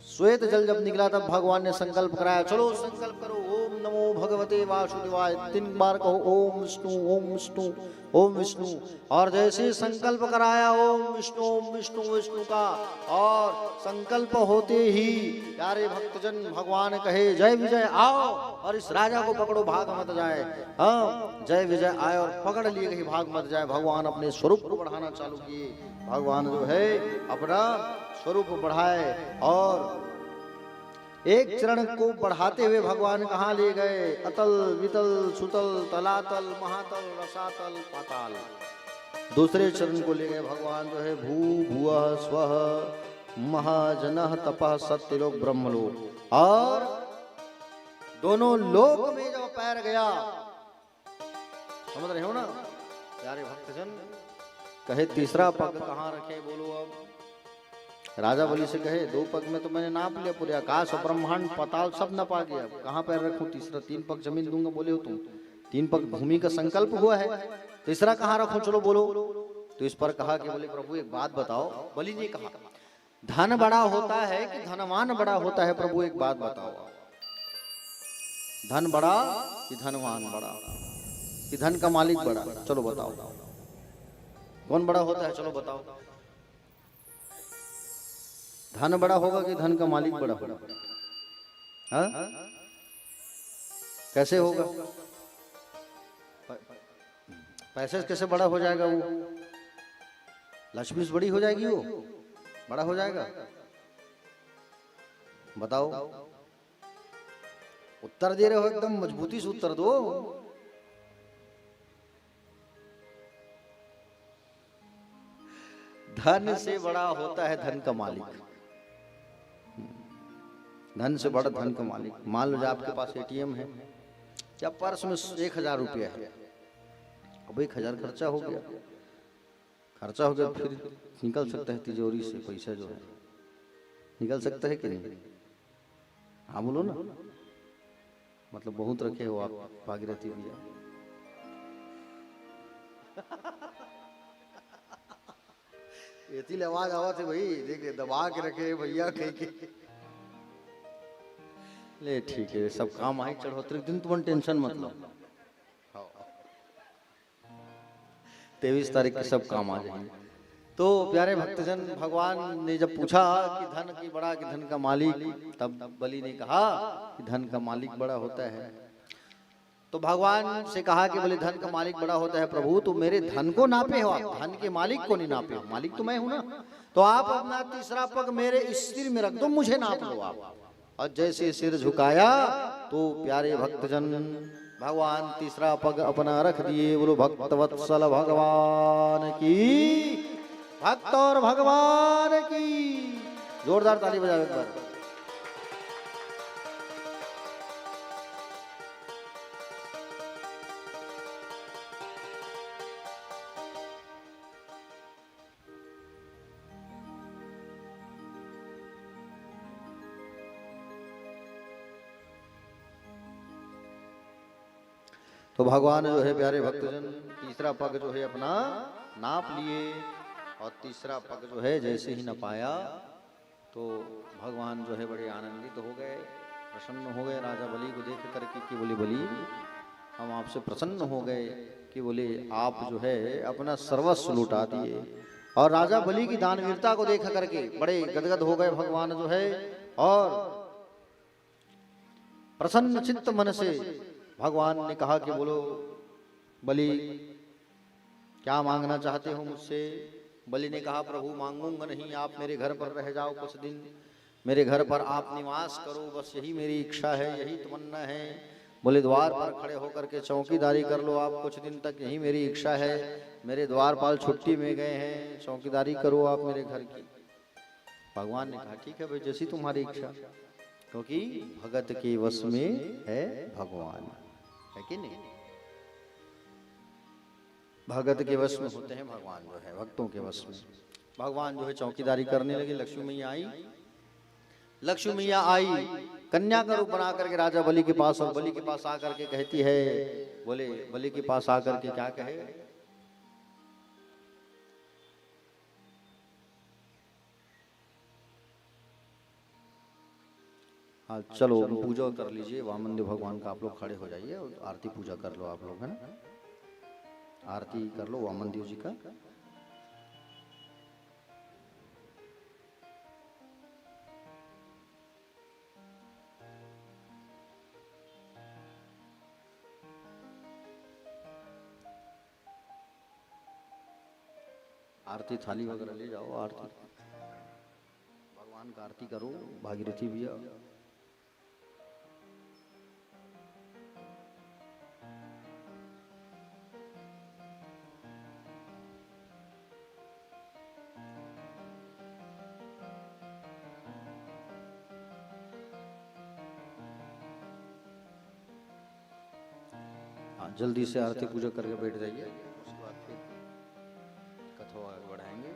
श्वेत जल जब निकला तब भगवान ने संकल्प कराया, चलो संकल्प करो, ओम नमो भगवते वासुदेवाय, 3 बार कहो ओम विष्णु ओम विष्णु ओम विष्णु। और जैसे संकल्प कराया ओम विष्णु विष्णु का, और संकल्प होते ही प्यारे भक्तजन भगवान कहे जय विजय आओ, और इस राजा को पकड़ो भाग मत जाए। हाँ जय विजय आए और पकड़ लिए गई, भाग मत जाए। भगवान अपने स्वरूप को बढ़ाना चालू किए। भगवान जो है अपना स्वरूप बढ़ाए, और एक चरण को बढ़ाते हुए भगवान कहाँ ले गए? अतल वितल सुतल तलातल महातल रसातल पाताल। दूसरे चरण को ले गए भगवान जो है भू भुवः स्वः महाजनः तपः सत्यलोक ब्रह्मलोक। और दोनों लोक में जब पैर गया, समझ रहे हो ना प्यारे भक्तजन? कहे तीसरा पग कहाँ रखे? बोलो अब। राजा बलि से कहे 2 पग में तो मैंने नाप लिया, पूरे आकाश ब्रह्मांड पाताल सब नपा गया, कहाँ पैर रखूं तीसरा? 3 पग जमीन दूंगा बोले हो तुम, 3 पग भूमि का संकल्प हुआ है, तीसरा कहाँ रखूं? चलो बोलो। तो इस पर कहा कि बोले प्रभु एक बात बताओ। बलि ने कहा धन बड़ा होता है कि धनवान बड़ा होता है? प्रभु एक बात बताओ, धन बड़ा कि धनवान बड़ा, कि धन का मालिक बड़ा? चलो बताओ कौन बड़ा होता है? चलो बताओ। धन बड़ा होगा कि धन का मालिक बड़ा होगा? हाँ कैसे होगा? पैसे से कैसे बड़ा हो जाएगा वो? लक्ष्मी से बड़ी हो जाएगी वो, बड़ा हो जाएगा? बताओ। उत्तर दे रहे हो, एकदम मजबूती से उत्तर दो। धन से बड़ा होता है धन का मालिक। धन से बड़ा धन का मालिक। मान लो आपके पास एटीएम है, या पर्स में 1000 रुपया है, अब 1000 खर्चा हो गया, फिर निकल सकता है तिजोरी से पैसा जो है, निकल सकता है कि नहीं? हाँ बोलो ना। मतलब बहुत रखे हो आप भागीरथी भैया। इतनी आवाज आवा थे भाई, देखिए दबा के रखे भैया कह के। ले ठीक है, सब काम आई चढ़ोतरी दिन तुम टेंशन मत लो। 23 तारीख के सब काम आ जाएंगे। तो प्यारे भक्तजन, भगवान ने जब पूछा कि धन की बड़ा कि धन का मालिक, तब बलि ने कहा कि धन का मालिक बड़ा होता है। तो भगवान से कहा कि बोले धन का मालिक बड़ा होता है प्रभु, तो मेरे धन को नापे हो आप, धन के मालिक को नहीं नापे हो। मालिक तो मैं हूं ना, तो आप अपना तीसरा पग मेरे इस सिर में रख दो, मुझे नाप लो आप। और जैसे सिर झुकाया तो प्यारे भक्तजन भगवान तीसरा पग अपना रख दिए। बोलो भक्तवत्सल भगवान की, भक्त और भगवान की। जोरदार ताली बजाओ एक बार। तो भगवान जो है प्यारे भक्तजन तीसरा पग जो है अपना नाप लिए, और तीसरा पग जो है जैसे ही नपाया तो भगवान जो है बड़े आनंदित हो गए, प्रसन्न हो गए राजा बलि को देख करके कि बोले बलि हम आपसे प्रसन्न हो गए कि बोले आप जो है अपना सर्वस्व लुटा दिए। और राजा बलि की दानवीरता को देख करके बड़े गदगद हो गए भगवान जो है, और प्रसन्न चित्त मन से भगवान ने कहा कि बोलो बलि क्या मांगना चाहते हो मुझसे? बलि ने कहा प्रभु मांगूंगा नहीं, आप मेरे घर पर रह जाओ कुछ दिन, मेरे घर पर आप निवास करो, बस यही मेरी इच्छा है, यही तमन्ना है। बोले द्वार पर खड़े होकर के चौकीदारी कर लो आप कुछ दिन तक, यही मेरी इच्छा है। मेरे द्वारपाल छुट्टी में गए हैं, चौकीदारी करो आप मेरे घर की। भगवान ने कहा ठीक है भाई, जैसी तुम्हारी इच्छा, क्योंकि भगत के वश में है भगवान, है कि नहीं? भगत के वश में होते हैं भगवान जो है, भक्तों के वश में। भगवान जो है चौकीदारी करने लगे। लक्ष्मी मैया आई, लक्ष्मी मैया आई कन्या का रूप बना करके राजा बलि के पास, और बलि के पास आकर के कहती है, बोले बलि के पास आकर के क्या कहे? हाँ चलो पूजा कर लीजिए वामन देव भगवान का। आप लोग खड़े हो जाइए और आरती पूजा कर लो आप लोग, है ना? आरती कर लो वामन देव जी का। आरती थाली वगैरह ले जाओ, आरती भगवान का आरती करो भागीरथी भैया। जल्दी से आरती पूजा करके बैठ जाइए, उसके बाद फिर कथा आगे बढ़ाएंगे।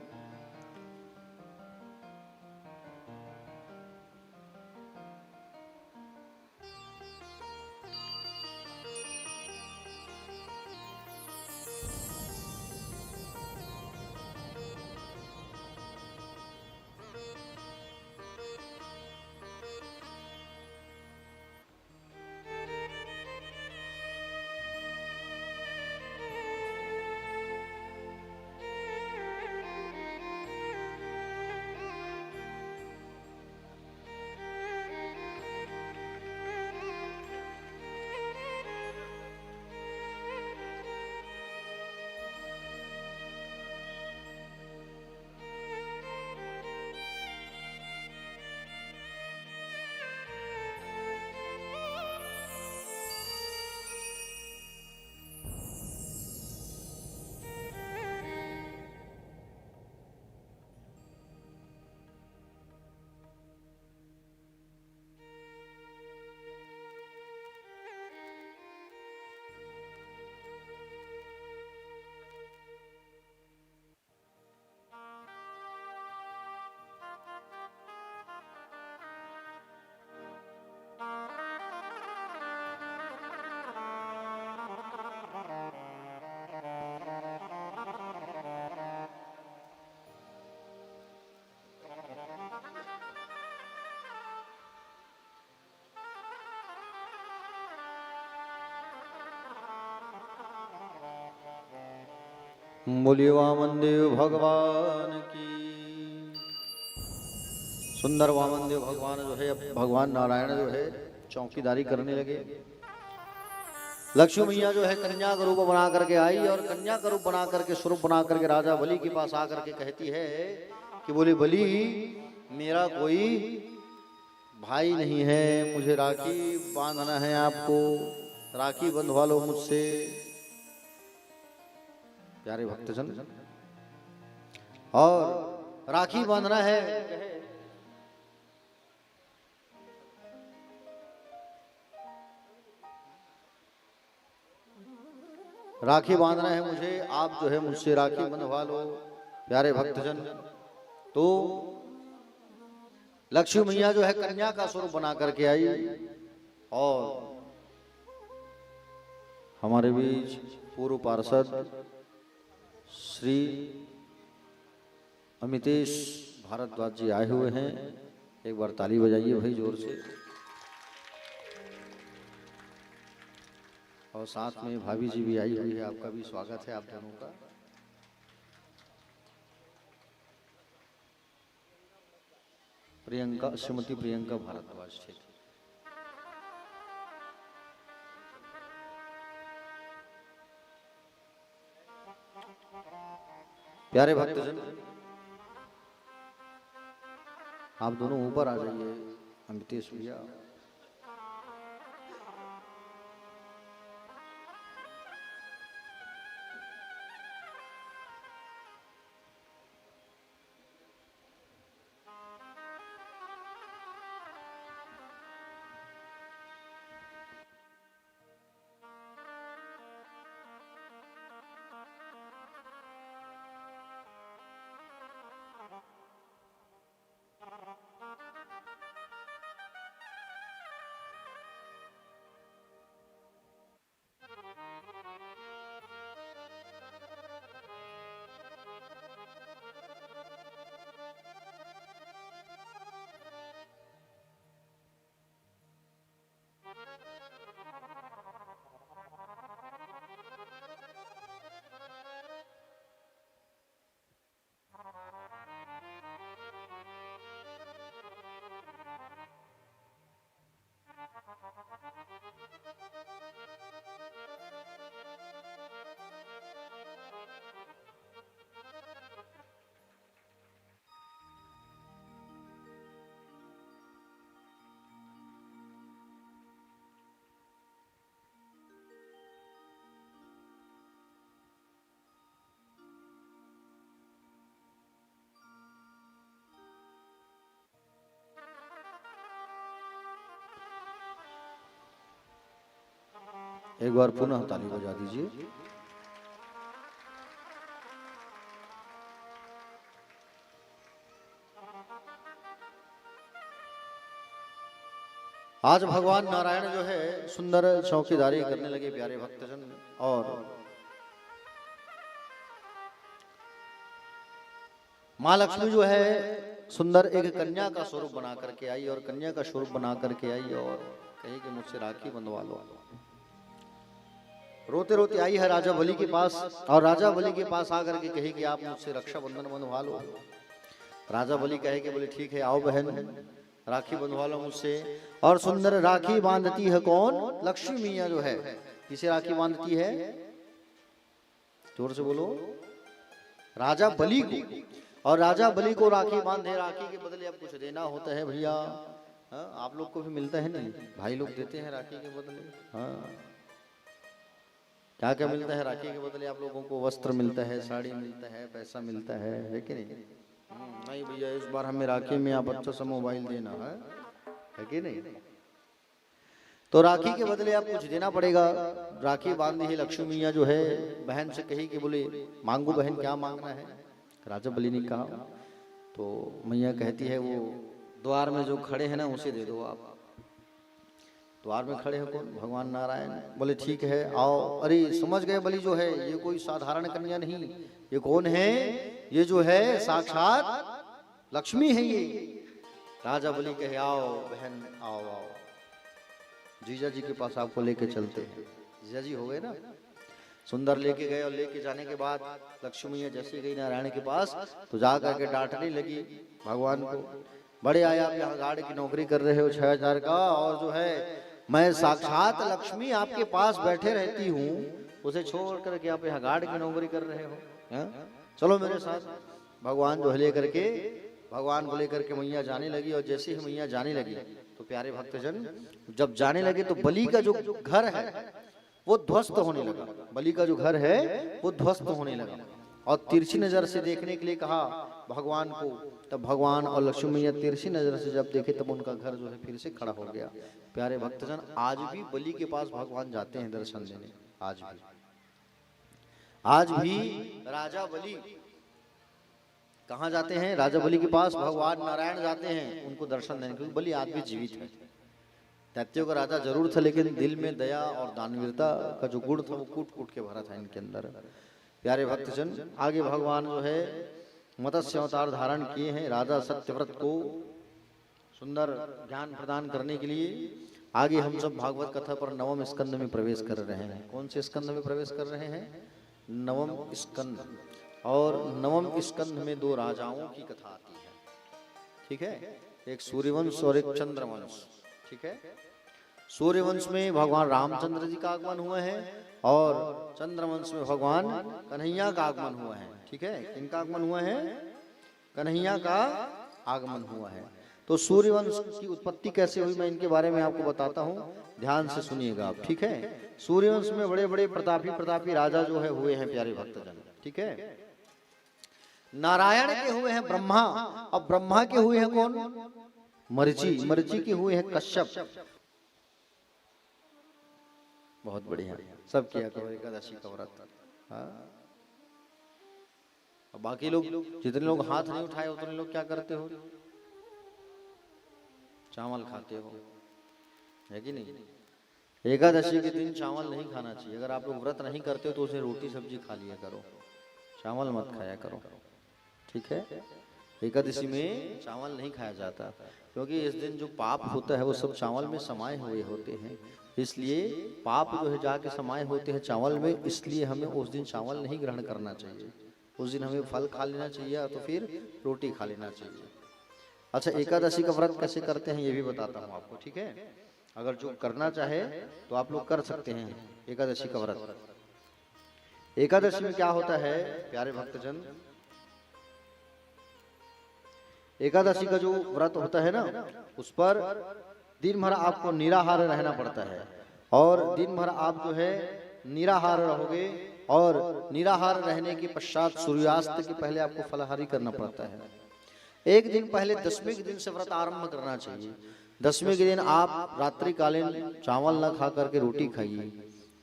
बोलिए वामन देव भगवान की। सुंदर वामन देव भगवान जो है, अब भगवान नारायण जो है चौकीदारी करने लगे। लक्ष्मी मैया जो है कन्या का रूप बना करके आई और कन्या का रूप बना करके स्वरूप बना करके राजा बलि के पास आकर के कहती है कि बोले बलि, मेरा कोई भाई नहीं है, मुझे राखी बांधना है, आपको राखी बंधवा लो मुझसे। प्यारे भक्तजन, और राखी बांधना है, राखी बांधना है मुझे, आप जो है मुझसे राखी बंधवा लो। प्यारे भक्तजन, तो लक्ष्मी मैया जो है कन्या का स्वरूप बना करके आई और हमारे बीच पूर्व पार्षद श्री अमितेश भारद्वाज जी आए हुए हैं। एक बार ताली बजाइए भाई जोर से। और साथ में भाभी जी भी आई हुई है, आपका भी स्वागत है आप दोनों का। प्रियंका, श्रीमती प्रियंका भारद्वाज थे। प्यारे भक्तजन, आप दोनों ऊपर आ जाइए। अमितेश भैया, एक बार पुनः ताली बजा दीजिए। आज भगवान नारायण जो है सुंदर चौकीदारी करने लगे प्यारे भक्तजन। और माँ लक्ष्मी जो है सुंदर एक कन्या का स्वरूप बना करके आई और कन्या का स्वरूप बना करके आई और कही कि मुझसे राखी बंधवा लो। रोते रोते आई है राजा बलि के पास और राजा बलि के पास आकर के कही कि आप मुझसे रक्षा बंधन बंधवा लो। राजा बलि कहे कि बोले ठीक है, आओ बहन राखी बंधवा लो मुझसे। और सुंदर राखी बांधती है कौन? लक्ष्मी मैया जो है। किसे राखी बांधती है? जोर से बोलो। राजा बलि को। और राजा बलि को राखी बांधे। राखी के बदले अब कुछ देना होता है भैया। आप लोग को भी मिलता है नहीं? भाई लोग देते हैं राखी के बदले। हाँ, क्या क्या मिलता है राखी के बदले आप लोगों को? वस्त्र मिलता है, साड़ी मिलता है, पैसा मिलता है कि नहीं? नहीं भैया, इस बार हमें राखी में आप अच्छा सा मोबाइल देना है कि नहीं? तो राखी के बदले आप कुछ देना पड़ेगा। राखी बांधी है लक्ष्मी मैया जो है। बहन से कही कि बोले मांगो बहन, क्या मांगना है? राजा बलि ने कहा। तो मैया कहती है वो द्वार में जो खड़े हैं ना उसे दे दो आप। द्वार में खड़े हैं कौन? भगवान नारायण। बोले ठीक है, आओ। अरे समझ गए बलि जो है ये कोई साधारण कन्या नहीं, ये कौन है? ये जो है साक्षात लक्ष्मी है ये। राजा बलि कहे आओ बहन, आओ आओ, जीजा जी के पास आपको लेके चलते हैं। जीजा जी हो गए ना। सुंदर लेके गए और लेके जाने के बाद लक्ष्मी मैया जैसे गई नारायण के पास तो जा करके डांटने लगी भगवान को, बड़े आए आप यहाँ गार्ड की नौकरी कर रहे हो 6000 का, और जो है मैं साक्षात लक्ष्मी आपके पास बैठे रहती हूँ, उसे छोड़ करके आप यहाँ गार्ड की नौकरी कर रहे हो, चलो मेरे साथ। भगवान जो है लेकर के भगवान को लेकर के मैया जाने लगी, और जैसे ही मैया जाने लगी तो प्यारे भक्तजन जब जाने लगे तो बलि का जो घर है वो ध्वस्त होने लगा, बलि का जो घर है वो ध्वस्त होने लगा, और तिरछी नजर से देखने के लिए कहा भगवान को। तब भगवान और लक्ष्मी मैया तिरछी नजर से जब देखे तब उनका घर जो है फिर से खड़ा हो गया। प्यारे भक्तजन आज भी बलि के पास भगवान जाते हैं दर्शन देने, आज भी राजा बलि कहाँ जाते हैं? राजा बलि के पास भगवान नारायण जाते हैं उनको दर्शन देने, क्योंकि बलि आज भी जीवित है। दैत्यों का राजा जरूर था, लेकिन दिल में दया और दानवीरता का जो गुण था वो कूट कूट के भरा था इनके अंदर। प्यारे भक्तजन आगे भगवान जो है मत्स्य अवतार धारण किए हैं राजा सत्यव्रत को सुंदर ज्ञान प्रदान करने के लिए। आगे हम सब भागवत कथा पर नवम स्कंद में प्रवेश कर रहे हैं। कौन से स्कंद में प्रवेश कर रहे हैं? नवम स्कंद। और नवम स्कंद में दो राजाओं की कथा आती है, ठीक है, एक सूर्यवंश और एक चंद्रवंश, ठीक है। सूर्यवंश में भगवान रामचंद्र जी का आगमन हुआ है और चंद्रवंश में भगवान कन्हैया का आगमन हुआ है, ठीक है। किनका आगमन हुआ है? कन्हैया का आगमन हुआ है। तो सूर्यवंश की उत्पत्ति कैसे हुई मैं इनके बारे में आपको बताता हूँ, ध्यान से सुनिएगा आप, ठीक है। सूर्यवंश में बड़े बड़े प्रतापी राजा जो है हुए हैं प्यारे भक्तजन, ठीक है। नारायण के हुए हैं ब्रह्मा, और ब्रह्मा के हुए हैं कौन? मरीचि। मरीचि के हुए हैं कश्यप। बहुत बढ़िया, सब किया करो एकादशी का व्रत। बाकी लोग जितने लोग हाथ नहीं उठाए उतने लोग क्या करते हो? चावल खाते हो, है कि नहीं? एकादशी के दिन चावल नहीं खाना चाहिए। अगर आप लोग व्रत नहीं करते हो तो उसे रोटी सब्जी खा लिया करो, चावल मत खाया करो, ठीक है। एकादशी में चावल नहीं खाया जाता, क्योंकि इस दिन जो पाप होता है वो सब चावल में समाये हुए होते हैं। इसलिए पाप जो है जाके समाये होते हैं चावल में, इसलिए हमें उस दिन चावल नहीं ग्रहण करना चाहिए। उस दिन हमें फल खा लेना चाहिए या तो फिर रोटी खा लेना चाहिए। अच्छा, एकादशी का व्रत कैसे करते हैं ये भी बताता हूँ आपको, ठीक है। अगर जो करना चाहे तो आप लोग कर सकते हैं एकादशी का व्रत। एकादशी में क्या होता है प्यारे भक्तजन? एकादशी का जो व्रत होता है ना, उस पर दिन भर आपको निराहार रहना पड़ता है, और दिन भर आप जो है निराहार रहोगे, और निराहार रहने के पश्चात सूर्यास्त के पहले आपको फलाहारी करना पड़ता है। एक दिन पहले 10वें के दिन से व्रत आरंभ करना चाहिए। 10वें के दिन आप रात्रिकालीन चावल न खा करके रोटी खाइए।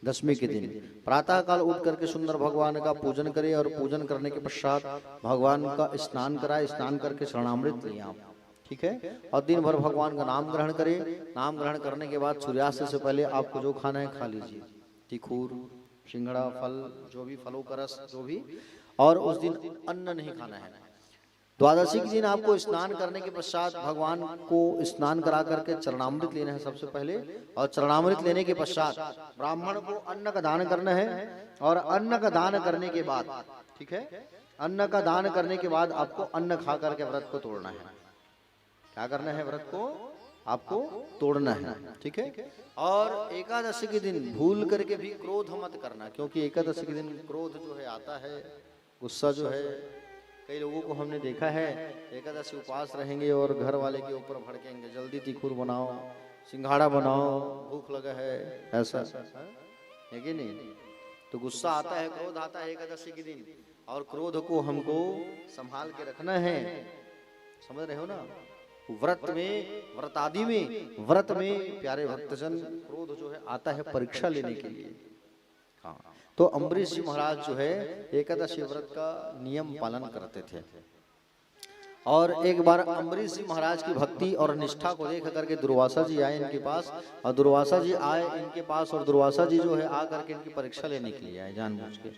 10वें के दिन प्रातः काल उठ करके सुंदर भगवान का पूजन करें, और पूजन करने के पश्चात भगवान का स्नान कराए, स्नान करके शरणामृत लें आप, ठीक है। और दिन भर भगवान का नाम ग्रहण करें। नाम ग्रहण करने के बाद सूर्यास्त से पहले आपको जो खाना है खा लीजिए, तिखूर, सिंगड़ा, फल, जो भी फलों का रस, जो भी। और उस दिन अन्न नहीं खाना है। द्वादशी के दिन आपको स्नान करने के पश्चात भगवान को स्नान करा करके चरणामृत लेना है सबसे पहले, और चरणामृत लेने के पश्चात ब्राह्मण को अन्न का दान करना है। और अन्न का दान करने के बाद, ठीक है, अन्न का दान करने के बाद आपको अन्न खा करके व्रत को तोड़ना है। क्या करना है? व्रत को आपको तोड़ना है, ठीक है। और एकादशी के दिन भूल करके भी क्रोध मत करना, क्योंकि एकादशी के दिन क्रोध जो है आता है, गुस्सा जो है। कई लोगों को हमने देखा है एकादशी उपवास रहेंगे और घर वाले के ऊपर भड़केंगे, जल्दी तिखुर बनाओ, सिंघाड़ा बनाओ, भूख लगा है, ऐसा है कि नहीं? तो गुस्सा आता है, क्रोध आता है एकादशी के दिन, और क्रोध को हमको संभाल के रखना है। समझ रहे हो ना? व्रत में, व्रतादि में, व्रत में प्यारे भक्तजन क्रोध जो है आता है परीक्षा लेने के लिए। हाँ, तो अम्बरीश जी महाराज जो है एकादशी व्रत का नियम पालन करते थे। और एक बार अम्बरीश जी महाराज की भक्ति और निष्ठा को देख करके दुर्वासा जी आए इनके पास, और दुर्वासा जी आए इनके पास, और दुर्वासा जी जो है आकर के इनकी परीक्षा लेने के लिए आए जानबूझ के,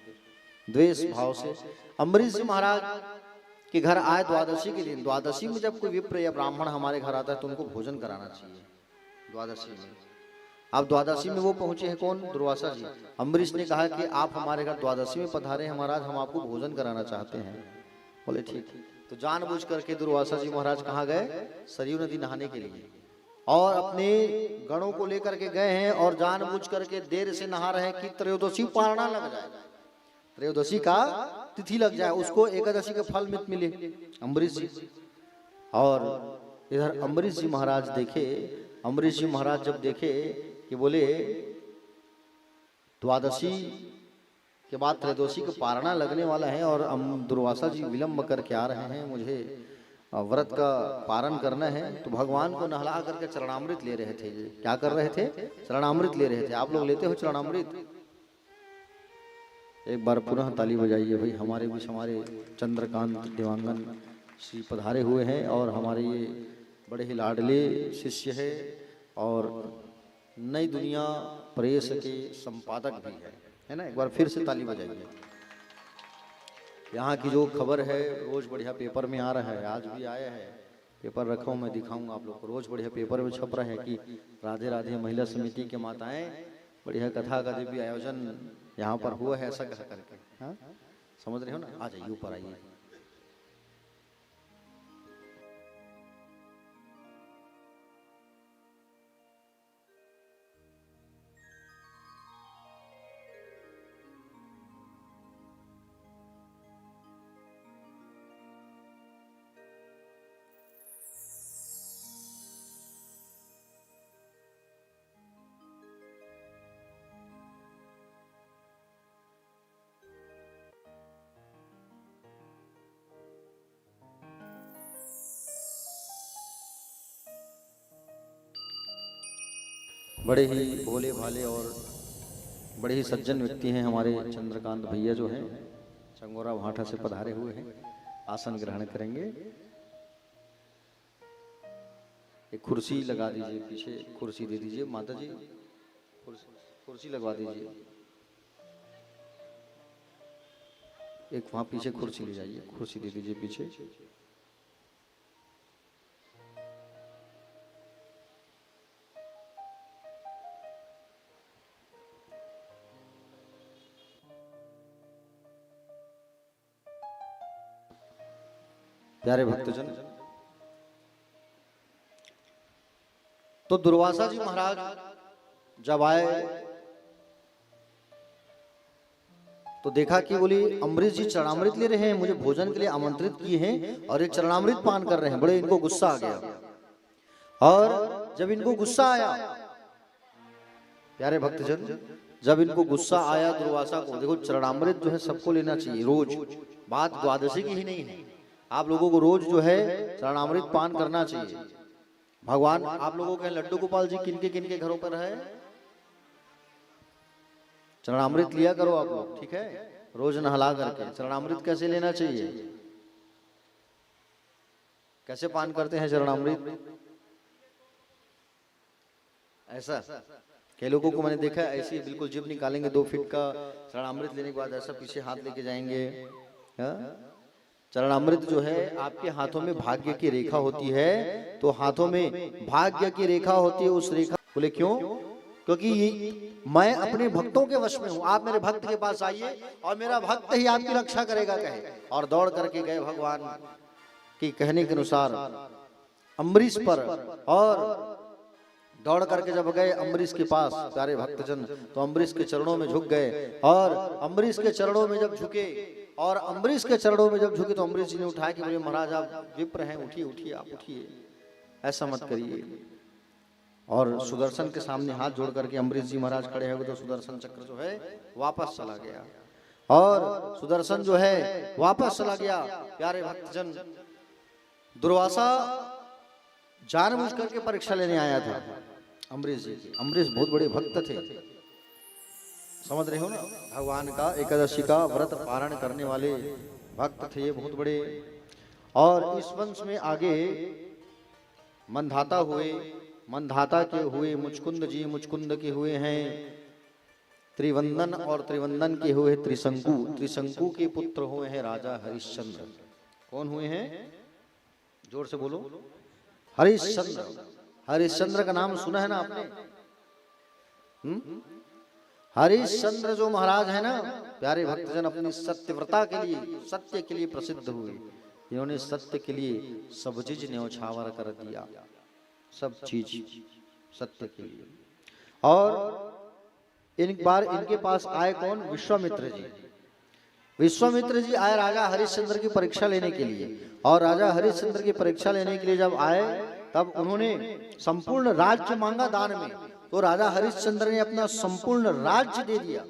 द्वेष भाव से। अम्बरीश जी महाराज के घर आए द्वादशी के दिन। द्वादशी में जब कोई विप्र या ब्राह्मण हमारे घर आता है तो उनको भोजन कराना चाहिए द्वादशी में। अब द्वादशी में वो पहुंचे हैं कौन? दुर्वासा जी। अम्बरीश ने कहा कि आप हमारे घर द्वादशी में पधारे हैं महाराज, हम आपको भोजन कराना चाहते हैं। बोले ठीक। तो जानबूझ करके दुर्वासा जी महाराज कहाँ गए? सरयू नदी नहाने के लिए, और अपने गणों को लेकर के गए हैं और जानबूझ करके देर से नहा रहे हैं कि त्रयोदशी पारणा लग जाए, त्रयोदशी का तिथि लग जाए, उसको एकादशी के फल मित मिले अम्बरीश जी। और इधर अम्बरीश जी महाराज देखे, अम्बरीश जी महाराज जब देखे कि बोले द्वादशी के बाद त्रयोदशी का पारणा लगने वाला है और दुर्वासा जी विलंब करके आ रहे हैं, मुझे व्रत का पारण करना है, तो भगवान को नहला करके चरणामृत ले रहे थे। क्या कर रहे थे? चरणामृत ले रहे थे। आप लोग लेते हो चरणामृत? एक बार पुनः ताली बजाइए भाई। हमारे बीच हमारे चंद्रकांत देवांगन श्री पधारे हुए हैं और हमारे ये बड़े ही लाडले शिष्य है और नई दुनिया प्रेस के संपादक भी है ना। एक बार फिर से ताली बजाइए। यहाँ की जो खबर है रोज बढ़िया पेपर में आ रहा है, आज भी आया है, पेपर रखा हूँ मैं, दिखाऊंगा आप लोग को। रोज बढ़िया पेपर में छप रहा है कि राधे राधे महिला समिति के माताएं बढ़िया कथा का दिव्य आयोजन यहाँ पर हुआ है, ऐसा कह करके। हाँ समझ रहे हो ना? आ जाइए ऊपर आइए। बड़े ही भोले भाले और बड़े ही सज्जन व्यक्ति हैं हमारे चंद्रकांत भैया जो हैं, चंगोरा भाटा से पधारे हुए हैं। आसन ग्रहण करेंगे। एक कुर्सी लगा दीजिए, पीछे कुर्सी दे दीजिए माता जी, कुर्सी लगवा दीजिए। एक वहां पीछे कुर्सी ले जाइए, कुर्सी दे दीजिए पीछे। प्यारे भक्तजन, तो दुर्वासा जी महाराज जब आए तो देखा कि बोली अम्बरीश जी चरणामृत ले रहे हैं, मुझे भोजन के लिए आमंत्रित किए हैं और एक चरणामृत पान कर रहे हैं। बड़े इनको गुस्सा आ गया। और जब इनको गुस्सा आया, प्यारे भक्तजन, जब इनको गुस्सा आया दुर्वासा को, देखो चरणामृत जो है सबको लेना चाहिए रोज, बात द्वादशी की ही नहीं है। आप लोगों को रोज जो है चरणामृत पान करना चाहिए। भगवान आप लोगों के लड्डू गोपाल जी किनके घरों पर है? चरणामृत लिया करो आप लोग, ठीक है? रोज नहला करके। चरणामृत कैसे लेना चाहिए? कैसे पान करते हैं चरणामृत? ऐसा कई लोगों को मैंने देखा है, ऐसे बिल्कुल जिभ निकालेंगे 2 फीट का चरणामृत लेने के बाद ऐसा पीछे हाथ लेके जाएंगे। चरणामृत जो है आपके हाथों में भाग्य की रेखा होती है, तो हाथों में भाग्य की रेखा होती है। उस रेखा बोले क्यों? क्योंकि मैं अपने भक्तों के वश में हूं। आप मेरे भक्त के पास आइए और मेरा भक्त ही आपकी रक्षा करेगा, कहे। और दौड़ करके गए भगवान की कहने के अनुसार अम्बरीश पर, और दौड़ करके जब गए अम्बरीश के पास प्यारे भक्तजन, तो अम्बरीश के चरणों में झुक गए। और अम्बरीश के चरणों में जब झुके, और अम्बरीश के चरणों में जब झुके, तो अम्बरीश जी ने उठाया कि बोले महाराज आप विप्र हैं, उठिए उठिए, आप उठिए, ऐसा मत करिए। और सुदर्शन के सामने हाथ जोड़ करके अम्बरीश जी महाराज खड़े हो गए, तो सुदर्शन चक्र जो है वापस चला गया। और सुदर्शन जो है वापस चला गया। प्यारे भक्तजन, दुर्वासा जानबूझ करके परीक्षा लेने आया था अम्बरीश जी की। अम्बरीश बहुत बड़े भक्त थे, समझ रहे हो ना? भगवान का एकादशी का व्रत पारण करने वाले भक्त थे ये, बहुत बड़े। और इस वंश में आगे मंधाता हुए, मंधाता के हुए मुचकुंद जी, मुचकुंद के हुए हैं त्रिवंदन, और त्रिवंदन के हुए त्रिशंकु, त्रिशंकु के पुत्र हुए हैं राजा हरिश्चंद्र। कौन हुए हैं? जोर से बोलो। हरिश्चंद्र। हरिश्चंद्र का नाम सुना है ना आपने? हरिश्चंद्र जो महाराज है ना, प्यारे भक्तजन, अपनी सत्यव्रता के लिए, सत्य के लिए प्रसिद्ध हुए। इन्होंने सत्य के लिए सब चीज न्यौछावर कर दिया, सब चीज सत्य के लिए। और इन बार इनके पास आए कौन? विश्वामित्र जी। विश्वामित्र जी आए राजा हरिश्चंद्र की परीक्षा लेने के लिए। और राजा हरिश्चंद्र की परीक्षा लेने के लिए जब आए, तब उन्होंने संपूर्ण राज्य मांगा दान में। तो राजा हरिश्चंद्र ने अपना संपूर्ण राज्य दे दिया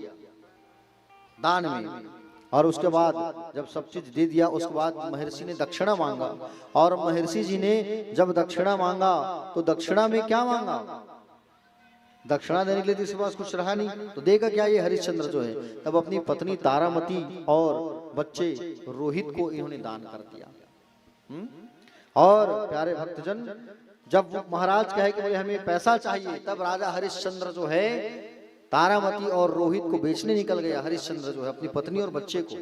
दान में। और उसके बाद जब सब चीज दे दिया, उसके बाद महर्षि ने दक्षिणा मांगा। और महर्षि जी ने जब दक्षिणा मांगा, तो दक्षिणा में क्या मांगा? दक्षिणा देने के लिए इसके पास कुछ रहा नहीं, तो देगा क्या ये हरिश्चंद्र जो है? तब अपनी पत्नी तारामती और बच्चे रोहित को इन्होंने दान कर दिया। और प्यारे भक्तजन, जब वो महाराज कहे कि बोले हमें पैसा चाहिए, तब राजा हरिश्चंद्र जो है तारामती और रोहित को बेचने निकल गया। हरिश्चंद्र जो है अपनी पत्नी और बच्चे को,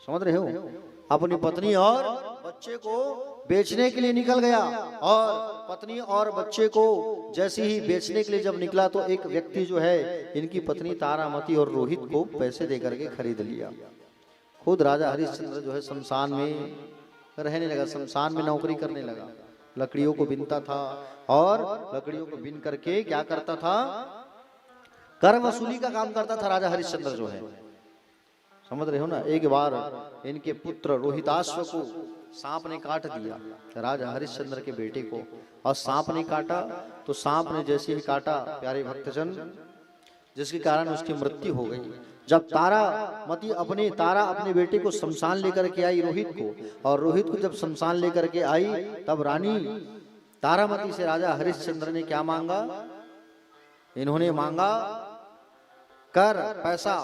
समझ रहे हो, अपनी पत्नी और बच्चे को बेचने के लिए निकल गया। और पत्नी और बच्चे को जैसे ही बेचने के लिए जब निकला, तो एक व्यक्ति जो है इनकी पत्नी तारामती और रोहित को पैसे दे करके खरीद लिया। खुद राजा हरिश्चंद्र जो है शमशान में रहने लगा, शमशान में नौकरी करने लगा। लकड़ियों को बीनता था, और लकड़ियों को बीन करके क्या करता था? कर वसूली का काम करता था राजा हरिश्चंद्र जो है, समझ रहे हो ना। एक बार इनके पुत्र रोहिताश्व को सांप ने काट दिया, राजा हरिश्चंद्र के बेटे को। और सांप ने काटा, तो सांप ने जैसे ही काटा, प्यारे भक्तजन, जिसके कारण उसकी मृत्यु हो गई। जब तारामती अपने बेटे को शमशान लेकर के आई रोहित को, और रोहित को जब शमशान लेकर के आई, तब रानी तारामती से राजा हरिश्चंद्र ने क्या मांगा? इन्होंने मांगा कर, पैसा।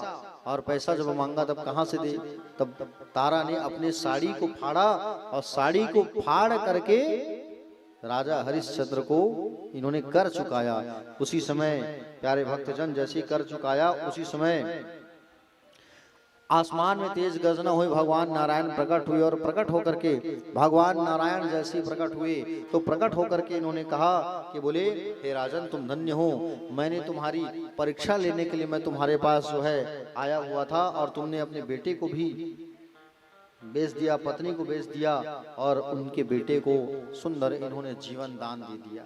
और पैसा जब मांगा, तब कहां से दे? तब तारा ने अपने साड़ी को फाड़ा, और साड़ी को फाड़ करके राजा हरिश्चंद्र को इन्होंने कर चुकाया। उसी समय प्यारे भक्तजन, जैसे कर चुकाया, उसी समय आसमान में तेज गर्जना हुई, भगवान नारायण प्रकट हुए। और प्रकट होकर के भगवान नारायण जैसे प्रकट हुए, तो प्रकट होकर के इन्होंने कहा कि बोले, हे राजन, तुम धन्य हो, मैंने तुम्हारी परीक्षा लेने के लिए मैं तुम्हारे पास जो है आया हुआ था, और तुमने अपने बेटे को भी बेच दिया, पत्नी को बेच दिया, और उनके बेटे को सुंदर इन्होंने जीवन दान दे दिया।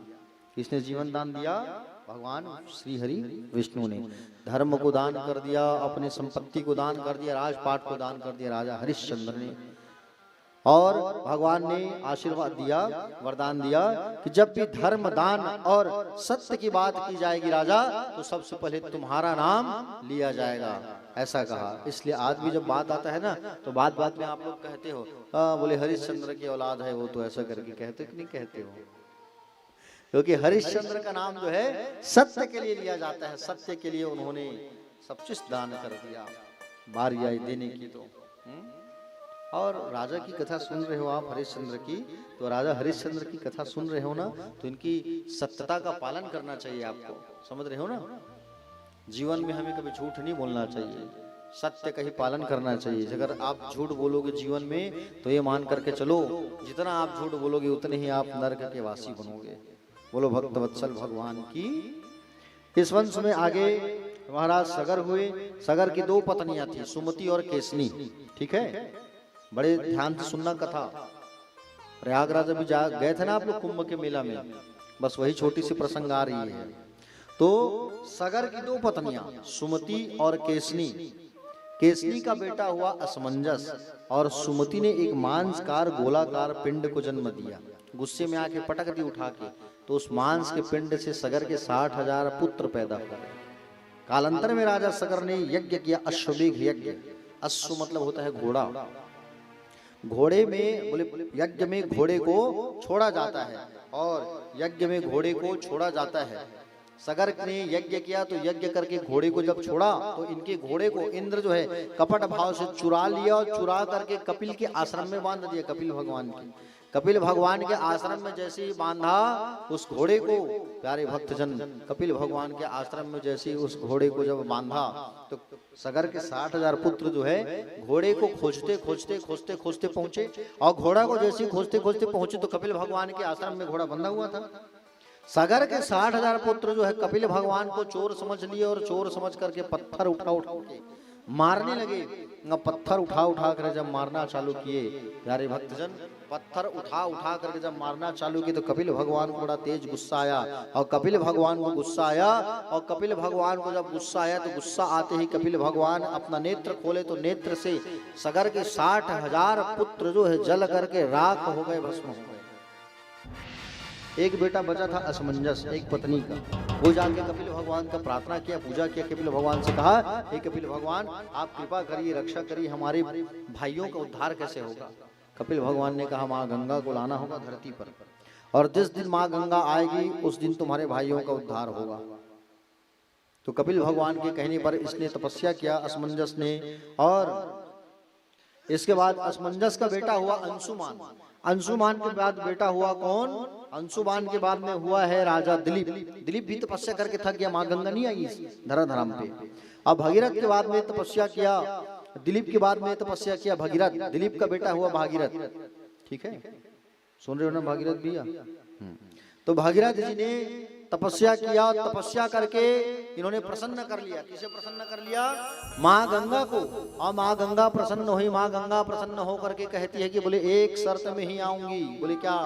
किसने जीवन दान दिया? भगवान श्री हरि विष्णु ने। धर्म को दान कर दिया, अपने संपत्ति को दान कर दिया, राजपाट को दान कर दिया राजा हरिश्चंद्र ने। और भगवान ने आशीर्वाद दिया, वरदान दिया कि जब भी धर्म, दान और सत्य की बात की जाएगी राजा, तो सबसे पहले तुम्हारा नाम लिया जाएगा, ऐसा कहा। इसलिए आज भी जब बात आता है ना, तो बात बात में आप लोग कहते हो, बोले हरिश्चंद्र की औलाद है वो, तो ऐसा करके कहते कि नहीं कहते हो? क्योंकि हरिश्चंद्र का नाम जो है सत्य के लिए लिया जाता है। सत्य के लिए उन्होंने सब चीज दान कर दिया, बारी आई देने की। तो और राजा की कथा सुन रहे हो आप हरिश्चंद्र की, तो राजा हरिश्चंद्र की कथा सुन रहे हो ना, तो इनकी सत्यता का पालन करना चाहिए आपको, समझ रहे हो ना। जीवन में हमें कभी झूठ नहीं बोलना चाहिए, सत्य का ही पालन करना चाहिए। अगर आप झूठ बोलोगे जीवन में, तो ये मान करके चलो, जितना आप झूठ बोलोगे उतने ही आप नरक के वासी बनोगे। बोलो भक्त वत्सल भगवान की। इस वंश में आगे महाराज सगर हुए। सगर की दो पत्नियां थी, सुमति और केसनी, ठीक है। बड़े ध्यान से सुनना कथा। प्रयागराज अभी गए थे ना आप लोग कुंभ के मेला में, बस वही छोटी सी प्रसंग आ रही है। तो सगर की दो पत्नियां, सुमति और केसनी। केसनी का बेटा हुआ असमंजस, और सुमति ने एक मांसकार गोलाकार पिंड को जन्म दिया। गुस्से में आके पटक दी उठा के, तो उस मांस के पिंड से सगर के 60,000 पुत्र पैदा हो गए। कालांतर में राजा सगर ने यज्ञ किया, अश्वमेघ यज्ञ। अश्व मतलब होता है घोड़ा। घोड़े में बोले यज्ञ में घोड़े को छोड़ा जाता है, और यज्ञ में घोड़े को छोड़ा जाता है। सगर ने यज्ञ किया, तो यज्ञ करके घोड़े को जब छोड़ा, तो इनके घोड़े को इंद्र जो है कपट भाव से चुरा लिया, और चुरा करके कपिल के आश्रम में बांध दिया। कपिल भगवान की, कपिल भगवान के आश्रम में जैसे ही बांधा उस घोड़े को, प्यारे भक्तजन, कपिल भगवान के आश्रम में जैसे ही उस घोड़े को जब बांधा, तो सगर के 60,000 पुत्र जो है घोड़े को खोजते खोजते खोजते खोजते पहुंचे। और घोड़ा को जैसे ही खोजते खोजते पहुंचे, तो कपिल भगवान के आश्रम में घोड़ा बंधा हुआ था। सागर के 60,000 पुत्र जो है कपिल भगवान को चोर समझ लिए और चोर समझ करके पत्थर उठा उठा के मारने लगे। पत्थर उठा उठा कर जब मारना चालू किए प्यारे भक्तजन, पत्थर उठा उठा करके जब मारना चालू किए तो कपिल भगवान को बड़ा तेज गुस्सा आया। और कपिल भगवान को गुस्सा आया और कपिल भगवान को जब गुस्सा आया तो गुस्सा आते ही कपिल भगवान अपना नेत्र खोले तो नेत्र से सागर के 60,000 पुत्र जो है जल करके राख हो गए, भस्म हो गए। एक बेटा बचा था असमंजस, एक पत्नी का। वो जाके कपिल भगवान का प्रार्थना किया, पूजा किया, कपिल भगवान से कहा, हे कपिल भगवान आप कृपा करिए, रक्षा करिए, हमारे भाइयों का उद्धार कैसे होगा। कपिल भगवान ने कहा माँ गंगा को लाना होगा धरती पर, और जिस दिन माँ गंगा आएगी उस दिन तुम्हारे भाइयों का उद्धार होगा। तो कपिल भगवान के कहने पर इसने तपस्या किया असमंजस ने, और इसके बाद असमंजस का बेटा हुआ अंशुमान। अंशुमान के बाद बेटा हुआ कौन? अंशुमान के बाद में हुआ है राजा दिलीप। दिलीप भी तपस्या करके थक गया, माँ गंगा नहीं आई धराधाम पे। अब भगीरथ के बाद में तपस्या किया, दिलीप के बाद में तपस्या किया भगीरथ। दिलीप का बेटा हुआ भागीरथ। ठीक है, सुन रहे हो ना भगीरथ भैया? तो भागीरथ जी ने तपस्या किया, तपस्या करके इन्होंने प्रसन्न कर लिया। किसे प्रसन्न कर लिया? माँ गंगा को। और माँ गंगा प्रसन्न हुई। माँ गंगा प्रसन्न हो करके कहती है कि बोले एक शर्त में ही आऊंगी। बोले क्या?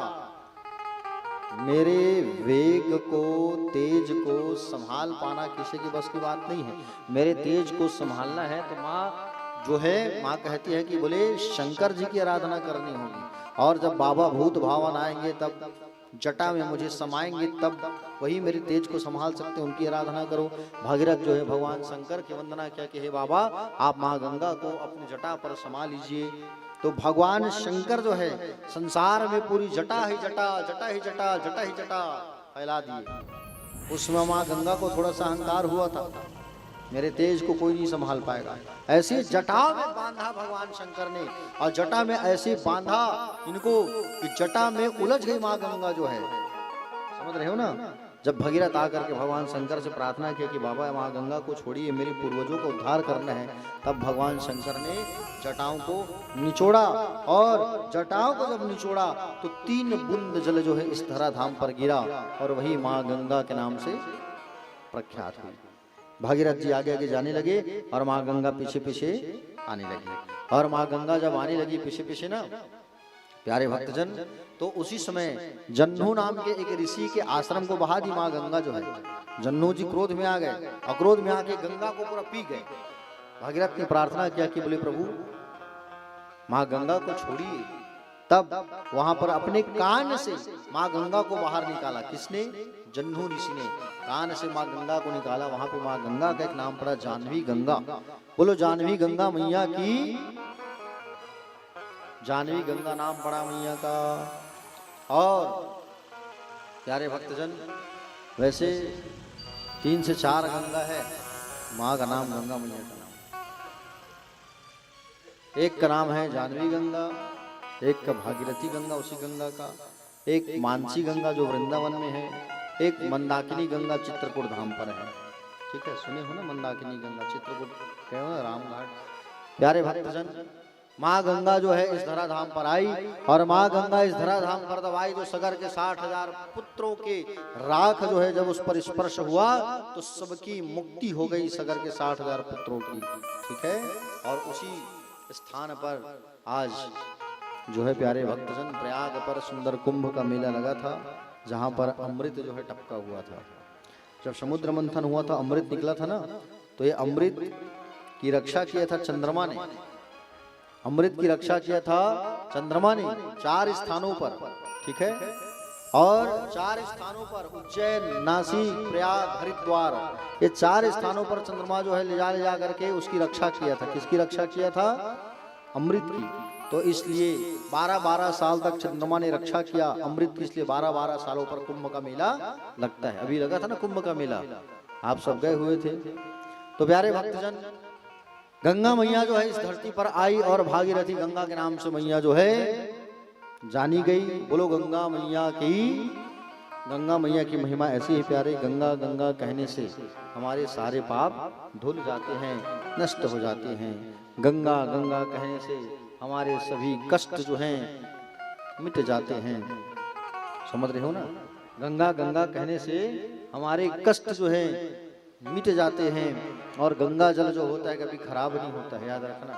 मेरे वेग को, तेज को संभाल पाना किसी की बस की बात नहीं है। मेरे तेज को संभालना है तो माँ जो है, माँ कहती है कि बोले शंकर जी की आराधना करनी होगी, और जब बाबा भूत भावन आएंगे तब जटा में मुझे समाएंगे, तब वही मेरे तेज को संभाल सकते, उनकी आराधना करो। भागीरथ जो है भगवान शंकर की वंदना किया कि हे बाबा आप माँ गंगा को अपनी जटा पर समा लीजिए। तो भगवान शंकर जो है संसार में पूरी जटा ही जटा, जटा ही जटा, जटा ही जटा फैला दिए। उसमें माँ गंगा को थोड़ा सा अहंकार हुआ था, मेरे तेज को कोई नहीं संभाल पाएगा। ऐसे जटा में बांधा भगवान शंकर ने, और जटा में ऐसे बांधा इनको कि जटा में उलझ गई माँ गंगा जो है। समझ रहे हो ना? जब भगीरथ आकर के भगवान शंकर से प्रार्थना किया कि बाबा माँ गंगा को छोड़िए, मेरे पूर्वजों का उद्धार करना है, तब भगवान शंकर ने जटाओं को निचोड़ा, और जटाओं को जब निचोड़ा तो 3 बूंद जल जो है इस धराधाम पर गिरा, और वही माँ गंगा के नाम से प्रख्यात हुई। भागीरथ जी आगे आगे जाने लगे और माँ गंगा पीछे पीछे आने लगी। और माँ गंगा जब आने लगी पीछे पीछे ना प्यारे भक्तजन, तो उसी समय जन्नू नाम के एक ऋषि के आश्रम को बहा दी माँ गंगा जो है। जन्नू जी क्रोध में आ गए, और क्रोध में आके गंगा को पूरा पी गए। भागीरथ ने प्रार्थना किया कि बोले प्रभु माँ गंगा को छोड़िए। तब वहां पर अपने कान से माँ गंगा को बाहर निकाला। किसने? जन्नू ऋषि ने कान से माँ गंगा को निकाला। वहां पे माँ गंगा का एक नाम पड़ा जानवी गंगा। बोलो जानवी गंगा मैया की। जानवी गंगा नाम पड़ा मैया का। और प्यारे भक्तजन, वैसे 3 से 4 गंगा है, माँ का नाम गंगा मैया का नाम। एक का नाम है जानवी गंगा, एक का भागीरथी गंगा उसी गंगा का, एक मानसी गंगा जो वृंदावन में है, एक मंदाकिनी गंगा चित्रकूट धाम पर है। ठीक है, सुने हो ना मंदाकिनी गंगा चित्रकूट गए हो ना रामघाट। प्यारे भक्तजन, माँ गंगा जो है इस धराधाम पर आई, और माँ गंगा इस धराधाम पर तब आई तो सागर के 60,000 पुत्रों के राख जो है जब उस पर स्पर्श हुआ तो सबकी मुक्ति हो गई, सागर के 60,000 पुत्रों की। ठीक है, और उसी स्थान पर आज जो है प्यारे भक्तजन प्रयाग पर सुंदर कुंभ का मेला लगा था, जहाँ पर अमृत जो है टपका हुआ था। जब समुद्र मंथन हुआ था, अमृत निकला था ना, तो ये अमृत की रक्षा किया था चंद्रमा ने। अमृत की रक्षा किया था चंद्रमा ने 4 स्थानों पर। ठीक है, और 4 स्थानों पर उज्जैन, नासिक, प्रयाग, हरिद्वार, ये 4 स्थानों पर चंद्रमा जो है ले जा करके उसकी रक्षा किया था। किसकी रक्षा किया था? अमृत की। तो इसलिए 12-12 साल तक चंद्रमा ने रक्षा किया अमृत की, इसलिए 12-12 सालों पर कुंभ का मेला लगता है। अभी लगा था ना कुंभ का मेला, आप सब गए हुए थे। तो प्यारे भक्तजन, गंगा मैया जो है इस धरती पर आई, और भागीरथी गंगा के नाम से मैया जो है जानी गई। बोलो गंगा मैया की। गंगा मैया की महिमा ऐसी है प्यारे, गंगा गंगा कहने से हमारे सारे पाप धुल जाते हैं, नष्ट हो जाते हैं। गंगा गंगा कहने से हमारे सभी कष्ट जो हैं मिट जाते हैं। समझ रहे हो ना? गंगा गंगा कहने से हमारे कष्ट जो है मिट जाते हैं, और गंगा जल जो होता है कभी खराब नहीं होता है, याद रखना,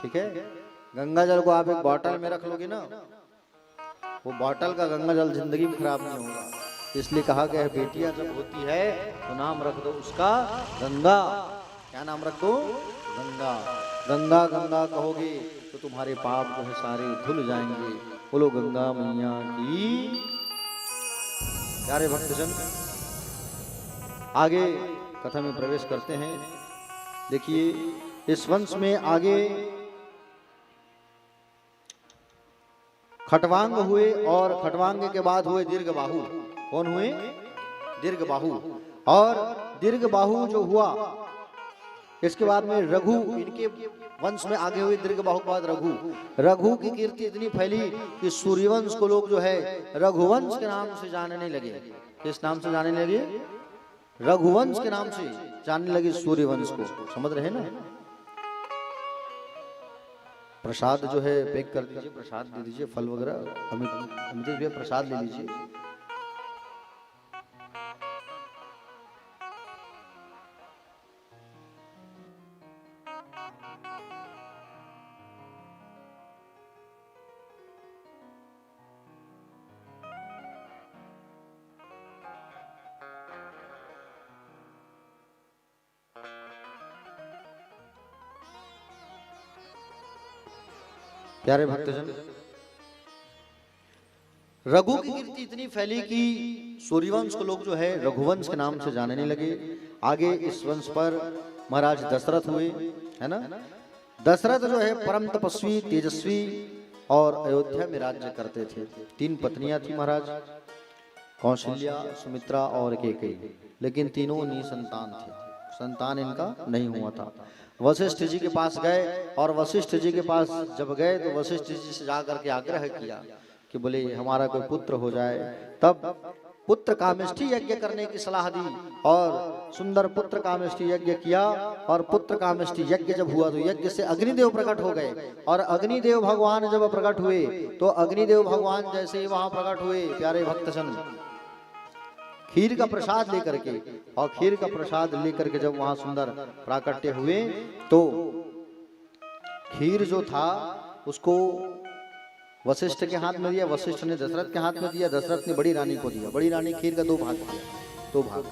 ठीक है। गंगा जल को आप एक बॉटल में रख लोगे ना, वो बॉटल का गंगा जल जिंदगी में खराब नहीं होगा। इसलिए कहा गया है बेटियां जब होती है तो नाम रख दो उसका गंगा। क्या नाम रख दो? गंगा। गंगा गंगा कहोगे तो तुम्हारे पाप जो है सारे धुल जाएंगे। बोलो गंगा मैया की। प्यारे भक्तजन, आगे कथा में प्रवेश करते हैं। देखिए इस वंश में आगे खटवांग हुए, और खटवांग के बाद हुए दीर्घबाहु। कौन हुए? दीर्घबाहु। और दीर्घबाहु जो हुआ, इसके बाद में रघु, इनके वंश में आगे हुए दीर्घबाहु के बाद रघु। रघु की कीर्ति इतनी फैली कि सूर्यवंश को लोग जो है रघुवंश के नाम से जानने लगे। किस नाम से जानने लगे? रघुवंश के नाम से जानने लगे सूर्यवंश को। समझ रहे हैं ना? प्रसाद जो है पैक कर दीजिए, प्रसाद दे दीजिए, फल वगैरह हमें भी प्रसाद ले लीजिए। प्यारे भक्तजन, रघु की कीर्ति इतनी फैली कि सूर्यवंश को लोग जो है रघुवंश के नाम से जानने लगे। आगे इस वंश पर महाराज दशरथ हुए, है ना। दशरथ जो है परम तपस्वी, तेजस्वी और अयोध्या में राज्य करते थे। 3 पत्नियां थी महाराज, कौशल्या, सुमित्रा और कैकेयी। लेकिन तीनों निसंतान थे, संतान इनका नहीं हुआ था। वशिष्ठ जी के पास गए, और वशिष्ठ जी के पास जब गए तो वशिष्ठ जी से जाकर के आग्रह किया कि बोले हमारा कोई पुत्र हो जाए। तब पुत्र कामेष्टि यज्ञ करने की सलाह दी, और सुंदर पुत्र कामेष्टि यज्ञ किया। और पुत्र कामेष्टि यज्ञ जब हुआ तो यज्ञ से अग्निदेव प्रकट हो गए, और अग्निदेव भगवान जब प्रकट हुए तो अग्निदेव भगवान जैसे ही वहां प्रकट हुए, प्यारे भक्तजन, खीर का प्रसाद लेकर के, और खीर का प्रसाद लेकर के जब वहां सुंदर प्राकट्य हुए तो खीर जो था उसको वशिष्ठ के हाथ में दिया, वशिष्ठ ने दशरथ के हाथ में दिया, दशरथ ने बड़ी रानी को दिया। बड़ी रानी खीर का 2 भाग दिया, 2 भाग,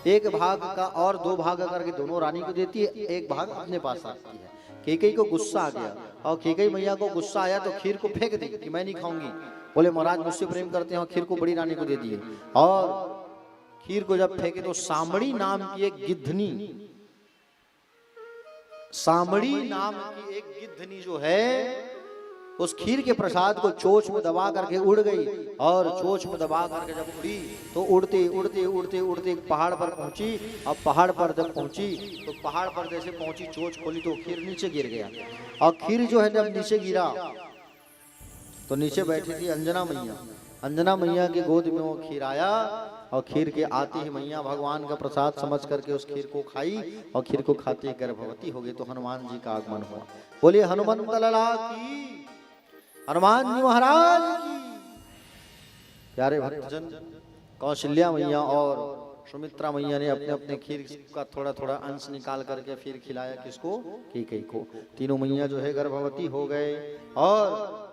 एक भाग का और 2 भाग करके दोनों रानी को देती है, एक भाग अपने पास रखती है। कैकेयी को गुस्सा आ गया, और कैकेयी मैया को गुस्सा आया तो खीर को फेंक दी कि मैं नहीं खाऊंगी। बोले महाराज मुझसे प्रेम करते हैं, खीर को बड़ी रानी को दे दिए। और खीर को जब फेंके तो सामड़ी नाम की एक गिद्धनी, सामड़ी नाम की एक गिद्धनी जो है उस खीर के प्रसाद को चोंच में दबा करके उड़ गई। और चोंच में दबा करके जब उड़ी तो उड़ते उड़ते उड़ते उड़ते एक पहाड़ पर पहुंची। अब पहाड़ पर जब पहुंची तो पहाड़ पर जैसे पहुंची, चोंच खोली तो खीर नीचे गिर गया। और खीर जो है जब नीचे गिरा तो नीचे बैठी थी अंजना मैया। अंजना मैया की गोद में वो खीर आया, और खीर के आते ही मैया भगवान का प्रसाद समझ करके उस खीर को खाई, और खीर को खाते ही गर्भवती हो गई। तो हनुमान जी का आगमन हुआ। बोलिए हनुमंत लाला की, हनुमान जी महाराज की। प्यारे भक्तजन, कौशल्या मैया और सुमित्रा मैया ने अपने अपने खीर का थोड़ा थोड़ा अंश निकाल करके फिर खिलाया किसको? कैकेयी को। तीनों मैया जो है गर्भवती हो गए, और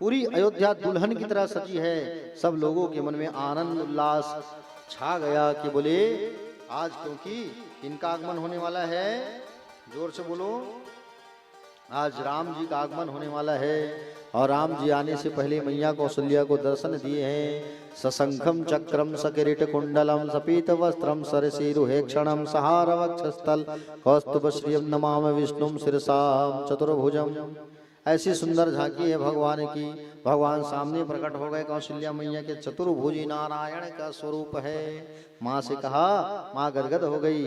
पूरी अयोध्या दुल्हन की तरह सजी है। सब लोगों के मन में आनंद उल्लास छा गया कि बोले आज क्योंकि इनका आगमन होने वाला है, जोर से बोलो, आज राम जी का आगमन होने वाला है। और राम जी आने से पहले मैया कौशल्या को दर्शन दिए हैं। सशंखम चक्रम सकिरीट कुंडलम सपीत वस्त्रम सरसीरुहेक्षणम सहार वक्षस्थल कौस्तुभ श्रियम नमामि विष्णुम शिरसाम चतुर्भुजम। ऐसी सुंदर झांकी है भगवान की। भगवान सामने प्रकट हो गए। कौशल्या मैया के चतुर्भुजी नारायण का स्वरूप है। माँ से कहा, माँ गदगद हो गई।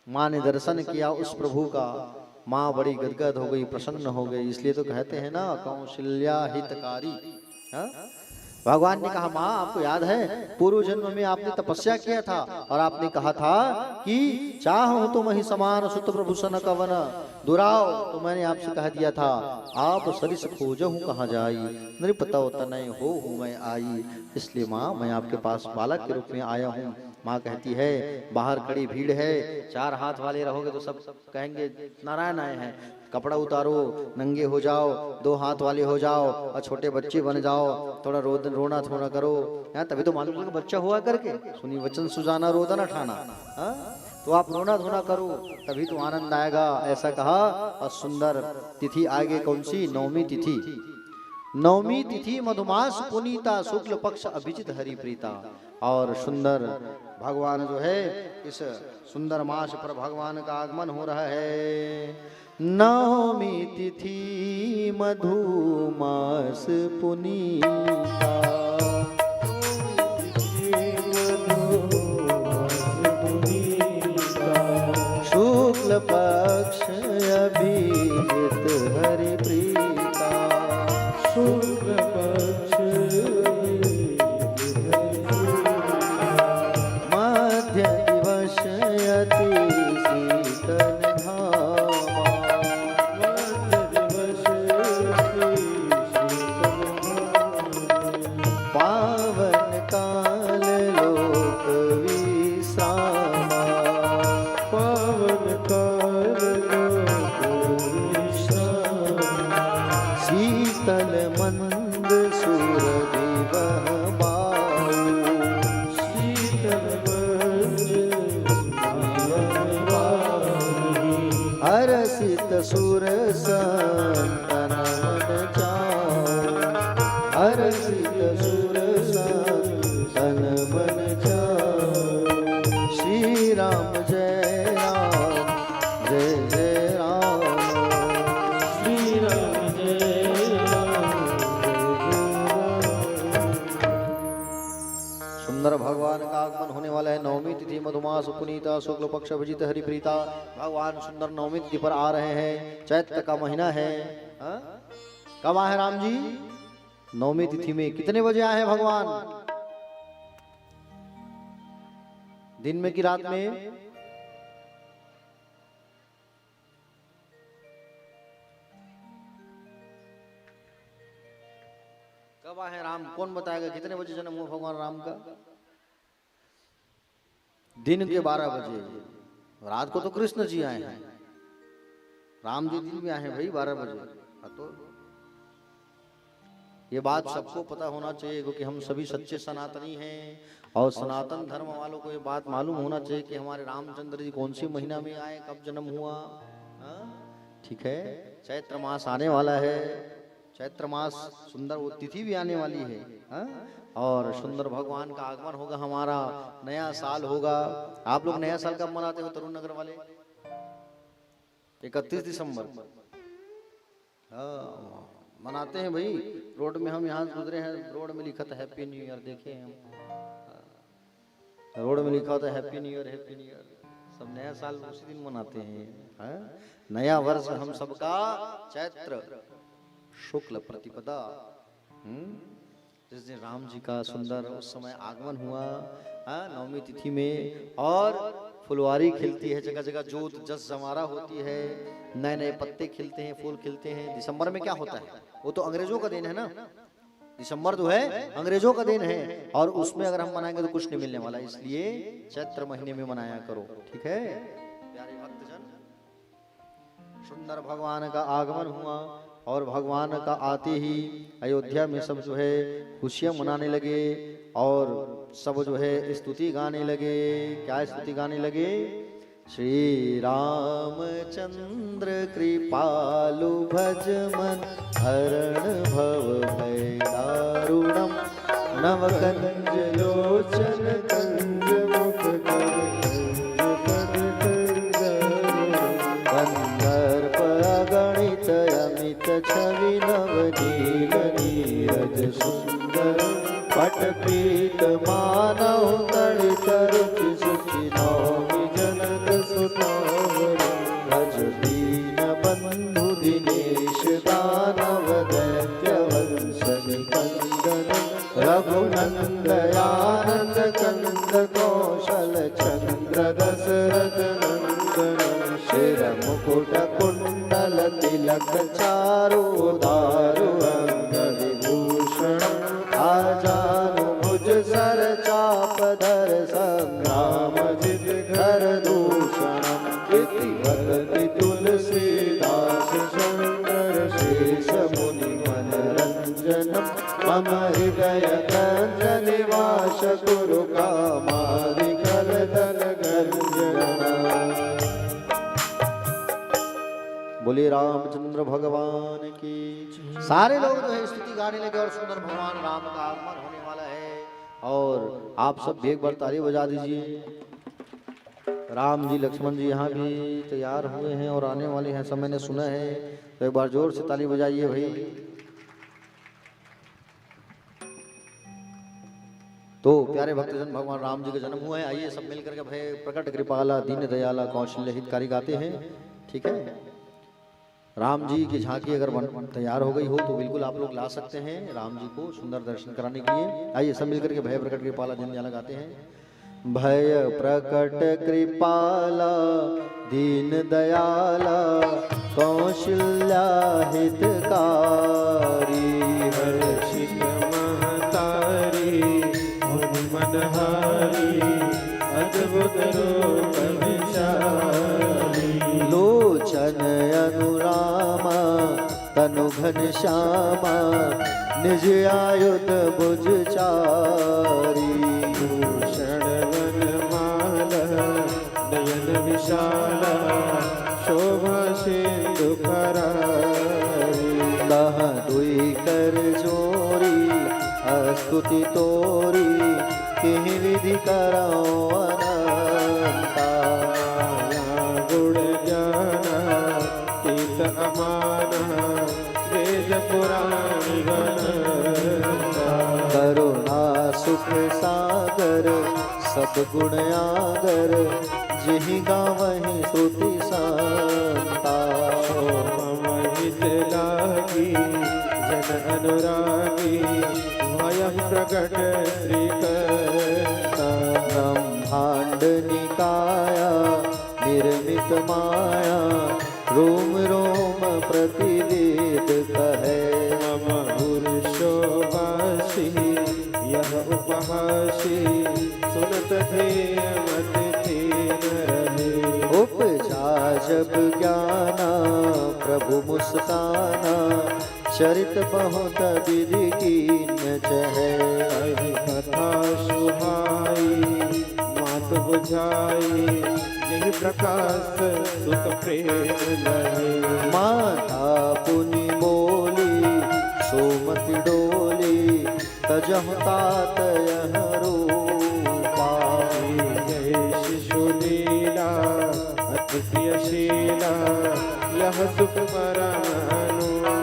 माँ ने दर्शन किया उस प्रभु का, माँ बड़ी गदगद हो गई, प्रसन्न हो गई। इसलिए तो कहते हैं ना कौशल्या हितकारी। भगवान ने कहा माँ आपको याद है पूर्व जन्म में आपने तपस्या किया था और आपने कहा था कि चाहो तो मही समान सुत प्रभु सन कवन दुराव, तो मैंने आपसे कह दिया था आप सरिस खोजहु कहाँ जाई, नृपतौ तनय हो मैं आई। इसलिए माँ मैं आपके पास बालक के रूप में आया हूँ। माँ कहती है बाहर कड़ी भीड़ है, 4 हाथ वाले रहोगे तो सब कहेंगे नारायण आए हैं, कपड़ा उतारो, नंगे हो जाओ, 2 हाथ वाले हो जाओ और छोटे बच्चे बन जाओ, थोड़ा रोना थोड़ा करो, यहाँ तभी तो मालूम है बच्चा हुआ करके। सुनी वचन सुजाना रोदन ठाना, तो आप रोना धोना करो तभी तो आनंद आएगा, ऐसा कहा। और सुंदर तिथि आगे कौन सी? 9वीं तिथि। 9वीं तिथि मधुमास पुनीता शुक्ल पक्ष अभिजित हरि प्रीता। और सुंदर भगवान जो है इस सुंदर मास पर भगवान का आगमन हो रहा है। 9वीं तिथि मधुमास पुनीता, शुक्ल पक्ष अभिजित हरि प्रीता, शुक्ल पक्ष मध्य दिवस अति शीतल धामा, मध्य दिवस पावन काल लोक विश्रामा, पावन काल लोक विश्रामा, शीतल मंद सुर दिवह बाऊ, शीतल हरसित सुर संतन मन चाओ, हरसित सुर संतन मन चाओ। श्री राम जय राम जय जय राम, श्री राम जय राम जय जय राम। सुंदर भगवान का आगमन होने वाला है। 9वीं तिथि मधुमास पुनीता शुक्ल पक्ष अभिजित हरि प्रीता। भगवान सुंदर 9वीं तिथि पर आ रहे हैं। चैत्र का महीना है। कब आए राम जी? 9वीं तिथि में। कितने बजे आए हैं भगवान? दिन में कि रात में? कब आए हैं राम? कौन बताएगा कितने बजे जन्म हुआ भगवान राम का? दिन के 12 बजे। रात को तो कृष्ण जी आए हैं, राम जी दिन में आए हैं भाई 12 बजे। तो ये बात सबको पता होना चाहिए क्योंकि हम सभी सच्चे सनातनी हैं और सनातन धर्म वालों को ये बात मालूम होना चाहिए कि हमारे रामचंद्र जी कौन सी महीना में आए, कब जन्म हुआ। ठीक है, चैत्र मास आने वाला है। चैत्र मास सुंदर वो तिथि भी आने वाली है। और सुंदर भगवान का आगमन होगा, हमारा नया साल होगा। आप लोग नया साल कब मनाते हो तरुण नगर वाले? 31 दिसंबर मनाते हैं भाई। रोड में हम यहाँ गुजरे हैं, रोड में लिखा था हैप्पी न्यू ईयर। देखे हम, रोड में लिखा होता है happy new year, happy new year. सब नया साल उसी दिन मनाते हैं। नया वर्ष हम सबका चैत्र शुक्ल प्रतिपदा, जिस दिन राम जी का सुंदर उस समय आगमन हुआ 9वीं तिथि में। और फुलवारी खिलती है, जगह जगह जोत जस जमारा होती है, नए नए पत्ते खिलते हैं, फूल खिलते हैं। दिसंबर में क्या होता है? वो तो अंग्रेजों का दिन है ना। दिसंबर जो है अंग्रेजों का दिन है और उसमें अगर हम मनाएंगे तो कुछ नहीं मिलने वाला, इसलिए चैत्र महीने में मनाया करो। ठीक है प्यारे भक्तजन, सुंदर भगवान का आगमन हुआ और भगवान का आते ही अयोध्या में सब जो है खुशियां मनाने लगे और सब जो है स्तुति गाने लगे। क्या स्तुति गाने लगे? श्री रामचंद्र कृपालु भज मन हरण भव भय दारुणम नवकंज लोचन कंज मुख कंदर्प अगणित अमित छवि नवनील नीरज सुंदर पटपीत मानव तड़ित रुचि सुचि नौमि जनक सुतावर भज दीन बंधु दिनेश दानव दैत्य वंश निकंदन रघुनंदयानंद कंद कौशल चंद्र दशरथ नंदन शिर मुकुट कुंडल तिलक चारु दारु अंग विभूषण आजानु भुज सर चाप धर संग्राम जित घर दूषण इति वदति तुलसीदास शंकर शेष मुनि मनरंजनम मम हृदय निवास गुरु कामादिकल दल गंजना। बोले रामचंद्र भगवान की। सारे लोग जो है स्तुति गाने लगे और सुंदर भगवान राम का आगमन होने वाला है और आप सब भी एक बार ताली बजा दीजिए। राम जी लक्ष्मण जी यहाँ भी तैयार हुए हैं और आने वाले हैं, सब मैंने सुना है, तो एक बार जोर से ताली बजाइए भाई। तो प्यारे भक्तजन भगवान राम जी का जन्म हुआ है, आइए सब मिलकर के भय प्रकट कृपाला दीन दयाला कौशल्य हितकारी गाते हैं। ठीक है, राम जी की झांकी अगर तैयार हो गई हो तो बिल्कुल आप लोग ला सकते हैं राम जी को सुंदर दर्शन कराने के लिए। आइए सब मिलकर के भय प्रकट कृपाला दीन दयाला गाते हैं। भय प्रकट कृपाला दीन दयाला कौशल्या हितकारी हर्षित महतारी मनहारी अद्भुत रूप विशाली लोचन अनुरामा तनु घनश्यामा निज आयुध भुज चारी भूषण वनमाल नयन विशाल शोभा सिंधु करारी कहाँ दुई कर जोरी स्तुति तोरी किहि विधि कराओ अनंता गुण ज्ञाना तीत अमाना वेद पुराण करुणा सुख सागर सब गुण आगर जिहि गावहि श्रुति संता हित लागी जन अनुरागी भयं प्रकट श्रीकर्ता ब्रह्मांड निकाया निर्मित माया रोम रोम प्रतिवेद कहे मम पुरुषोवासी यह उपहासी सुनत ध्येय मत थीन रहे उपजा जब ज्ञाना प्रभु मुस्काना चरित बहुत विधि कीन्य चहे कथा सुहाई मात बुझाई यही प्रकाश सुख प्रेम लहे माता पुनि बोली सोमति डोली तजहु तात यह रूपा जय शिशु लीला अति प्रियशीला यह सुख परमानुपा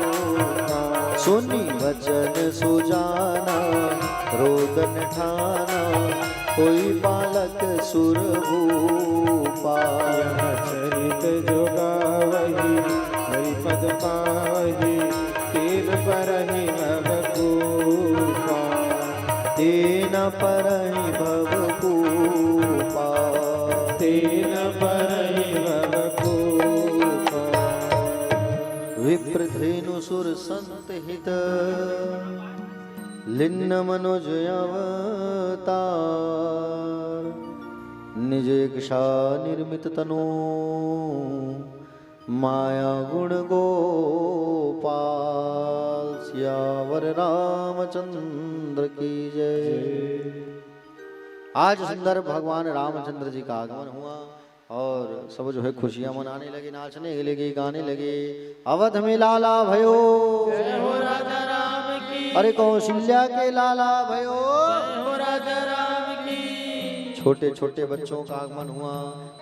सुनी वचन सुजाना रोदन ठाना कोई बालक सुरभूपा यह चरित जो गावहि हरिपद पावहि तेन परहि भवकूपा तेन परहि भवकूपा तेन परहि भवकूपा विप्रधेनु सुर संत हित लिन्न मनुज अवतार निज इच्छा निर्मित तनु माया गुण गोपाल सियावर रामचंद्र की जय। आज सुंदर भगवान रामचंद्र जी का आगमन हुआ और सब जो है खुशियां मनाने लगे, नाचने लगे, गाने लगे। अवध में लाला भयो जय हो राजा राम की, अरे कौशल्या के लाला भयो जय हो राजा राम की। छोटे छोटे बच्चों का आगमन हुआ।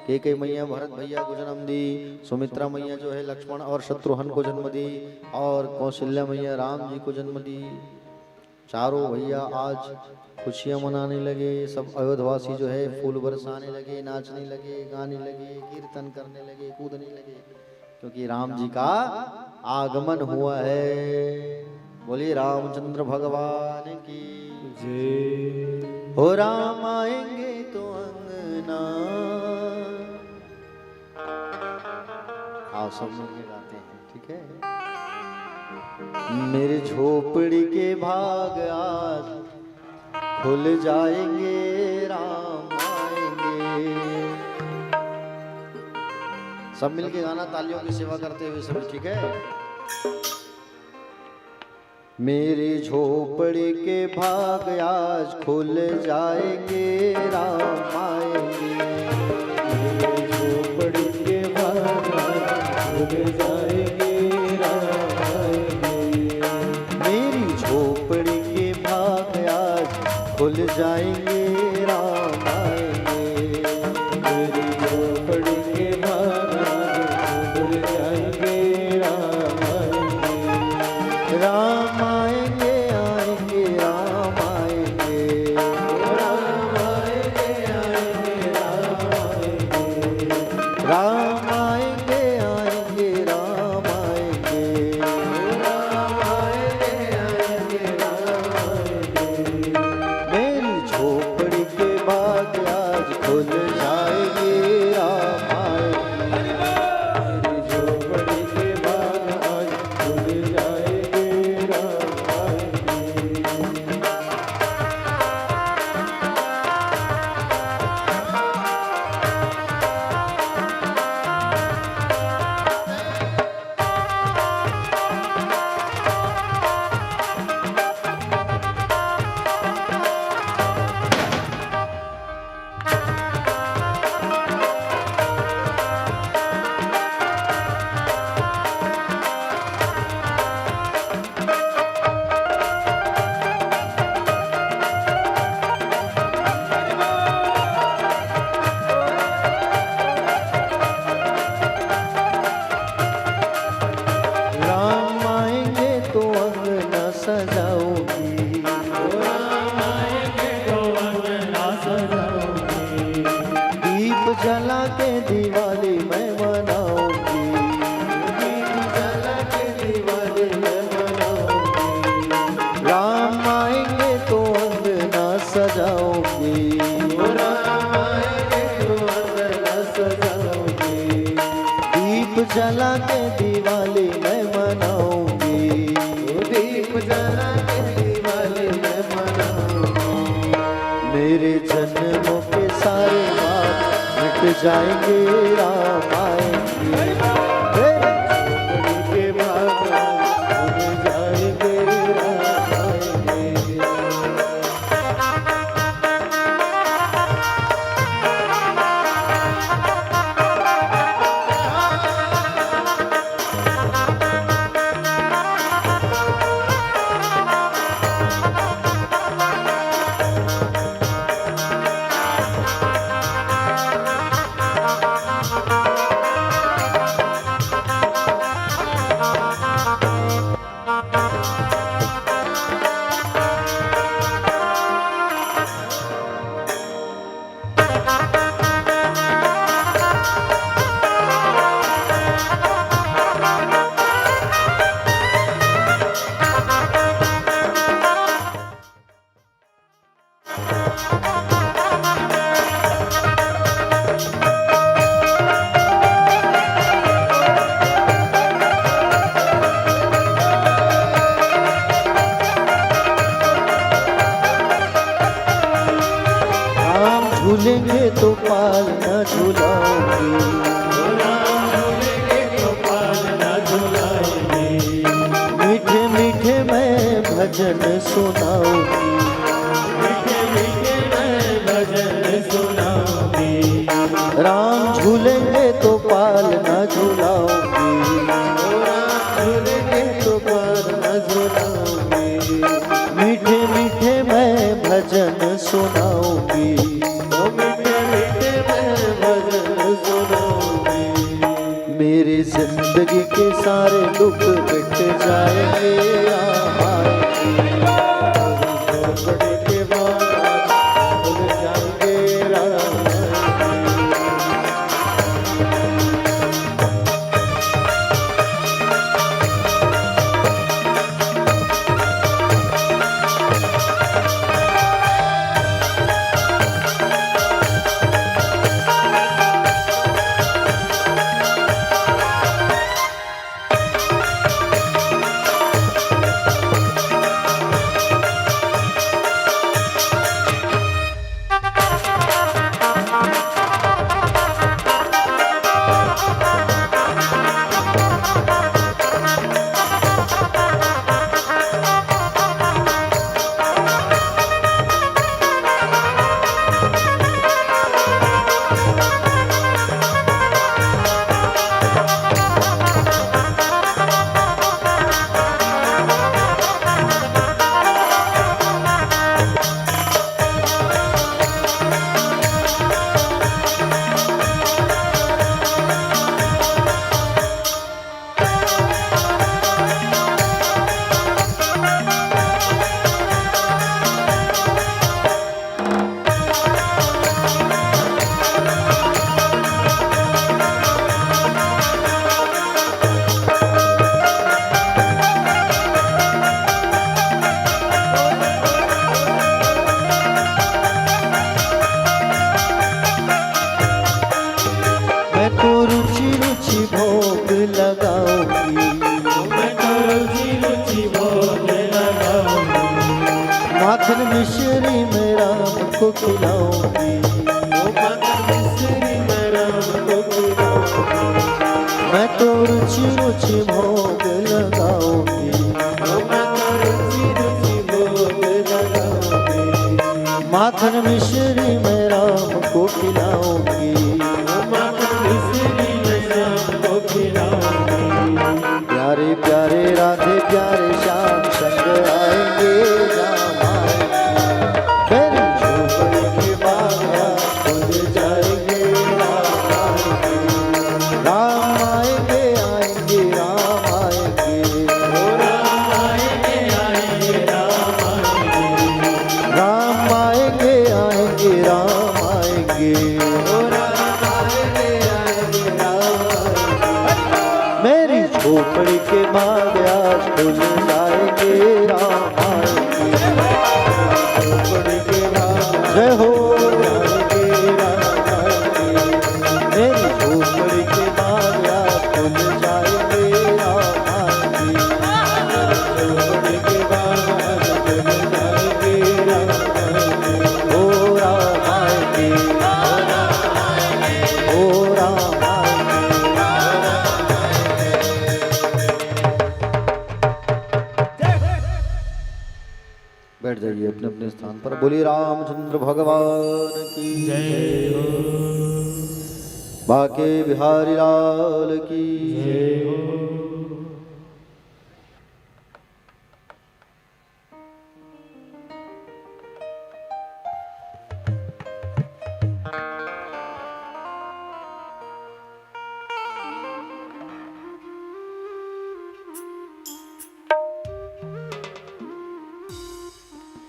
केकई मैया भरत भैया को जन्म दी, सुमित्रा मैया जो है लक्ष्मण और शत्रुघ्न को जन्म दी और कौशल्या मैया राम जी को जन्म दी। चारों भैया आज खुशियां मनाने लगे। सब अयोध्यवासी जो है फूल बरसाने लगे, नाचने लगे, गाने लगे, कीर्तन करने लगे, कूदने लगे, क्योंकि राम जी का आगमन हुआ है। बोलिए रामचंद्र भगवान की हो राम आएंगे तो अंगना। आओ सब मिलके गाते हैं, ठीक है। मेरे झोपड़ी के भाग आज खुल जाएंगे, राम आएंगे। सब मिलके गाना, तालियों की सेवा करते हुए सब, ठीक है। मेरे झोपड़ी के भाग आज खुल जाएंगे, राम आएंगे। मेरे झोपड़ी के भाग आज खुल जाएंगे, राम आएंगे। मेरी झोपड़ी के भाग आज खुल जाएंगे, राम आएंगे। मेरी झोपड़ी के भाग आज खुल जाएंगे, राम आएंगे। राम आएंगे, आएंगे, राम आएंगे। राम आएंगे, आएंगे, राम आएंगे। राम आएंगे, आएंगे, राम आएंगे। राम आएंगे, आएंगे, राम आएंगे। मेरी झोपड़ी के बाद आज खुल जाएंगे, राम आएंगे। मेरी झोपड़ी के बाद आज खुल जाएंगे, राम आएंगे। राम आएंगे तो अंगना सजाऊंगी। राम आएंगे तो अंगना सजाऊंगी। दीप जला के दिवाली मैं मनाऊंगी। दीप जला के दिवाली मैं मनाऊंगी। राम आएंगे तो अंगना सजाऊंगी। राम आएंगे तो अंगना सजाऊंगी। दीप जला के दिवाली मैं मनाऊंगी। दीप जला के दिवाली मैं मनाऊंगी। मेरे जन्मों के सारे पाप मिट जाएंगे, राम आएंगे। मेरे झोपड़ी के भाग खुल जाएंगे, राम आएंगे। झूलेंगे तो पाल न झूलाऊंगी। राम झूलेंगे तो पाल न झूलाएंगे। मीठे मीठे मैं भजन सुनाऊंगी। मीठे मीठे मैं भजन सुनाऊंगी। राम झूलेंगे तो पाल न झूलाऊंगी। राम झूलेंगे तो पाल न झूलाऊंगी। मीठे मीठे मैं भजन सुनाऊंगी। मेरी जिंदगी के सारे दुख मिट जाएंगे, राम आएंगे। झोपड़ी के बाद खुल जाएंगे, राम आएंगे। मिश्री मैं राम को खिलाऊंगी, ओ माखन मिश्री मैं राम को खिलाऊंगी, मैं तो रुचि रुचि भोग लगाऊंगी, ओ मैं तो रुचि रुचि भोग लगाऊंगी, माखन मिश्री मैं राम को खिलाऊंगी, ओ माखन मिश्री मैं राम को खिलाऊंगी। प्यारे प्यारे राधे प्यारे श्याम संग आएंगे राम आएंगे, मेरी झोपड़ी के बागा खुल जाएंगे राम आएंगे, राम आएंगे आएंगे राम आएंगे, ओ राम आएंगे आएंगे राम आएंगे, राम आएंगे आएंगे राम आएंगे, ओ राम आएंगे आएंगे राम आएंगे। मेरी झोपड़ी के बाग आज खुल जाएंगे राम आएंगे, झोपड़ी के बाग जय हो आएंगे राम आएंगे, मेरी झोपड़ी के बाग आज खुल जाएंगे राम आएंगे, झोपड़ी के बाग खुल जाएंगे राम आएंगे, ओ राम आएंगे, ओ राम आएंगे। बैठ जाइए अपने अपने स्थान पर। बोलिए रामचंद्र भगवान की जय हो, बाके बिहारी लाल की जय हो।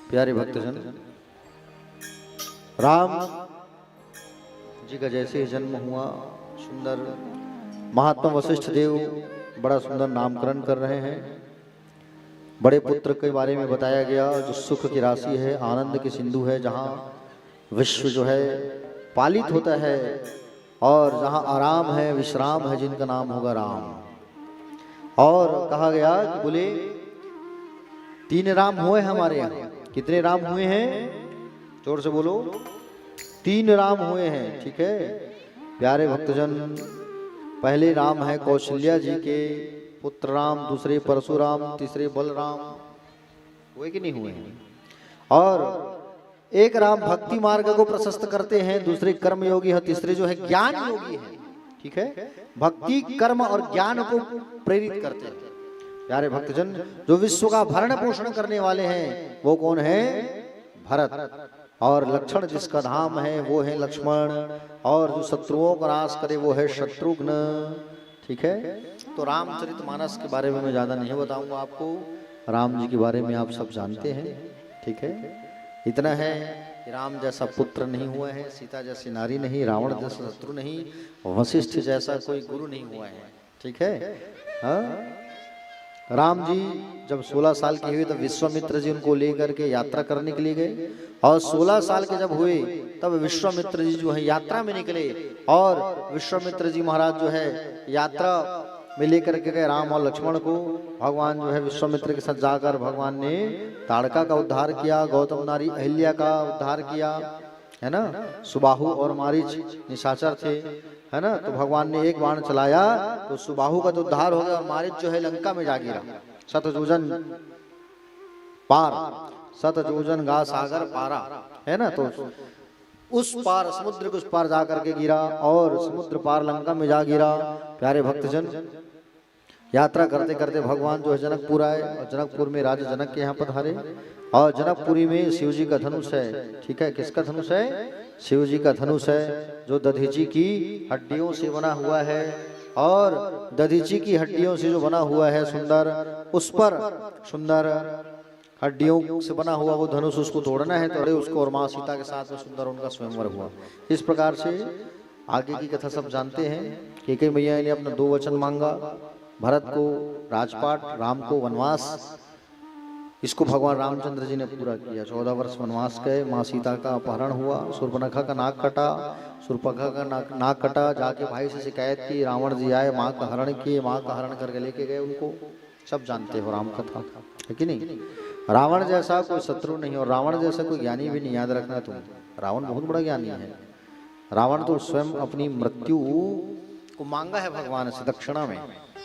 प्यारे भक्तजन, राम जी का जैसे ही जन्म हुआ, सुंदर महात्मा वशिष्ठ देव बड़ा सुंदर नामकरण कर रहे हैं। बड़े पुत्र के बारे में बताया गया जो सुख की राशि है, आनंद की सिंधु है, जहाँ विश्व जो है पालित होता है और जहाँ आराम है, विश्राम है, जिनका नाम होगा राम। और कहा गया कि बोले 3 राम हुए हमारे यहाँ। कितने राम हुए हैं? जोर से बोलो। 3 राम हुए हैं, ठीक है प्यारे भक्तजन। पहले राम है कौशल्या जी के पुत्र राम, दूसरे परशुराम, तीसरे बलराम। हुए कि नहीं हुए हैं? और एक राम भक्ति मार्ग को प्रशस्त करते हैं, दूसरे कर्म योगी है, तीसरे जो है ज्ञान योगी है, ठीक है। भक्ति कर्म और ज्ञान को प्रेरित करते हैं। प्यारे भक्तजन, जो विश्व का भरण पोषण करने वाले हैं वो कौन है? भरत। और लक्षण जिसका धाम है वो है लक्ष्मण। और जो शत्रुओं का नाश करे वो है शत्रुघ्न, ठीक है। तो रामचरितमानस के बारे में मैं ज्यादा नहीं बताऊंगा आपको, राम जी के बारे में आप सब जानते हैं, ठीक है। इतना है कि राम जैसा पुत्र नहीं हुआ है, सीता जैसी नारी नहीं, रावण जैसा शत्रु नहीं, वशिष्ठ जैसा कोई गुरु नहीं हुआ है, ठीक है। हाँ, राम जी जब 16 साल के हुए तब विश्वामित्र जी उनको लेकर के यात्रा करने के लिए गए। और 16 साल के जब हुए तब विश्वामित्र जी जो है यात्रा में निकले। और विश्वामित्र जी महाराज जो है यात्रा में लेकर के गए राम और लक्ष्मण को। भगवान जो है विश्वामित्र के साथ जाकर भगवान ने ताड़का का उद्धार किया, गौतम नारी अहिल्या का उद्धार किया, है ना। सुबाहु और मारीच निशाचर थे, है ना। तो भगवान ने एक बाण चलाया तो सुबाहु का तो उद्धार हो गया और मारीच जो है लंका में जा गिरा। शतयोजन पार, शतयोजन गा सागर पारा, है ना। तो उस पार समुद्र के उस पार जा करके गिरा और समुद्र पार लंका में जा गिरा। प्यारे भक्तजन, यात्रा करते करते भगवान जो है जनकपुर आए और जनकपुर में राजा जनक के यहाँ पधारे। और जनकपुरी में शिव जी का धनुष है, ठीक है। किसका धनुष है? शिव जी का धनुष है, जो दधीची की हड्डियों से बना हुआ है। और दधीची की हड्डियों से जो बना हुआ है सुंदर, उस पर सुंदर हड्डियों से बना हुआ वो धनुष उसको तोड़ना है। तो उसको और माँ सीता के साथ में सुंदर उनका स्वयंवर हुआ। इस प्रकार से आगे की कथा सब जानते हैं। कैकेयी मैया ने अपना 2 वचन मांगा, भरत को राजपाट, राम को वनवास। इसको भगवान रामचंद्र जी ने पूरा किया। 14 वर्ष वनवास गए, माँ सीता का अपहरण हुआ, शूर्पणखा का नाक कटा, शूर्पणखा का नाक कटा। जाके भाई से शिकायत की, रावण जी आए, माँ का हरण किए, माँ का हरण करके लेके गए उनको। सब जानते हो राम कथा, है कि नहीं। रावण जैसा कोई शत्रु नहीं और रावण जैसा कोई ज्ञानी भी नहीं, याद रखना तुम। रावण बहुत बड़ा ज्ञानी है। रावण तो स्वयं अपनी मृत्यु को मांगा है भगवान से दक्षिणा में,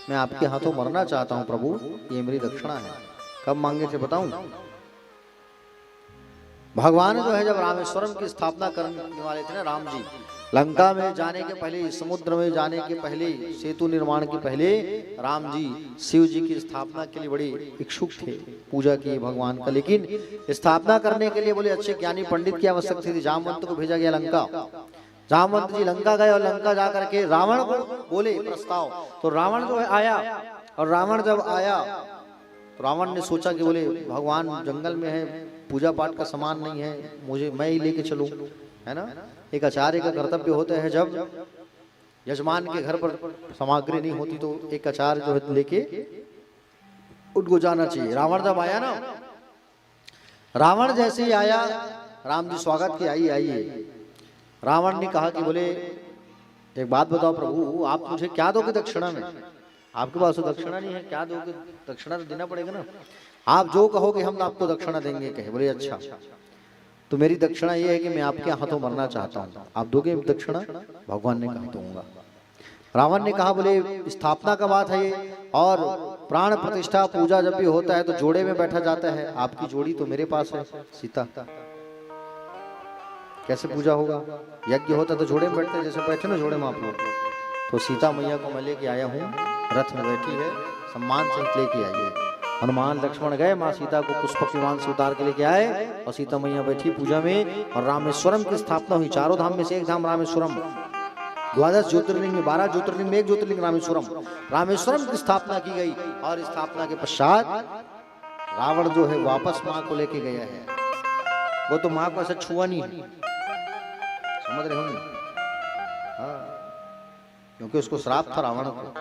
मैं आपके हाथों मरना चाहता हूं प्रभु, ये मेरी दक्षिणा है। कब मांगे थे बताऊं? भगवान जो है जब रामेश्वरम की स्थापना करने वाले थे ना राम जी, लंका में जाने के पहले, समुद्र में जाने के पहले, सेतु निर्माण के पहले राम जी शिव जी की स्थापना के लिए बड़े इच्छुक थे, पूजा की भगवान का। लेकिन स्थापना करने के लिए बोले अच्छे ज्ञानी पंडित की आवश्यकता थी। जामवंत को भेजा गया लंका। जामवंत जी लंका गए और लंका जाकर के रावण को बोले प्रस्ताव, तो रावण जो है आया। और रावण जब आया तो रावण ने सोचा कि बोले भगवान जंगल में है, पूजा पाठ का सामान नहीं है, मुझे मैं ही लेके चलूं, है ना। एक आचार्य का कर्तव्य होता है, जब यजमान के घर पर सामग्री नहीं होती तो एक आचार्य जो है लेके उनको जाना चाहिए। रावण जब आया ना, रावण जैसे ही आया, राम जी स्वागत किया, आइए आइए। रावण ने कहा कि बोले एक बात बताओ प्रभु, आप मुझे क्या दोगे दक्षिणा में? आपके पास तो दक्षिणा नहीं है, क्या दोगे? दक्षिणा तो देना पड़ेगा ना। आप जो कहोगे हम आपको दक्षिणा देंगे। कहे बोले अच्छा, तो मेरी दक्षिणा ये है कि मैं आपके हाथों मरना चाहता हूँ, आप दोगे दक्षिणा? भगवान ने कहा दूंगा। रावण ने कहा बोले स्थापना का बात है ये, और प्राण प्रतिष्ठा पूजा जब भी होता है तो जोड़े में बैठा जाता है, आपकी जोड़ी तो मेरे पास है सीता, कैसे पूजा होगा? यज्ञ होता तो जोड़े में बैठते हैं, जैसे बैठे ना जोड़े में आप लोग। तो सीता मैया को मैं लेके आया हूँ, रथ में बैठी है, सम्मान से लेके आई है। हनुमान लक्ष्मण गए, माँ सीता को पुष्पक विमान से उतार के लेके आए और सीता मैया बैठी पूजा में। और रामेश्वरम की स्थापना हुई। चारों धाम में से एक धाम रामेश्वरम, 12 ज्योतिर्लिंग में 12 ज्योतिर्लिंग में एक ज्योतिर्लिंग रामेश्वरम। रामेश्वरम की स्थापना की गई और स्थापना के पश्चात रावण जो है वापस माँ को लेके गया है। वो तो माँ को ऐसा छुआ नहीं है, समझ रहे होंगे? हाँ, क्योंकि उसको श्राप था रावण को,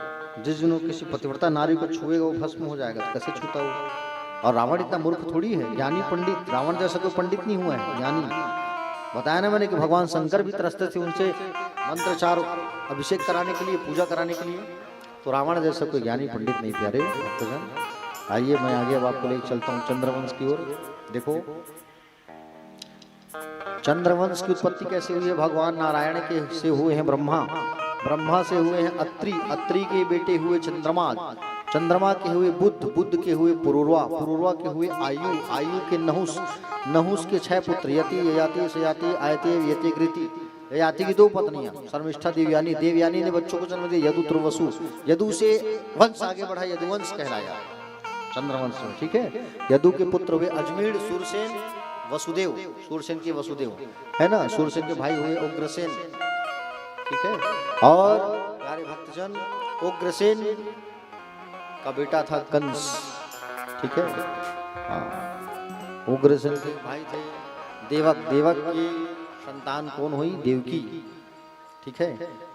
जिस दिन किसी पतिव्रता नारी को छुएगा वो भस्म हो जाएगा। तो कैसे छूता हो? और रावण इतना मूर्ख थोड़ी है, ज्ञानी पंडित। रावण जैसा कोई पंडित नहीं हुआ है, ज्ञानी। बताया ना मैंने कि भगवान शंकर भी त्रस्त थे उनसे मंत्रचार अभिषेक कराने के लिए, पूजा कराने के लिए। तो रावण जैसा कोई ज्ञानी पंडित नहीं। प्यारे भक्तजन, आइए मैं आगे अब आपको लेकर चलता हूँ चंद्रवंश की ओर। देखो चंद्रवंश की उत्पत्ति कैसे हुई है? भगवान नारायण के से हुए हैं ब्रह्मा, ब्रह्मा से हुए हैं अत्रि, अत्रि के बेटे हुए चंद्रमा, चंद्रमा के हुए बुध, बुध के हुए पुरुरवा, पुरुरवा के हुए आयु, आयु के नहुस, नहुस के 6 पुत्र, यति, ययाति, सयाति, आयते, यति, कृति। ययाति की 2 पत्नियां, शर्मिष्ठा, देवयानी। देवयानी ने बच्चों को जन्म दिया यदु, तुर्वसु। यदु से वंश आगे बढ़ा, यदुवंश कहलाया चंद्रवंश में, ठीक है। यदु के पुत्र हुए अजमेर, सूरसेन, वसुदेव, सूरसेन के वसुदेव है ना। सूरसेन के भाई हुए उग्रसेन, ठीक है। और प्यारे भक्तजन, उग्रसेन का बेटा था कंस, ठीक है। हाँ, उग्रसेन के भाई थे देवक, देवक की संतान कौन हुई? देवकी, ठीक है।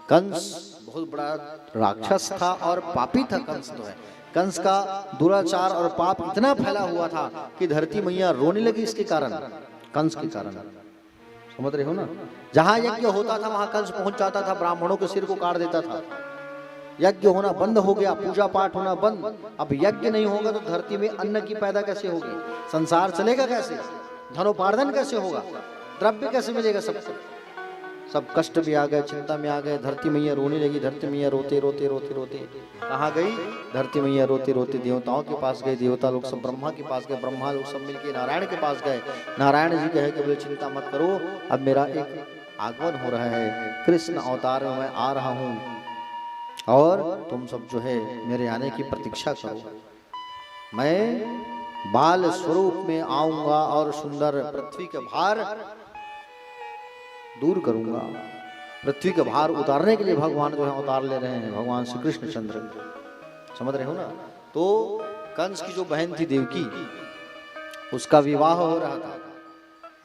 कंस बहुत बड़ा राक्षस था और पापी था कंस तो है। कंस का दुराचार और पाप इतना फैला हुआ था कि धरती मैया रोने लगी इसके कारण, कंस के कारण। समझ रहे हो ना? जहां यज्ञ होता था वहां कंस पहुंच जाता था, ब्राह्मणों के सिर को काट देता था। यज्ञ होना बंद हो गया, पूजा पाठ होना बंद। अब यज्ञ नहीं होगा तो धरती में अन्न की पैदा कैसे होगी? संसार चलेगा कैसे? धनोपार्जन कैसे होगा? द्रव्य कैसे मिलेगा? सब कष्ट भी आ गए, चिंता में आ गए। धरती मैया रोने लगी। धरती मैया रोते रोते रोते रोते कहाँ गई? धरती मैया रोते रोते देवताओं के पास गए। देवता लोग सब ब्रह्मा के पास गए। ब्रह्मा लोग सब मिलके नारायण के पास गए। नारायण जी कहे कि बोले चिंता मत करो, अब मेरा एक आगमन हो रहा है, कृष्ण अवतार में मैं आ रहा हूँ और तुम सब जो है मेरे आने की प्रतीक्षा करो। मैं बाल स्वरूप में आऊंगा और सुंदर पृथ्वी के भार दूर करूंगा। पृथ्वी का भार उतारने के लिए भगवान जो है अवतार ले रहे हैं, भगवान श्री कृष्ण चंद्र। समझ रहे हो ना? तो कंस की जो बहन थी देवकी, उसका विवाह हो रहा था।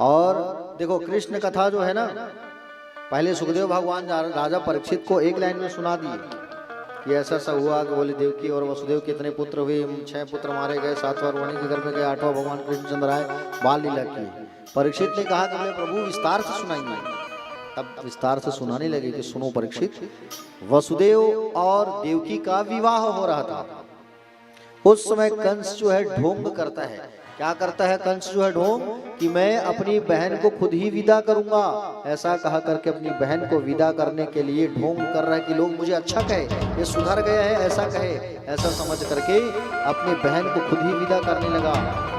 और देखो कृष्ण कथा जो है ना, पहले सुखदेव भगवान राजा परीक्षित को एक लाइन में सुना दिए कि ऐसा ऐसा हुआ कि बोले देवकी और वसुदेव के इतने पुत्र हुए, 6 पुत्र मारे गए, 7वां रोहिणी के घर में गए, 8वां भगवान कृष्णचंद्र आए, बाल लीला की। परीक्षित ने कहा कि बोले प्रभु विस्तार से सुनाइए। तब विस्तार से सुनाने लगे कि सुनो परीक्षित, वसुदेव और देवकी का विवाह हो रहा था उस समय कंस जो है ढोंग करता है। क्या करता है कंस जो है ढोंग, कि मैं अपनी बहन को खुद ही विदा करूंगा, ऐसा कहा करके अपनी बहन को विदा करने के लिए ढोंग कर रहा है कि लोग मुझे अच्छा कहे, ये सुधर गया है ऐसा कहे, ऐसा समझ करके अपनी बहन को खुद ही विदा करने लगा।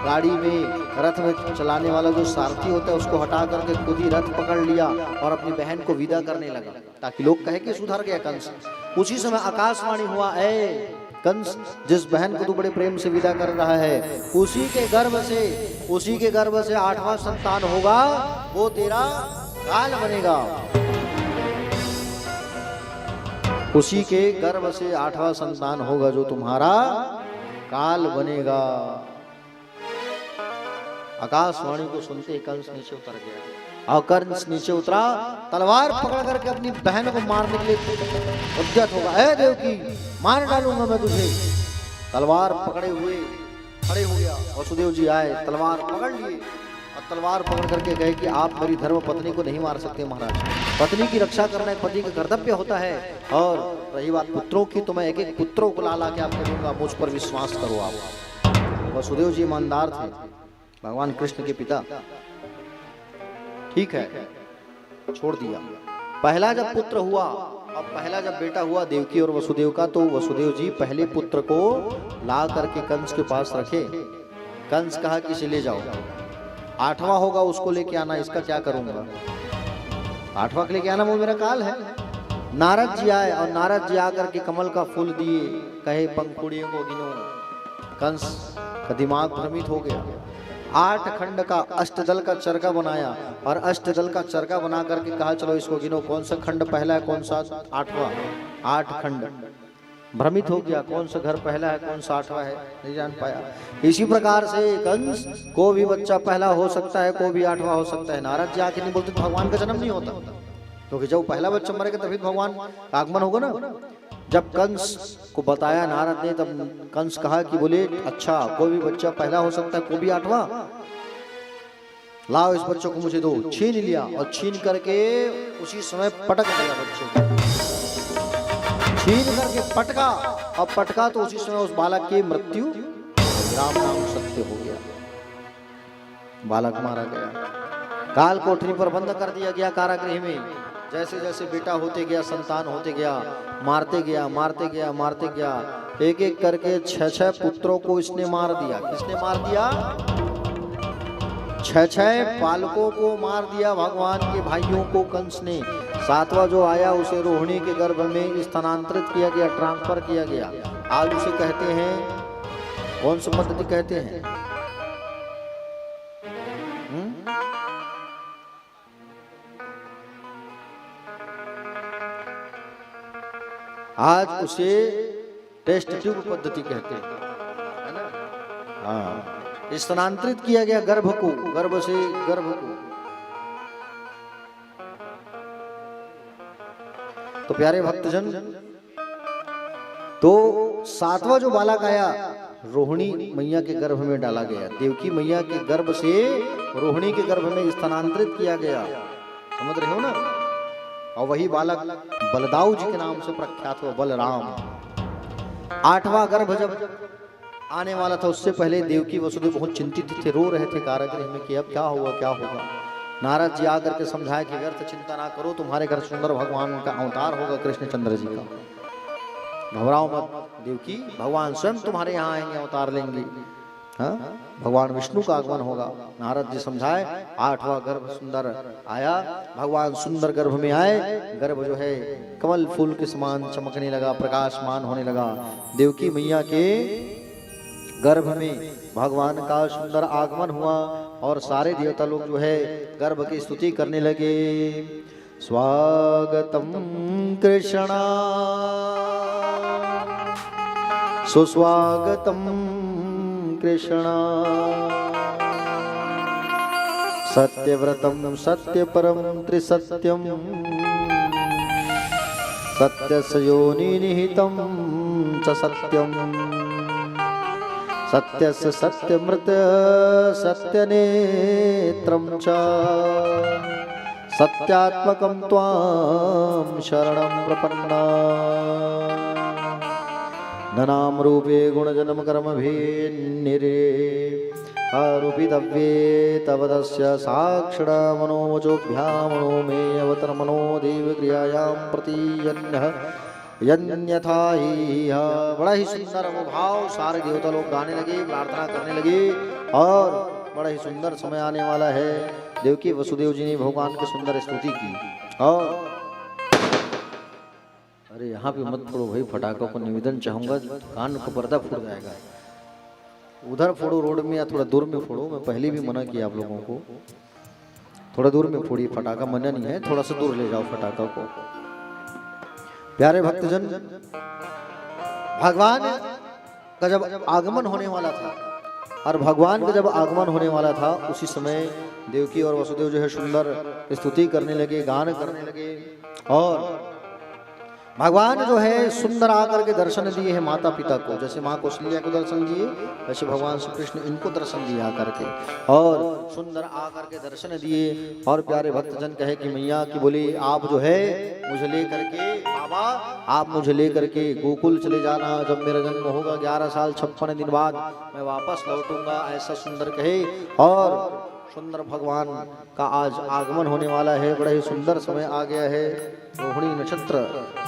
गाड़ी में रथ में चलाने वाला जो सारथी होता है उसको हटा करके खुद ही रथ पकड़ लिया और अपनी बहन को विदा करने लगा, ताकि लोग कहे कि सुधर गया कंस। उसी समय आकाशवाणी हुआ, ऐ कंस, जिस बहन को तू बड़े प्रेम से विदा कर रहा है, उसी के गर्भ से 8वां संतान होगा, वो तेरा काल बनेगा। उसी के गर्भ से 8वां संतान होगा जो तुम्हारा काल बनेगा। आकाशवाणी को सुनते कंस नीचे उतर गया, और कंस नीचे उतरा, तलवार पकड़ करके अपनी बहन को मारने के लिए उद्यत होगा। ऐ देवकी, मार डालूंगा मैं तुझे। तलवार पकड़े हुए खड़े हो गया। वसुदेव जी आए, तलवार पकड़ लिए और तलवार पकड़ करके कहे कि आप मेरी धर्म पत्नी को नहीं मार सकते महाराज, पत्नी की रक्षा करना एक पति का कर्तव्य होता है। और रही बात पुत्रों की, तो मैं एक एक पुत्रों को ला के आपको दूंगा, मुझ पर विश्वास करो आप। वसुदेव जी ईमानदार थे, भगवान कृष्ण के पिता। ठीक है, छोड़ दिया। पहला जब पुत्र हुआ, अब पहला जब बेटा हुआ देवकी और वसुदेव का, तो वसुदेव जी पहले पुत्र को ला करके कंस के पास रखे। कंस कहा कि इसे ले जाओ, 8वां होगा उसको लेके आना, इसका क्या करूंगा, 8वां के लेके आना, वो मेरा काल है। नारद जी आए और नारद जी आकर के कमल का फूल दिए, कहे पंखुड़ियों को गिनो। कंस का दिमाग भ्रमित हो गया। 8 खंड का अष्टदल का चरका बनाया और अष्टदल का चरका बना करके कहा चलो इसको गिनो, कौन सा खंड पहला है कौन सा 8वां, 8 खंड। भ्रमित हो गया, कौन सा घर पहला है कौन सा 8वां है, नहीं जान पाया। इसी प्रकार से कंस को भी बच्चा पहला हो सकता है, को भी 8वां हो सकता है। नारद जी आके नहीं बोलते भगवान का जन्म नहीं होता, क्योंकि जब पहला बच्चा मरेगा तभी भगवान का आगमन होगा ना। जब कंस को बताया नारद ने, तब कंस कहा कि बोले अच्छा, कोई भी बच्चा पहला हो सकता है, कोई भी 8वां, लाओ इस बच्चों को मुझे दो। छीन लिया और छीन करके उसी समय पटक दिया बच्चे को, छीन करके पटका, और पटका तो उसी समय उस बालक की मृत्यु राम नाम सत्य हो गया, बालक मारा गया। काल कोठरी पर बंद कर दिया गया कारागृह में। जैसे जैसे बेटा होते गया, संतान होते गया, मारते गया मारते गया मारते गया, एक एक करके 6 पुत्रों को इसने मार दिया। किसने मार दिया? 6 बालकों को मार दिया, भगवान के भाइयों को कंस ने। 7वां जो आया उसे रोहिणी के गर्भ में स्थानांतरित किया गया, ट्रांसफर किया गया। आज उसे कहते हैं, कौन सी पद्धति कहते हैं? आज उसे टेस्ट ट्यूब पद्धति कहते हैं, है ना? हाँ, स्थानांतरित किया गया गर्भ को, गर्भ से गर्भ को। तो प्यारे भक्तजन, तो 7वां जो बालक आया रोहिणी मैया के गर्भ में डाला गया, देवकी मैया के गर्भ से रोहिणी के गर्भ में स्थानांतरित किया गया। समझ रहे हो ना? और वही बालक बलदाऊ जी के नाम से प्रख्यात हुआ, बलराम। 8वां गर्भ जब आने वाला था, उससे पहले देवकी वसुदेव बहुत चिंतित थे, रो रहे थे कारागृह में कि अब क्या होगा क्या होगा। नारद जी आकर के समझाया कि व्यर्थ चिंता ना करो, तुम्हारे घर सुंदर भगवान का अवतार होगा, कृष्णचंद्र जी का, घबराओ मत देवकी, भगवान स्वयं तुम्हारे यहाँ आएंगे, अवतार लेंगे। हाँ, भगवान विष्णु का आगमन होगा। नारद जी समझाए। 8वां गर्भ सुंदर आया, भगवान सुंदर गर्भ में आए। गर्भ जो है कमल फूल के समान चमकने लगा, प्रकाशमान होने लगा। देवकी मैया के गर्भ में भगवान का सुंदर आगमन हुआ और सारे देवता लोग जो है गर्भ की स्तुति करने लगे। स्वागतम कृष्णा सुस्वागतम कृष्णा, सत्यव्रतम सत्यपरम त्रिसत्यम, सत्यस्य योनि निहितं च सत्यम, सत्यस्य सत्यमृत सत्यनेत्रं च, सत्यात्मकं त्वां शरणं प्रपन्ना। न नाम रूपे गुण जन्म कर्म भेन्निरे आरूपितव्ये तव तस्य साक्षण मनोवचोभ्यामनो मे अवतर मनो देव क्रियायां प्रतीयन्यः यन्यथा ही। बड़ा ही सुंदर वो भाव सारे देवता लोग गाने लगे, प्रार्थना करने लगे और बड़ा ही सुंदर समय आने वाला है। देवकी वसुदेव जी ने भगवान की सुंदर स्तुति की। और अरे यहाँ पे मत फोड़ो भाई, फटाकों को निवेदन चाहूंगा, कान को पर्दा फूट जाएगा। उधर फोड़ो रोड में या थोड़ा दूर में फोड़ो, मैं पहले भी मना किया आप लोगों को, थोड़ा दूर में फोड़िए, फटाका मना नहीं है, थोड़ा सा दूर ले जाओ फटाका को। प्यारे भक्तजन, भगवान का जब आगमन होने वाला था और भगवान का जब आगमन होने वाला था उसी समय देवकी और वसुदेव जो है सुंदर स्तुति करने लगे, गान करने लगे। और भगवान जो है सुंदर आकर के दर्शन दिए हैं माता पिता को, जैसे माँ कौशल्या को दर्शन दिए वैसे भगवान श्री कृष्ण इनको दर्शन दिए आकर के, और सुंदर आकर के दर्शन दिए। और प्यारे भक्तजन कहे कि मैया की बोली आप जो है मुझे ले करके, बाबा आप मुझे ले करके गोकुल चले जाना, जब मेरा जन्म होगा 11 साल 56 दिन बाद मैं वापस लौटूंगा, ऐसा सुंदर कहे। और सुंदर भगवान का आज आगमन होने वाला है, बड़ा ही सुंदर समय आ गया है। रोहिणी नक्षत्र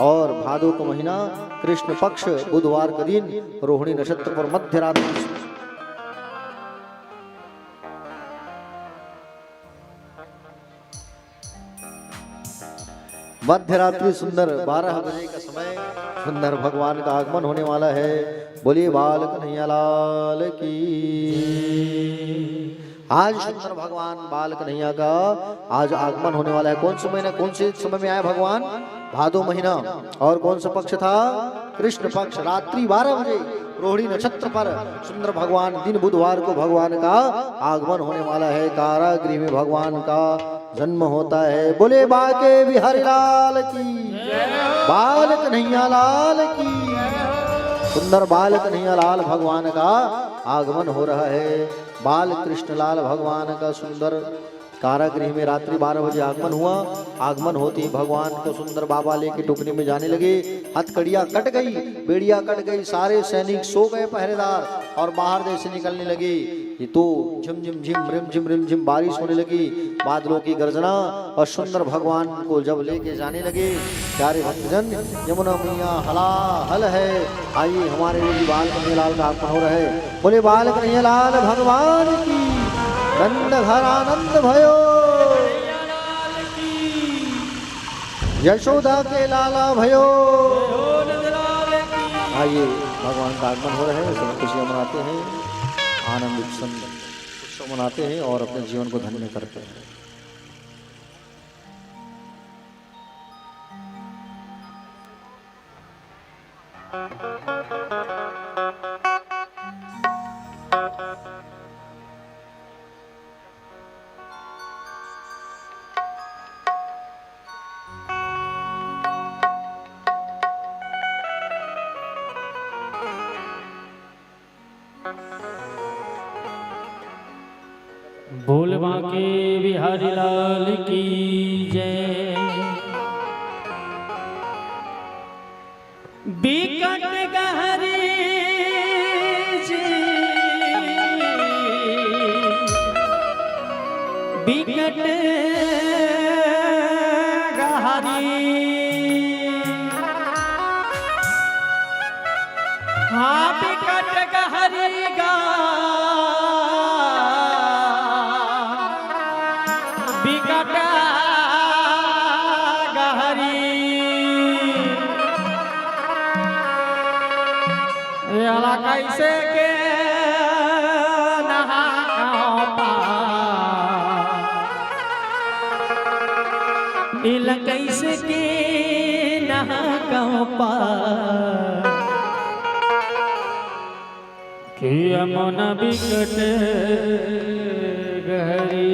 और भादो का महीना, कृष्ण पक्ष बुधवार का दिन, रोहिणी नक्षत्र पर मध्य रात्रि सुंदर 12 बजे का समय सुंदर भगवान का आगमन होने वाला है। बोलिए बाल कन्हैया लाल की। आज सुंदर भगवान बाल कन्हैया का आज आगमन होने वाला है। कौन से महीना, कौन से समय में आया भगवान? भादो महीना। और कौन सा पक्ष था? कृष्ण पक्ष, रात्रि 12 बजे रोहिणी नक्षत्र पर सुंदर भगवान, दिन बुधवार को भगवान का आगमन होने वाला है। कारागृह में भगवान का जन्म होता है। बोले बाके बिहारी लाल की, बाल कन्हैया लाल की। सुंदर बाल कन्हैया लाल भगवान का आगमन हो रहा है। बाल कृष्ण लाल भगवान का सुंदर कारागृह में रात्रि 12 बजे आगमन हुआ। आगमन होते ही भगवान को सुंदर बाबा लेके टोकरी में जाने लगे। हथकड़ियां कट गई, बेड़ियां कट गई, सारे सैनिक सो गए पहरेदार और बाहर देश से निकलने लगे। ये तो झिम झिम झिम रिम झिम रिम झिम बारिश होने लगी, बादलों की गर्जना। और सुंदर भगवान को जब लेके जाने लगे, प्यारे भक्तजन, यमुना मैया हला हल है। आइए हमारे बाल कन्हैया लाल का आगमन हो रहा है। बोले बाल कन्हैया लाल भगवान की, नंद घर आनंद भयो, यशोदा के लाला भयो। आइए भगवान का आगमन हो रहा है, सब खुशियां मनाते हैं, आनंद उत्सव मनाते हैं और अपने जीवन को धन्य करते हैं। बोल बाके बिहारी लाल की जय। बिकट गहरी बिकट गहरी, हाँ बिकट गहरी गा, बिकट गहरी याला कैसे के नहा इल कैसे के नहा पा कि मन बिकट गहरी।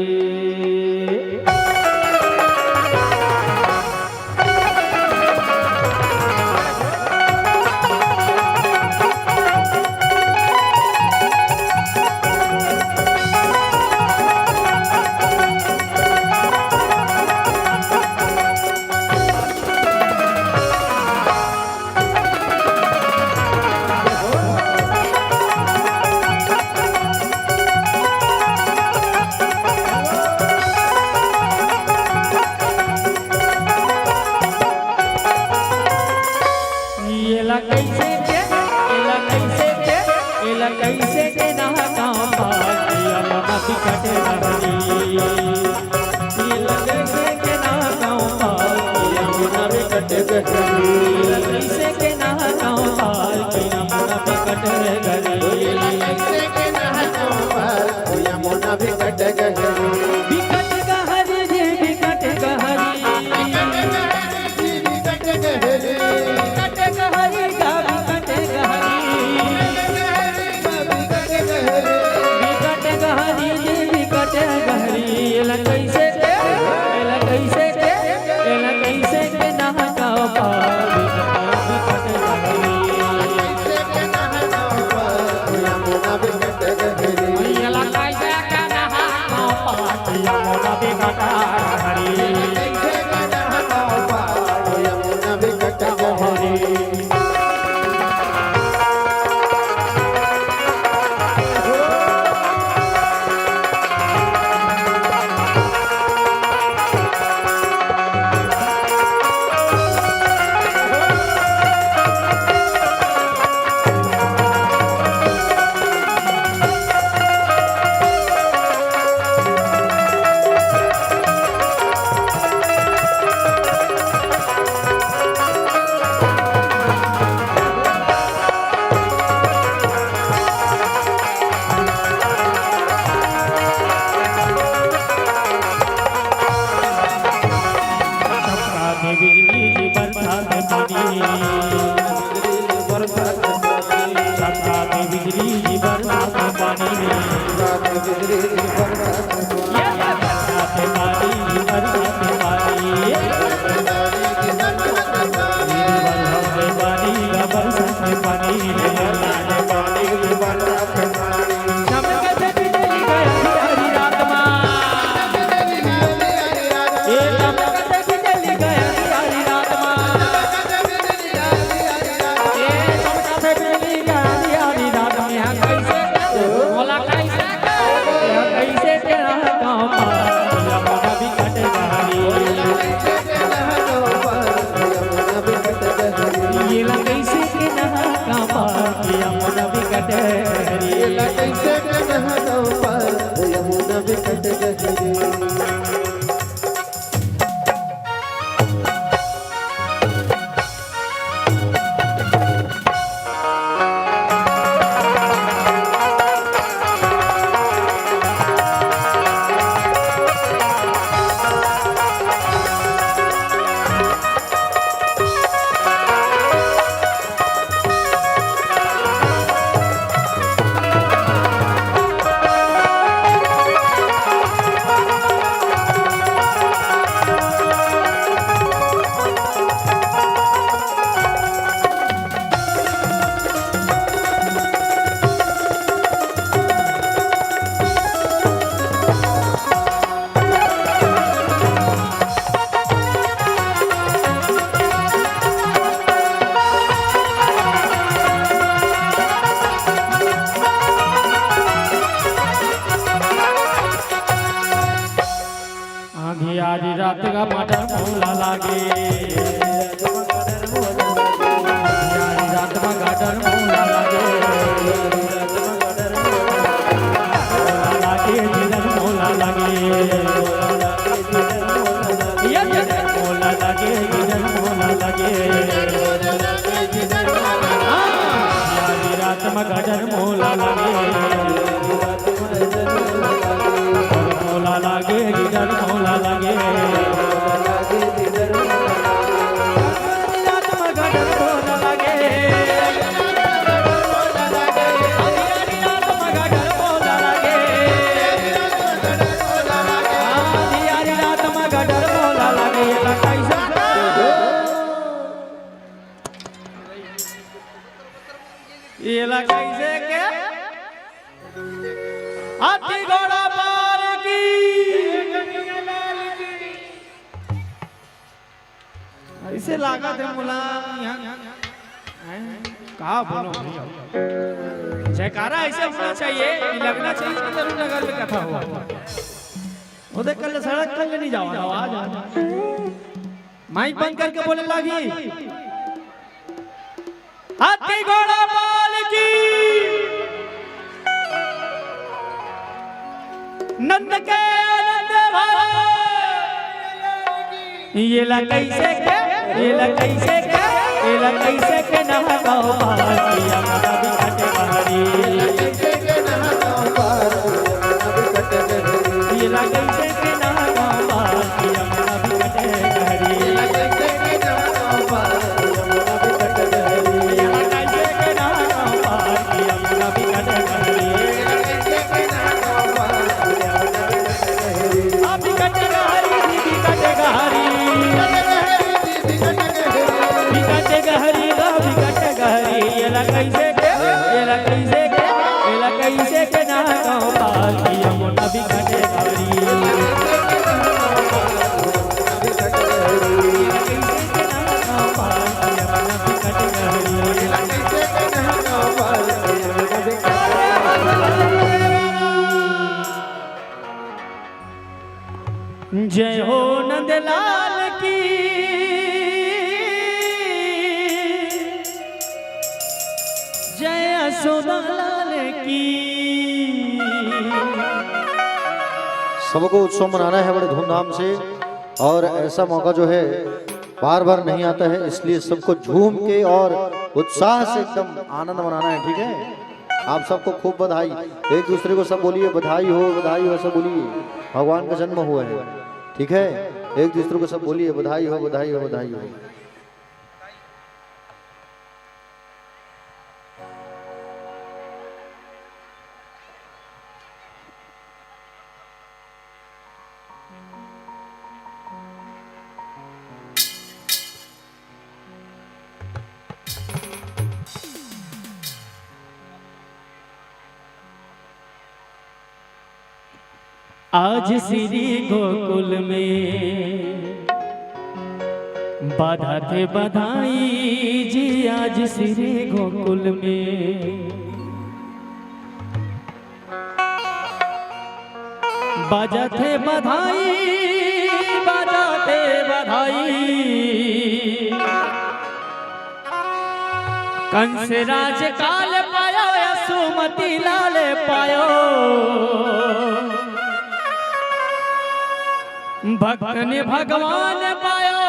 बिकट गहरी ये लगे से के ना गाँव पार यमुना बिकट गहरी कैसे के ना गाँव पार यमुना बिकट गहरी कैसे के नहाओ पार यमुना बिकट गहरी बिकट गहरी रे बिकट गहरी बिकट गहरी बिकट गहरी का बिकट गहरी बिकट गहरी बिकट गहरी रे बिकट गहरी एला कैसे के ना गाँव पार बिकट गहरी कैसे के नहाओ पार यमुना बिकट गहरी एला कैसे के ना गाँव पार यमुना बिकट गहरी कैसे के नहाओ पार यमुना बिकट गहरी बिजली जी बरसात पानी छक्का में बिजली जी बरसात पानी ये बरसात पानी बरसात पानी बरसात पानी चमकत बिजली गया हरी रात माँ ये चमकत बिजली गया हरी रात माँ ये चमकत बिजली गया हरी रात में यहाँ कैसे बोला कैसे तेरा गाँव पार यमुना बिकट गहरी ये ला कैसे के नहा गाँव पार यमुना बिकट गहरी कैसे के नहाओ पार यमुना बिकट गहरी आधी आधी रात का मटर मोला लागे आधी रात में गाटर मोला लागे मोला लागे ये मोला लागे मोला लागे आधी रात में गाटर मोला लागे मोला लागे गिरर मोला लागे रात में गडर मोला लागे आधी रात में गडर मोला लागे आधी रात में गडर मोला लागे ये कैसा ये कैसे के हाथी घोड़ा पार की ऐसे लागत है मुलायम कहा बोलो जयकारा ऐसे होना चाहिए लगना चाहिए कि जरूर नगर में कथा हुआ वो देख कल सड़क कल नहीं जाओ आवाज माइक बंद करके बोले लगी हाथी घोड़ा पाल की नंद के आनंद भाई ये ला कैसे के ये ला कैसे के ये ला कैसे के नहा गाओ पासिया मना बिकट गहरी ये ला कैसे के नहा गाओ पासिया मना बिकट गहरी ये ला कैसे के नहा गाओ पासिया मना बिकट गहरी कैसे के एला कैसे के एला कैसे के ना गाँव पाल किया मोटा बिकटे गहरी जय हो नंदलाल की जय यशोदालाल की। सबको उत्सव मनाना है बड़े धूमधाम से और ऐसा मौका जो है बार बार नहीं आता है, इसलिए सबको झूम के और उत्साह से एकदम आनंद मनाना है। ठीक है, आप सबको खूब बधाई, एक दूसरे को सब बोलिए बधाई हो सब बोलिए, भगवान का जन्म हुआ है। ठीक है, एक दूसरे को सब बोलिए बधाई हो बधाई हो बधाई हो। आज श्री गोकुल में बाधा थे बधाई जी, आज श्री गोकुल में बाजा थे बधाई, बाजा थे बधाई। कंस राज काल पायो सुमति लाल पायो, भक्त ने भगवान पायो,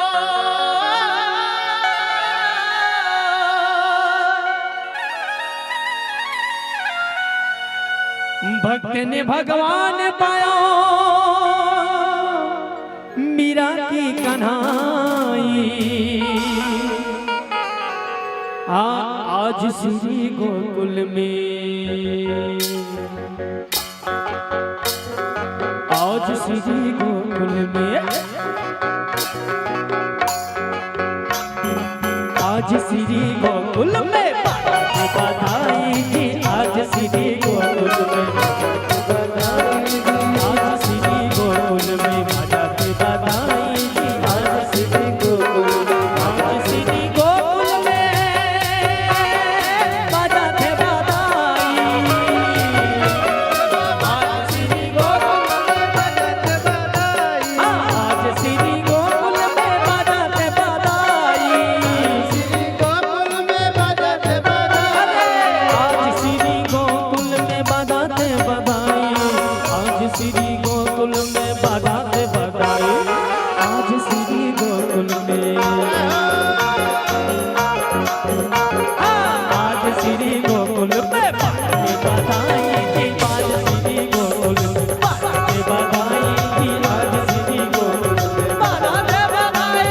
भक्त ने भगवान पायो, मीरा की कन्हाई। आज श्री गोकुल में, आज श्री गोकुल में, आज श्री गोकुल में बधाई जी, आज श्री गोकुल में बधाई जी, आज श्री गोकुल में बधाई जी, आज श्री गोकुल में, आज श्री गोकुल में बधाई बधाई, आज श्री गोकुल में बधाई बधाई, आज श्री गोकुल में बधाई बधाई, श्री गोकुल में बजाते बधाई, आज श्री गोकुल में बधाते बधाई, आज श्री गोकुल में बधाते बधाई, आज श्री गोकुल में, आज श्री गोकुल में बधाते बधाई जी, आज श्री गोकुल में बधाते बधाई जी, आज श्री गोकुल में बधाते बधाई।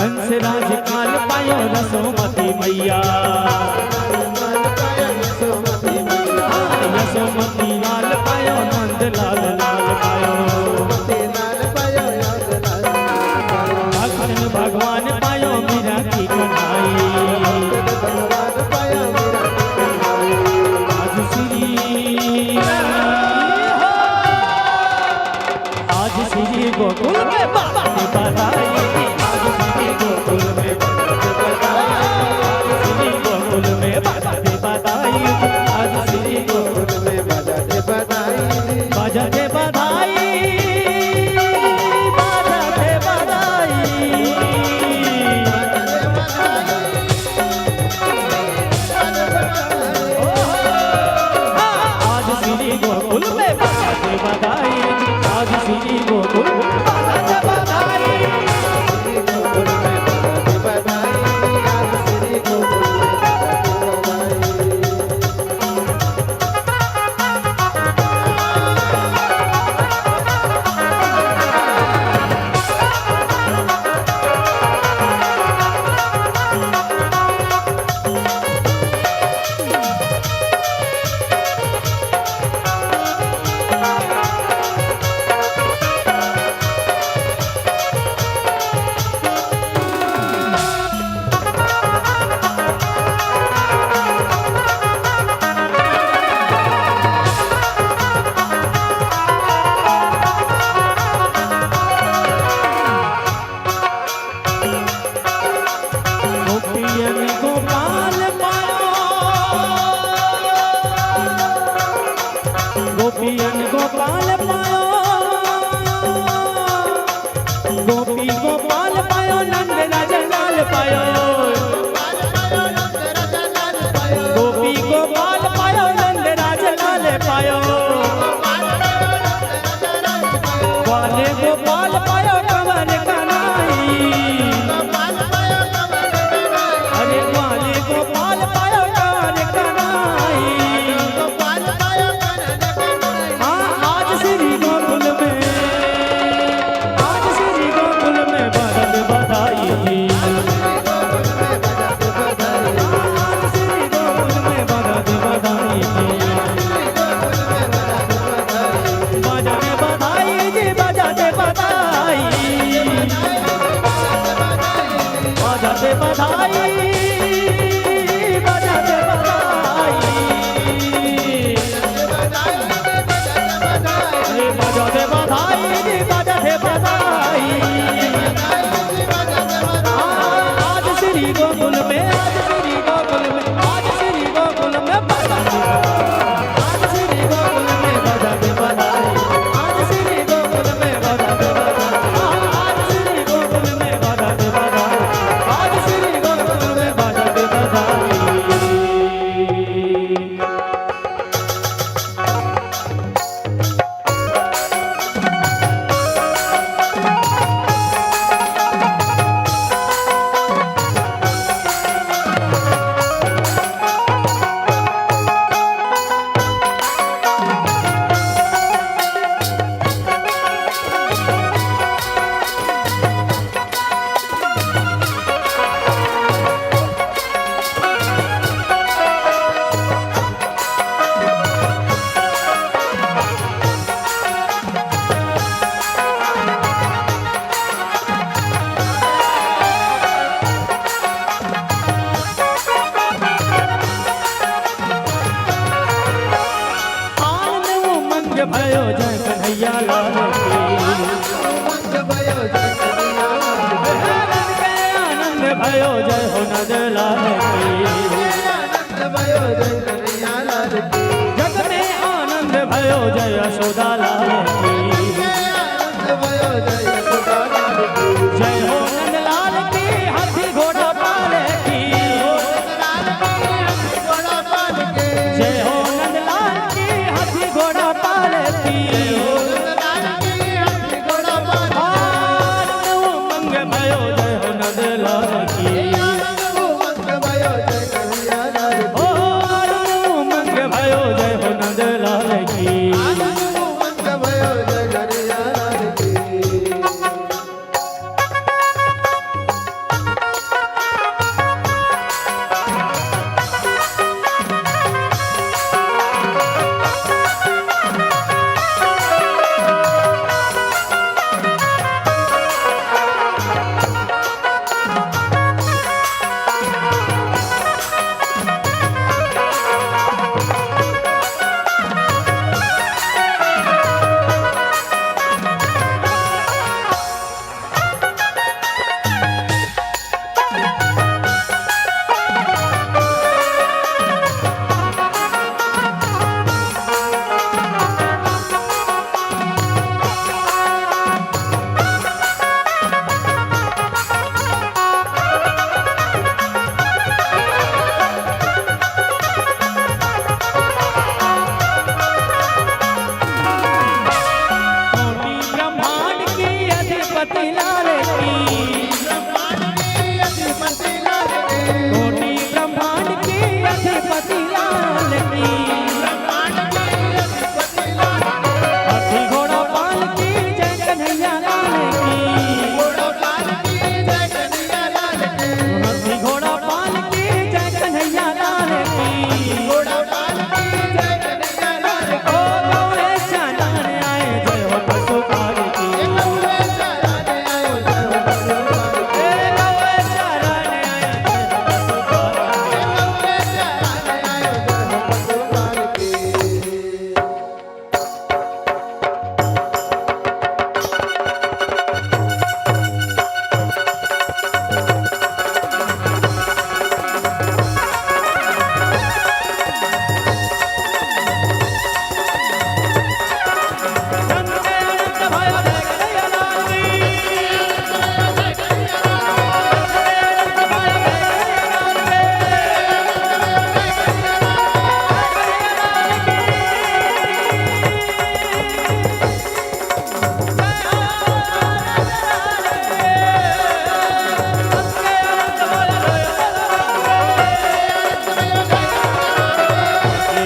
कंस राज काल पायो रसोमती मैया यशोमती लाल पायो नंद लाल लाल पायो भक्त भगवान पायो मीरा की कन्हाई आज श्री गोकुल में बाबा ने बधाई आज श्री गोकुल में श्री गोकुल में बाबा ने बधाई आज श्री गोकुल में बाबा ने बधाई बाजा दे बधाई बाजा दे बधाई आज श्री गोकुल में बाजा दे बधाई आज श्री गोकुल में बाजा दे बधाई गोपियन गोपाल पायो गोपी गोपाल पायो नंद राजा लाल पायो गोपी गोपाल पायो नंद राजा लाल पायो ग्वाले गोपाल पायो कंवर कन्हाई अरे ग्वाले गोपाल पायो कंवर कन्हाई आज श्री गोकुल में बरद बधाई आज श्री गोकुल में बरद बधाई बजाने बधाई जी बजाते बधाई बजाते बधाई बजाते बधाई बजाते बधाई जी बजाते बधाई आज श्री गोकुल में आज श्री गोकुल में आज श्री गोकुल में बधाई आज श्री गोकुल में बजाते बधाई आज श्री गोकुल में बजाते बधाई आज श्री गोकुल में बजाते बधाई आज श्री गोकुल में बजाते बधाई भयो जय कन्हैया लाल की आनंद भयो जय हो नंद लाल की जग में आनंद भयो जय यशोदा लाल की जय हो नंद लाल की हाथी घोड़ा पाल की जय हो नंद लाल की हाथी घोड़ा पाल की मंग भयो जय हो नंद लाल की मंग भयो जय हो नंद लाल की अधिपति लाल की, कोटि ब्रह्मांड की अधिपति लाल की, हाथी घोड़ा पाल की जय कन्हैया लाल की, हाथी घोड़ा पाल की जय कन्हैया लाल की, ओ गौरे चरण आए जय हो पशुपाल की, ए गौरे चरण आए जय हो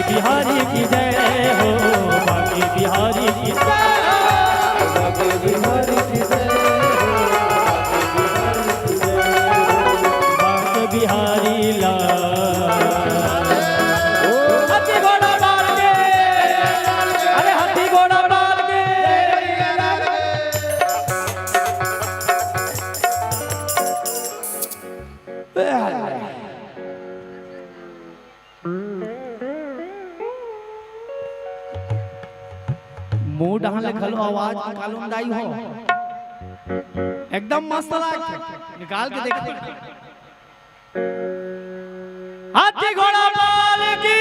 बिहारी की जय हो, बाकी बिहारी की जय, बाकी बिहारी की जय हो, बाकी बिहारी लाल। हाथी घोड़ा डाल के, अरे हाथी घोड़ा डाल के, मुंह डाल खलो आवाज कालुंदाई हो, एकदम मस्त लाग निकाल के देख। हाथी घोड़ा पाल की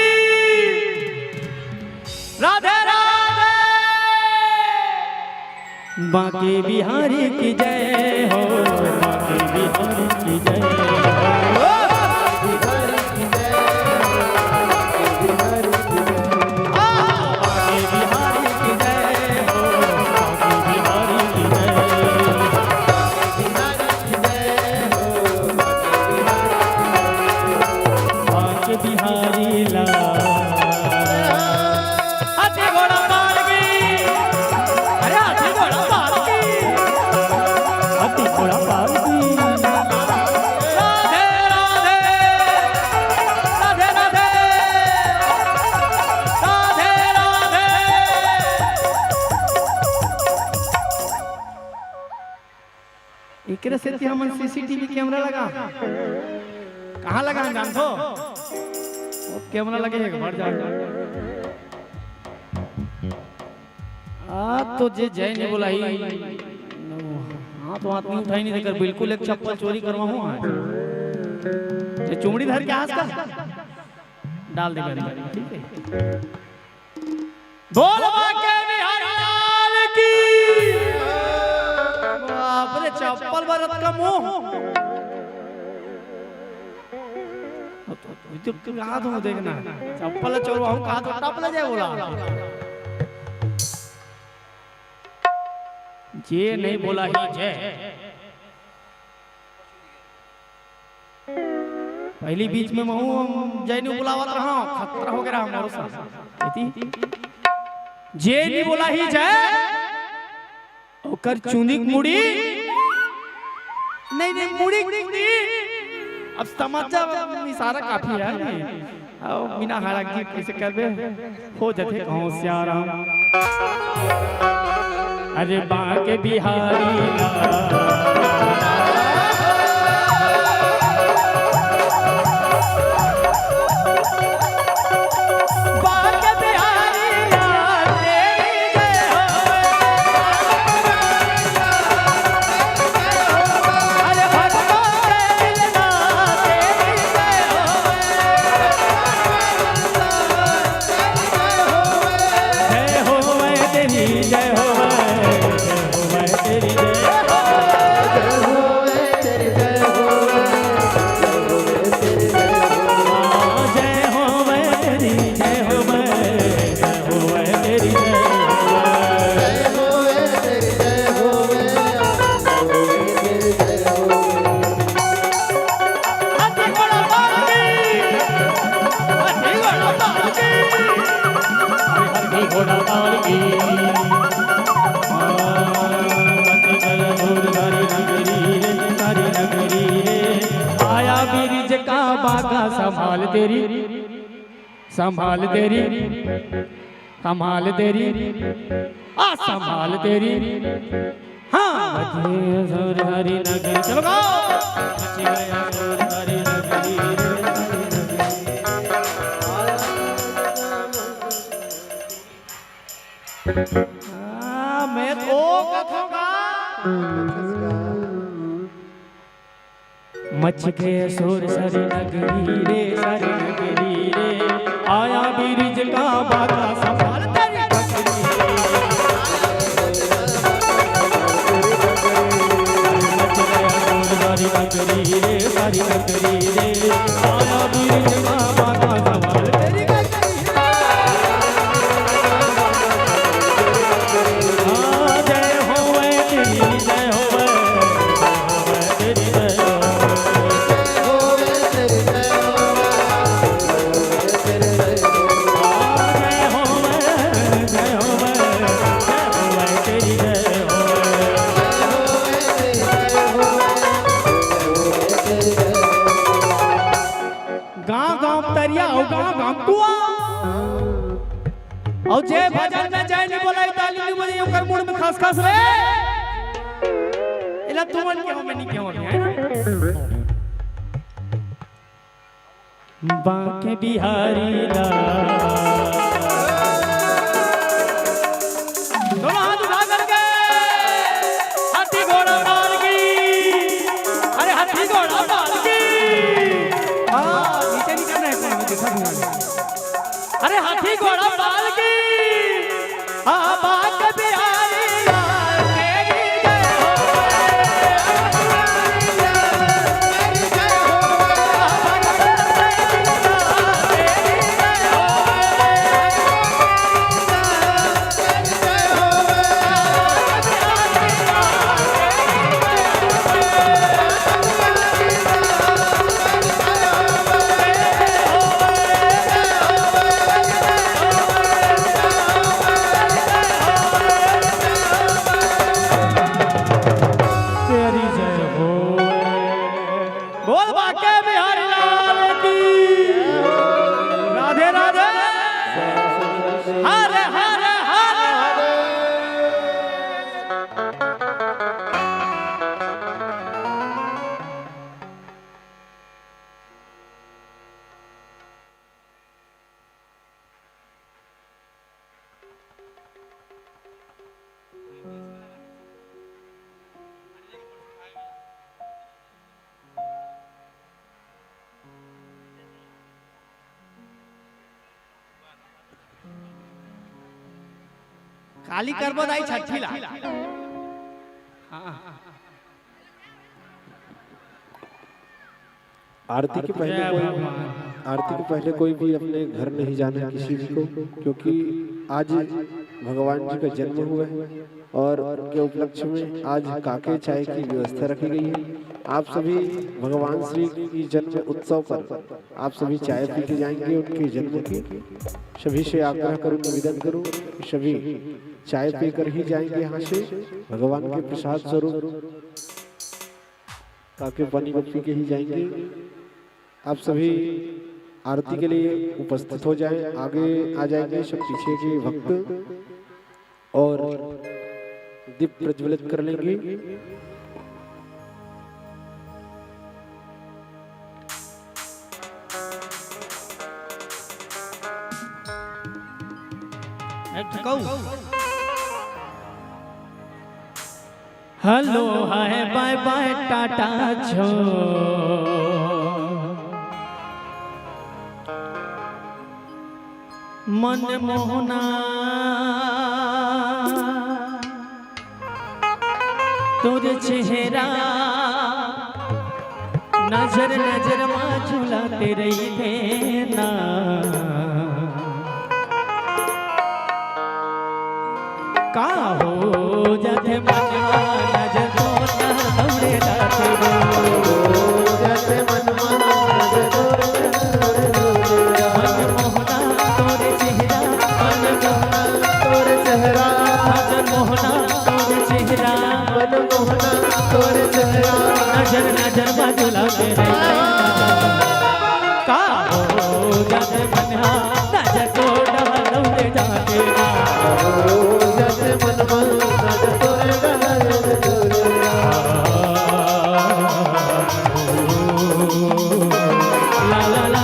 राधे राधे, बाकी बिहारी की जय हो, बाकी बिहारी की जय हो, बिहारी लाल। हाथी घोड़ा पाल की, अरे हाथी घोड़ा पाल की, हाथी घोड़ा पाल की, राधे राधे, राधे राधे, राधे राधे। एकरे से हमन सीसीटीवी कैमरा लगा, कहाँ लगा जान तो कैमरा लगे बढ़ जा। तो जे जय ने बोला ही, हाँ तो हाथ नहीं उठाई नहीं देकर बिल्कुल एक चप्पल चोरी करवा हूँ, ये चुमड़ी धर के आस का डाल देगा, ठीक है। बोल बाके बिहारी लाल की, बाप रे चप्पल बरत का मुंह, कहा तुम देखना चप्पल चोरवाऊं, कहा तो टपला जाए बोला, जे नहीं बोला ही जय। पहली बीच में महू जय ने बुलावत रहा, खतरा हो गया हमारे साथ, जे नहीं बोला ही जय, ओकर चुंदी मुड़ी नहीं नहीं मुड़ी मुड़ी, अब समाचा इशारा काफी है, अब बिना हारा की कैसे करबे हो जाते कहूं श्याराम। अरे बाके बिहारी जय हो तेरी जय हो तेरी जय। बाका संभाल तेरी संभाल तेरी संभाल तेरी संभाल तेरी हाँ हरी नगरी चलो हरी नगरी मैं तो कथूंगा मच के सुर सरी नगरी रे आया बीरिज का बाका संभाल तेरी नगरी रे सारी नगरी रे आया बीरिज का बाका संभाल तेरी जय होवे तेरी जय होवे तेरी जय और जय भजन में जय नहीं बोला ताली नहीं बोली ओकर मूड में खास खास रे इला तुमन के हम नहीं क्यों है ना बाके बिहारी ला दोनों हाथ उठा करके हाथी घोड़ा मार की अरे हाथी घोड़ा मार की नीचे नहीं करना है कौन मैं दिखा दूंगा अरे हाथी घोड़ा मार की बाक बिहारी लाल तेरी जय काली करबो दाई छठी ला आरती के पहले कोई भी अपने घर नहीं जाना किसी भी को, क्योंकि आज भगवान जी का जन्म हुआ है और के उपलक्ष्य में आज काके चाय की व्यवस्था रखी गई है। आप सभी भगवान श्री की जन्म उत्सव पर आप सभी चाय पी के जाएंगे। उनके जन्म की सभी से आग्रह करूँ, निवेदन करूँ, सभी चाय पीकर ही जाएंगे यहाँ से। भगवान के प्रसाद स्वरूप काके पानी पी के ही जाएंगे। आप सभी आरती के लिए उपस्थित हो जाएं, आगे आ जाएंगे सब पीछे के भक्त और दीप प्रज्वलित कर लेंगे। Hello hi bye bye tata छो मन मोहना तुझे चेहरा नजर नजर में झुलाते रही थे ना। का हो जाते मनवा नजर तो दौड़े जाते हो जाते मनवा नजर मोहना तोरे चेहरा मन मोहना तोरे चेहरा मन मोहना तोरे चेहरा मन मोहना तोरे चेहरा नजर नजर बाजुला तेरे ना नजर तो डालो रे जाके ना जैसे मन मन नज तोरे डाले तोरे ला ला ला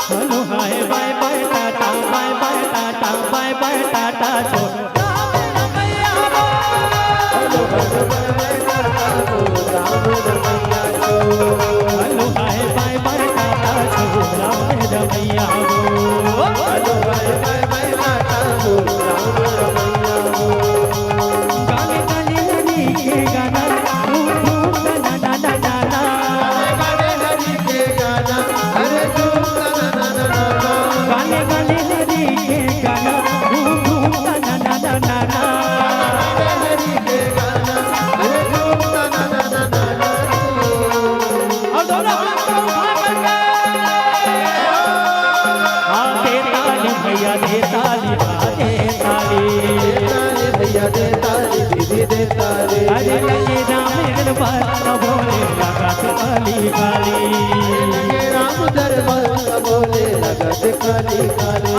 hello hi bye bye ta ta bye bye ta ta bye bye ta ta छोड़ hello hi bye bye ta ta छोड़ रमैया गाने गाने हरी के गाना ना ना ना ना गाने गाने हरी के गाना ना ना ना ना ना और दोनों हाथ को उठा करके हाँ दे ताली भैया दे ताली हाँ दे ताली भैया दे ताली दीदी दे ताली अरे लगे राम पर न बोले लगा तो काली काली राम दरबार बोले लगत खाली खाली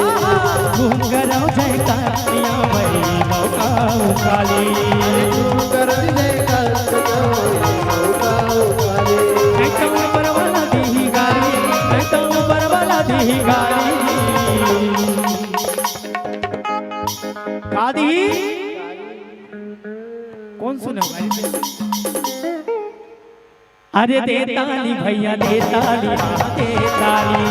घूम कर जय कालिया भई मौका काली कर दे कर एकदम पर वाला दी गाली एकदम पर वाला दी गाली गादी कौन सुने अरे दे ताली भैया दे ताली हाँ दे ताली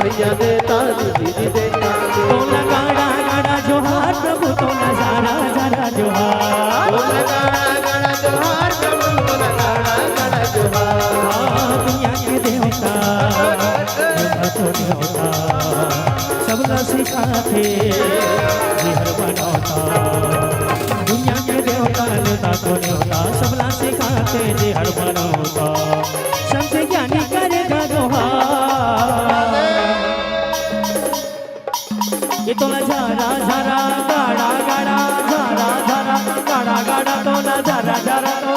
भैया दे ताली दीदी दे ताली तो लगाड़ा गाड़ा जोहार प्रभु तो नजारा जरा जोहार गाड़ा जोहार प्रभु गाड़ा गाड़ा जोहार दुनिया के देवता तो देवता सबला सिखाते हर बनौता दुनिया के देवता नेता तो नेता सबला सिखाते जे हर बनौता संत ज्ञानी करेगा जोहार ये तो नजारा झरा गाड़ा गाड़ा झरा झरा गाड़ा गाड़ा तो नजारा झरा तो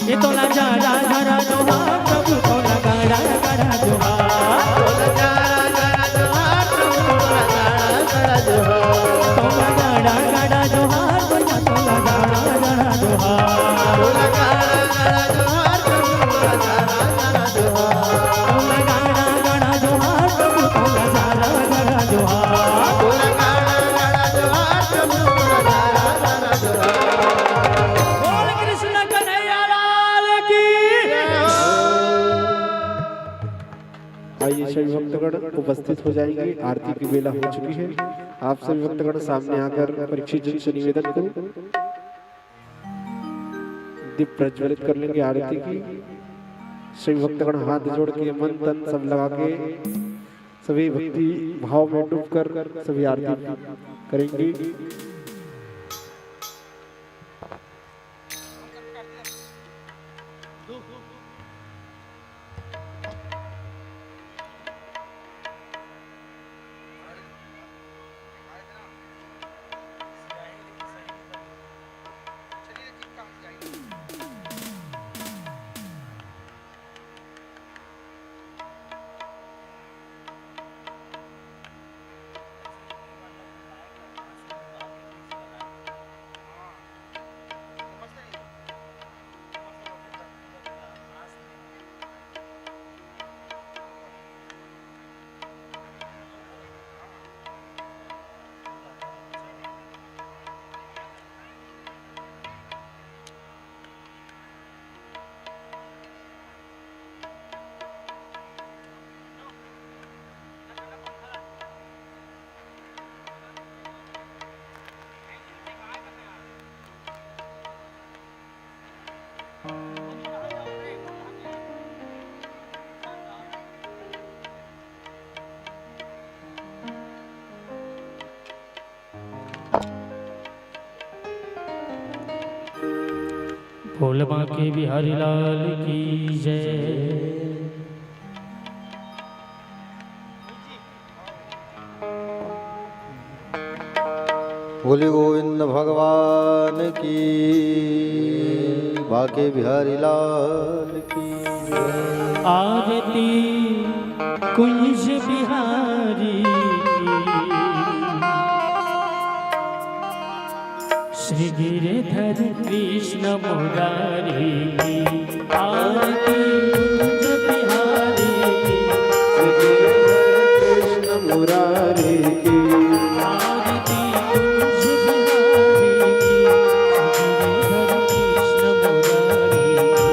ये तो नजारा झरा जोहार प्रभु तो गाड़ा गाड़ा जोहार तो गाड़ा गाड़ा जोहार भैया तो गाड़ा गाड़ा जोहार तो गाड़ा गाड़ा जोहार प्रभु तो गाड़ा गाड़ा जोहार बोल कृष्ण कन्हैया लाल की आइए सभी भक्तगण उपस्थित हो जाएंगे। आरती की बेला हो चुकी है। आप सभी भक्तगण सामने आकर परीक्षित जन से निवेदन करो, दीप प्रज्वलित कर लेंगे आरती की। सभी भक्तगण हाथ जोड़ के मन तन सब लगा के सभी भक्ति भाव में डूबकर सभी आरती करेंगे। बोल बांके बिहारी लाल की जय। बोले गोविंद भगवान की, बाके बिहारी लाल की जय। आरती कुंज बिहारी श्री गिरधर कृष्ण मुरारी की। आरती कुंज बिहारी श्री गिरधर कृष्ण मुरारी की। आरती कुंज बिहारी श्री गिरधर कृष्ण मुरारी की।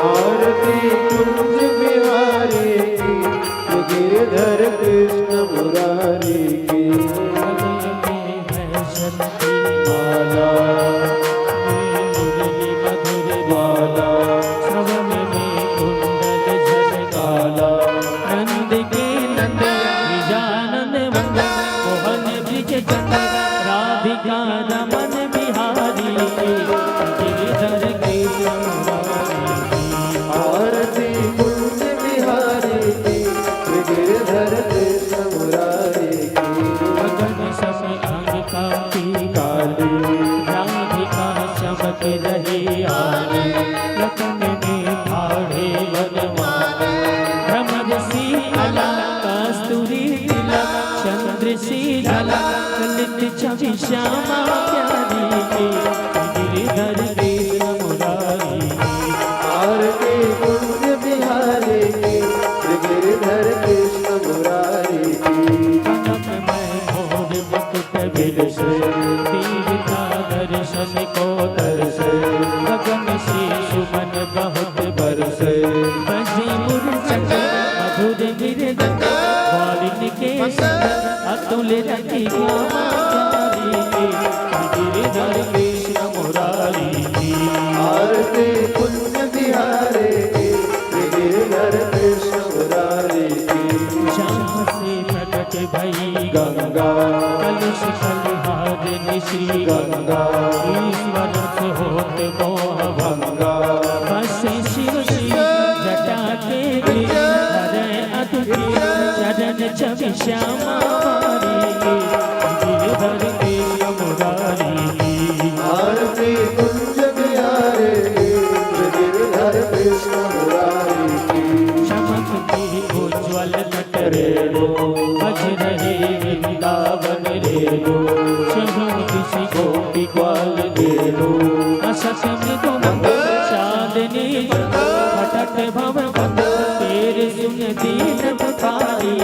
आरती कुंज बिहारी की, श्री गिरधर कृष्ण मुरारी की। माला मुरली मधुर बाला, श्रवण में कुंडल झलकाला। नंद के नंद निजानन वंद, मोहन ब्रिज चंद राधिका रमन बिहारी। गिरधर कृष्ण मुरारी की। आरती कुंज बिहारी की, श्री गिरधर कृष्ण मुरारी की। गगन सब अंग कांति काली, राधिका चमक रही आली। लखन में भाड़े वनमाला, भ्रमरसी अला कस्तूरी तिलक। चंद्रशीला ललित छवि श्यामा प्यारी। गिरधर कृष्ण मुरारी की। आरती कुंज बिहारी की, श्री गिरधर कृष्ण मुरारी की। कनकमय मोर मुकुट बिरसे, देवता दर्शन को तरसे। गगन से सुमन बहुत बरसे, बजे मुरचंड मधुर गिरधर। वालिन के संग अतुल रति श्यामा प्यारी। गिरधर कृष्ण मुरारी की। आरती कुंज बिहारी की, श्री गिरधर कृष्ण मुरारी की। श्याम से प्रकट भई गंगा कलश कलिहारिणी श्री गंगा। ईश्वर से होत मोह भंगा, बसे शिव श्री जटा के गिर। हरे अद्भुत चरण छवि श्यामा मारी। गिरधर कृष्ण मुरारी की। आरती कुंज बिहारी की, श्री गिरधर कृष्ण मुरारी की। चमकती उज्ज्वल नट रेणु, बज रहे वृंदावन रेणु। शहर किसी गोपी ग्वाल गेलु, असत मृदु मंद चांदनी फटक भव बंद। तेरे सुन दीन पुकारी।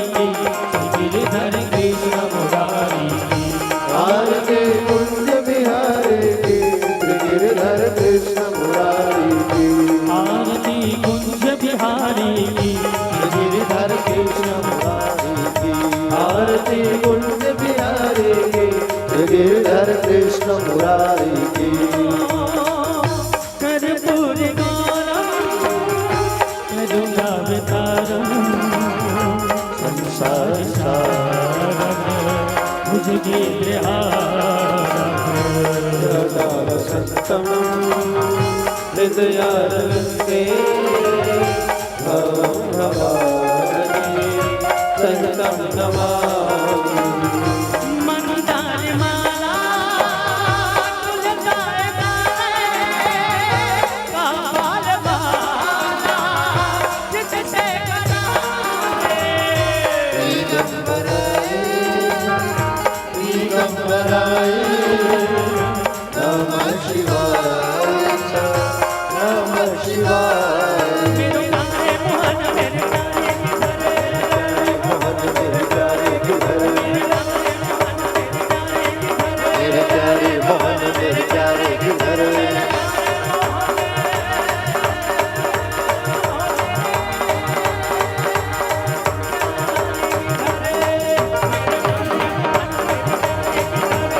गिरधर कृष्ण मुरारी की। आरती कुंज बिहारी की, श्री गिरधर कृष्ण मुरारी की। आरती कुंज बिहारी की। गिरधर कृष्ण मुरारी की। आरती कुंज बिहारी की, श्री गिरधर कृष्ण मुरारी की। कर्पूर गौरम करुणावतारम, संसार सारम भुजगेन्द्रहारम। सदा वसंतम हृदयारविंदे, भवं भवानी सततं नमामि। मंदार माला तुलगाए काल बाला, जिससे कराए। दिगंबराय नमः शिवाय, नमः शिवाय। मेरे प्यारे मोहन, मेरे प्यारे मोहन मेरे प्यारे मोहन, मेरे प्यारे गिरधर।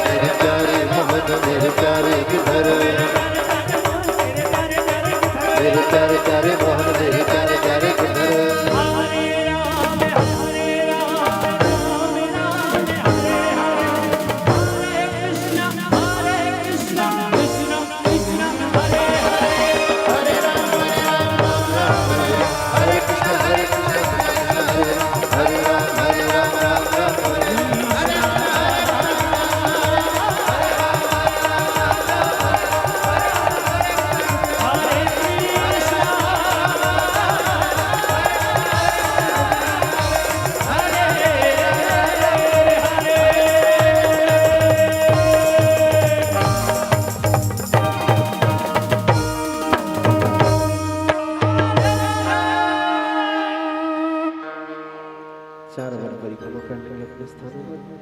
मेरे प्यारे मोहन, मेरे प्यारे गिरधर। मेरे प्यारे प्यारे मोहन, मेरे प्यारे प्यारे गिरधर। हरे राम हरे राम, राम राम हरे हरे। हरे कृष्ण कृष्ण कृष्ण हरे हरे। 4 बार परिक्रमा कर लेंगे अपने स्थानों पर।